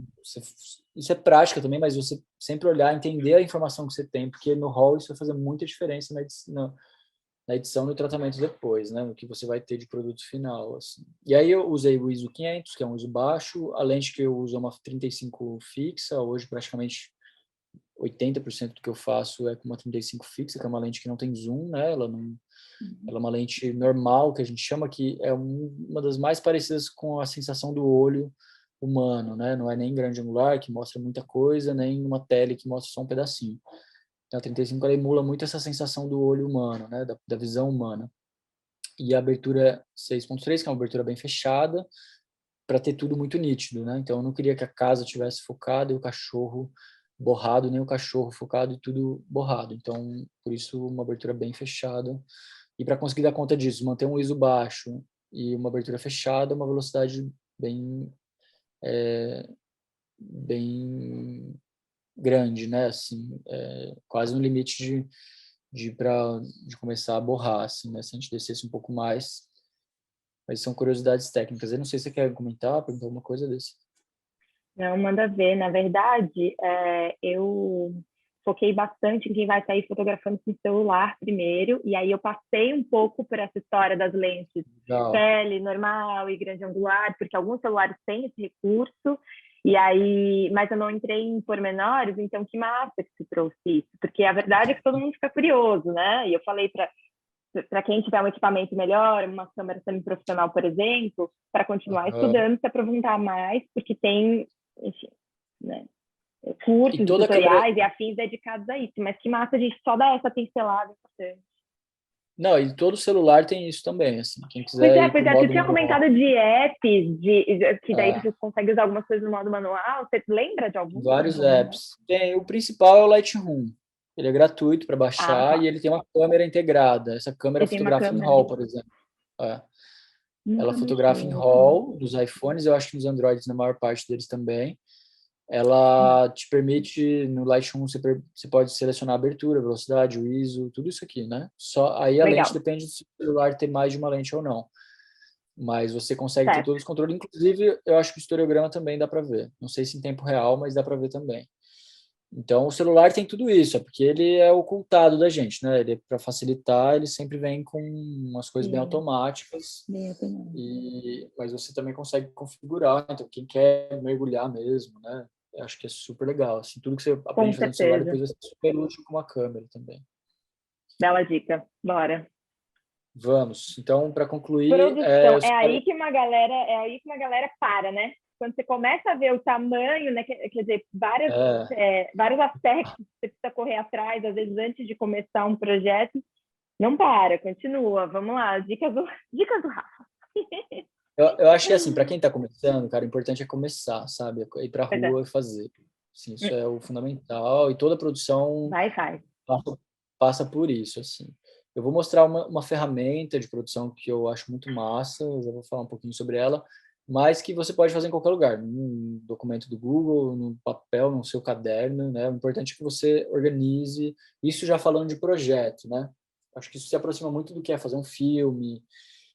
isso é prática também, mas você sempre olhar, entender a informação que você tem, porque no RAW isso vai fazer muita diferença na edição e no tratamento depois, né? No que você vai ter de produto final, assim. E aí eu usei o ISO 500, que é um ISO baixo, a lente que eu uso é uma 35 fixa, hoje praticamente 80% do que eu faço é com uma 35 fixa, que é uma lente que não tem zoom, né? Ela é uma lente normal, que a gente chama, que é uma das mais parecidas com a sensação do olho humano, né? Não é nem grande angular, que mostra muita coisa, nem uma tele que mostra só um pedacinho. Então, a 35 ela emula muito essa sensação do olho humano, né? Da visão humana. E a abertura 6.3, que é uma abertura bem fechada, para ter tudo muito nítido, né? Então, eu não queria que a casa tivesse focada e o cachorro borrado, nem o cachorro focado e tudo borrado. Então, por isso, uma abertura bem fechada. E para conseguir dar conta disso, manter um ISO baixo e uma abertura fechada, uma velocidade bem grande, né? Assim, quase no limite de começar a borrar, assim, né? Se a gente descesse um pouco mais. Mas são curiosidades técnicas. Eu não sei se você quer comentar, perguntar alguma coisa desse. Não, manda ver. Na verdade, eu foquei bastante em quem vai sair fotografando com celular primeiro, e aí eu passei um pouco por essa história das lentes Legal. tele, normal e grande angular, porque alguns celulares têm esse recurso, e aí, mas eu não entrei em pormenores, então que massa que se trouxe isso, porque a verdade é que todo mundo fica curioso, né? E eu falei para quem tiver um equipamento melhor, uma câmera semi-profissional, por exemplo, para continuar Uhum. estudando, se aprofundar mais, porque tem, enfim, né, E cursos, toda câmera... tutoriais e afins dedicados a isso. Mas que massa a gente só dar essa pincelada importante. Não, e todo celular tem isso também, assim. Quem quiser ir Pois pro é, você modo tinha manual, comentado de apps, que daí é, você consegue usar algumas coisas no modo manual. Você lembra de algum no vários modo manual? apps. O principal é o Lightroom. Ele é gratuito para Ah, baixar e tá. ele tem uma câmera integrada. Essa câmera Ele tem uma fotografa em câmera. RAW, por exemplo. É. Ela Nunca fotografa em mexi. RAW dos iPhones, eu acho que nos Androids, na maior parte deles também. Ela te permite, no Lightroom, você pode selecionar a abertura, a velocidade, o ISO, tudo isso aqui, né? Só aí a lente Legal. depende do seu celular ter mais de uma lente ou não. Mas você consegue ter Certo. todos os controles. Inclusive, eu acho que o historiograma também dá para ver. Não sei se em tempo real, mas dá para ver também. Então, o celular tem tudo isso, é porque ele é ocultado da gente, né? Ele, para facilitar, ele sempre vem com umas coisas bem Sim, automáticas, bem apanhado. mas você também consegue configurar. Então, quem quer mergulhar mesmo, né? Eu acho que é super legal. Assim, tudo que você Com aprende fazendo no celular, certeza. depois vai ser super útil com uma câmera também. Bela dica. Bora. Vamos. Então, para concluir, Produção. eu espero... É aí que uma galera para, né? Quando você começa a ver o tamanho, né? Quer dizer, É, vários aspectos que você precisa correr atrás, às vezes antes de começar um projeto, não para, continua. Vamos lá, dicas do Rafa. eu acho que, assim, para quem está começando, cara, o importante é começar, sabe? É ir para a Pois é. rua e fazer. Assim, isso é o fundamental. E toda produção Vai, faz. passa por isso, assim. Eu vou mostrar uma ferramenta de produção que eu acho muito massa, eu já vou falar um pouquinho sobre ela, mas que você pode fazer em qualquer lugar, num documento do Google, no papel, no seu caderno, né? O importante é que você organize, isso já falando de projeto, né? Acho que isso se aproxima muito do que é fazer um filme.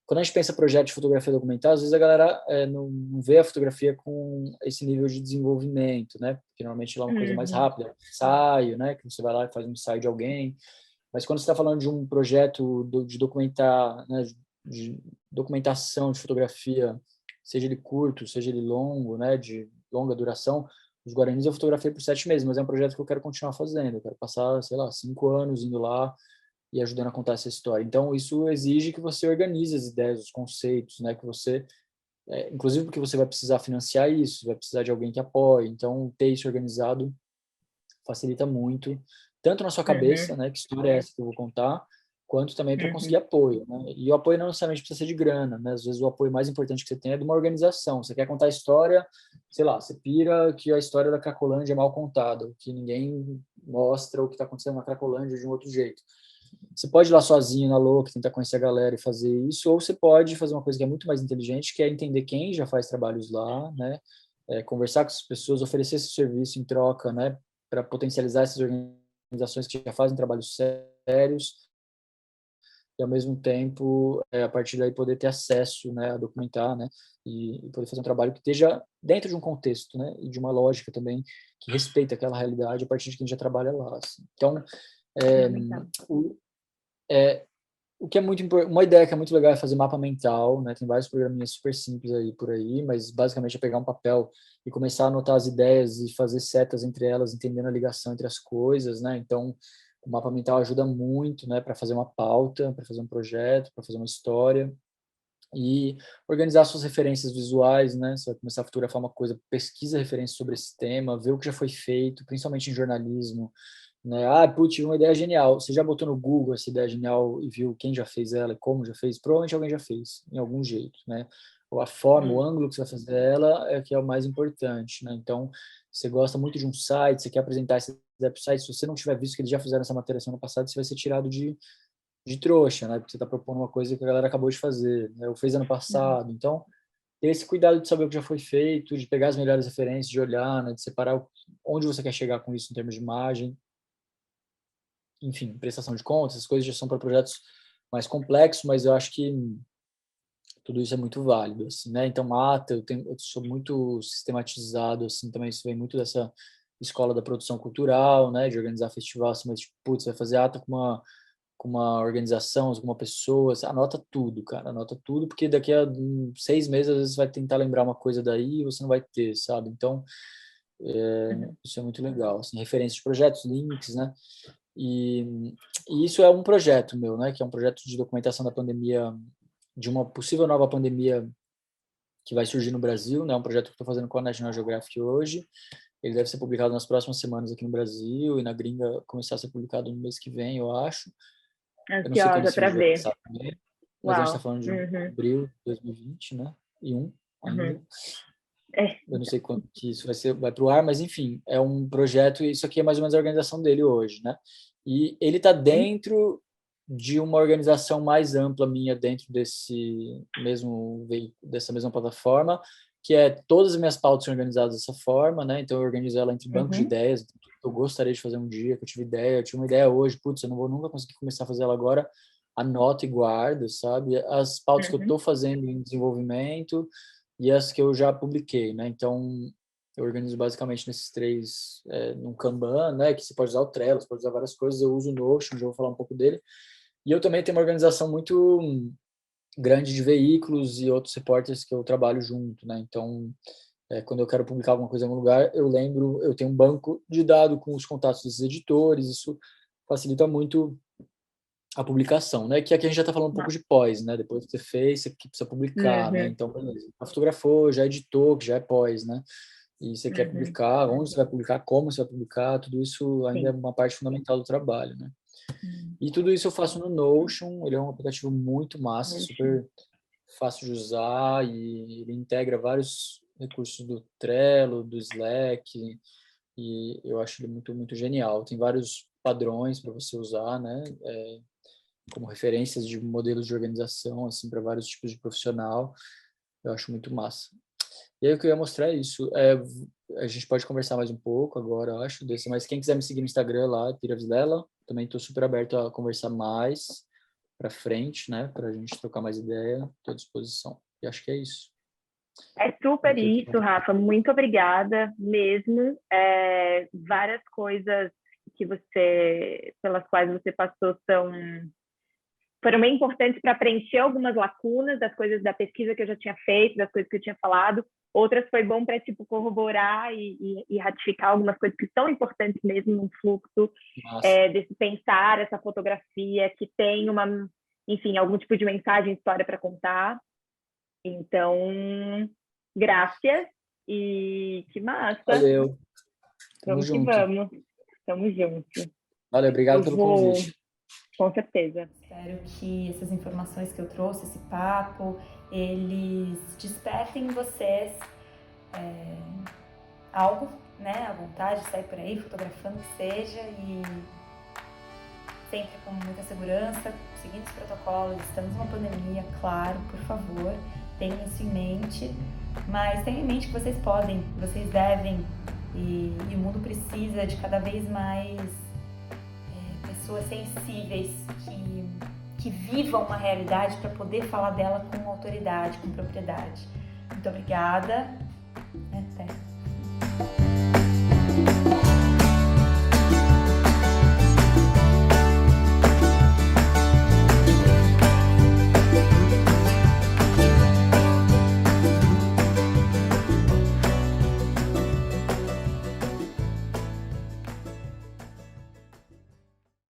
Quando a gente pensa projeto de fotografia documental, às vezes a galera não vê a fotografia com esse nível de desenvolvimento, né? Porque normalmente ela é uma coisa mais Uhum. rápida, um ensaio, né? Que você vai lá e faz um ensaio de alguém. Mas quando você está falando de um projeto de documentar, né, de documentação de fotografia, seja ele curto, seja ele longo, né, de longa duração, os Guaranis eu fotografei por 7 meses, mas é um projeto que eu quero continuar fazendo. Eu quero passar, sei lá, 5 anos indo lá e ajudando a contar essa história. Então, isso exige que você organize as ideias, os conceitos, né, que você, inclusive porque você vai precisar financiar isso, vai precisar de alguém que apoie. Então, ter isso organizado facilita muito, tanto na sua cabeça, Uhum. né, que história é essa que eu vou contar, quanto também para conseguir Uhum. apoio, né? E o apoio não necessariamente precisa ser de grana, né? Às vezes o apoio mais importante que você tem é de uma organização. Você quer contar a história, sei lá, você pira que a história da Cracolândia é mal contada, que ninguém mostra o que está acontecendo na Cracolândia de um outro jeito. Você pode ir lá sozinho na louca, tentar conhecer a galera e fazer isso, ou você pode fazer uma coisa que é muito mais inteligente, que é entender quem já faz trabalhos lá, né? Conversar com as pessoas, oferecer esse serviço em troca, né? Para potencializar essas organizações que já fazem trabalhos sérios e ao mesmo tempo, a partir daí poder ter acesso, né, a documentar, né, e poder fazer um trabalho que esteja dentro de um contexto, né, e de uma lógica também que respeita aquela realidade a partir de quem já trabalha lá, assim. Então, o, o que é uma ideia que é muito legal é fazer mapa mental, né? Tem vários programinhas super simples aí por aí, mas basicamente é pegar um papel e começar a anotar as ideias e fazer setas entre elas, entendendo a ligação entre as coisas, né? Então, o mapa mental ajuda muito, né, para fazer uma pauta, para fazer um projeto, para fazer uma história e organizar suas referências visuais, né? Você vai começar a fotografar uma coisa, pesquisa referências sobre esse tema, vê o que já foi feito, principalmente em jornalismo, né? Ah, putz, tive uma ideia genial. Você já botou no Google essa ideia genial e viu quem já fez ela e como já fez? Provavelmente alguém já fez, em algum jeito, né? Ou a forma, o ângulo que você vai fazer ela é que é o mais importante, né? Então, você gosta muito de um site, você quer apresentar esse site, se você não tiver visto que eles já fizeram essa matéria semana passada, você vai ser tirado de trouxa, né? Porque você está propondo uma coisa que a galera acabou de fazer, né? Ou fez ano passado. Então, ter esse cuidado de saber o que já foi feito, de pegar as melhores referências, de olhar, né? De separar onde você quer chegar com isso em termos de imagem. Enfim, prestação de contas, essas coisas já são para projetos mais complexos, mas eu acho que tudo isso é muito válido, assim, né? Então, ata, eu sou muito sistematizado, assim, também isso vem muito dessa escola da produção cultural, né? De organizar festival, assim, mas, tipo, putz, vai fazer ata com uma organização, com uma pessoa, você anota tudo, cara, anota tudo, porque daqui a 6 meses, às vezes, você vai tentar lembrar uma coisa daí e você não vai ter, sabe? Então, isso é muito legal, assim, referências de projetos, links, né? E isso é um projeto meu, né? Que é um projeto de documentação da pandemia, de uma possível nova pandemia que vai surgir no Brasil, né? Um projeto que eu estou fazendo com a National Geographic hoje. Ele deve ser publicado nas próximas semanas aqui no Brasil e na gringa começar a ser publicado no mês que vem, eu acho. Eu não sei quando Ansiosa esse para vídeo vai ver. lançar também, mas a gente está Uau. falando de abril de 2020, né? E ainda. É. Eu não sei quando que isso vai para o ar, mas enfim, é um projeto e isso aqui é mais ou menos a organização dele hoje, né? E ele está dentro de uma organização mais ampla minha dentro dessa mesma plataforma, que é todas as minhas pautas são organizadas dessa forma, né? Então eu organizo ela entre bancos de ideias, eu gostaria de fazer um dia, que eu tive uma ideia hoje, putz, eu não vou nunca conseguir começar a fazer ela agora, anota e guarda, sabe? As pautas que eu estou fazendo em desenvolvimento e as que eu já publiquei, né? Então, eu organizo basicamente nesses três, num Kanban, né? Que você pode usar o Trello, você pode usar várias coisas. Eu uso o Notion, já vou falar um pouco dele. E eu também tenho uma organização muito grande de veículos e outros repórteres que eu trabalho junto, né? Então, quando eu quero publicar alguma coisa em algum lugar, eu tenho um banco de dados com os contatos dos editores, isso facilita muito a publicação, né? Que aqui a gente já está falando um pouco de pós, né? Depois que você fez, você precisa publicar, né? Então, beleza. Já fotografou, já editou, que já é pós, né? E você quer publicar, onde você vai publicar, como você vai publicar, tudo isso ainda é uma parte fundamental do trabalho, né? E tudo isso eu faço no Notion, ele é um aplicativo muito massa, super fácil de usar e ele integra vários recursos do Trello, do Slack, e eu acho ele muito, muito genial. Tem vários padrões para você usar, né? Como referências de modelos de organização, assim, para vários tipos de profissional. Eu acho muito massa. E aí o que eu ia mostrar é isso. A gente pode conversar mais um pouco agora, eu acho, desse, mas quem quiser me seguir no Instagram lá, Pira Vilela, também estou super aberto a conversar mais para frente, né? Para a gente trocar mais ideia, estou à disposição. E acho que é isso. É super isso, Rafa. Muito obrigada mesmo. Várias coisas pelas quais você passou foram bem importantes para preencher algumas lacunas das coisas da pesquisa que eu já tinha feito, das coisas que eu tinha falado. Outras foi bom para corroborar e ratificar algumas coisas que são importantes mesmo no fluxo desse pensar essa fotografia que tem enfim, algum tipo de mensagem, história para contar. Então, graças e que massa. Valeu. Vamos que vamos. Tamo junto. Valeu, obrigado pelo convite. Com certeza. Espero que essas informações que eu trouxe, esse papo, eles despertem em vocês algo, né? A vontade de sair por aí fotografando que seja e sempre com muita segurança, seguindo os protocolos. Estamos numa pandemia, claro, por favor, tenham isso em mente, mas tenham em mente que vocês podem, vocês devem e o mundo precisa de cada vez mais pessoas sensíveis que que vivam uma realidade para poder falar dela com autoridade, com propriedade. Muito obrigada, né?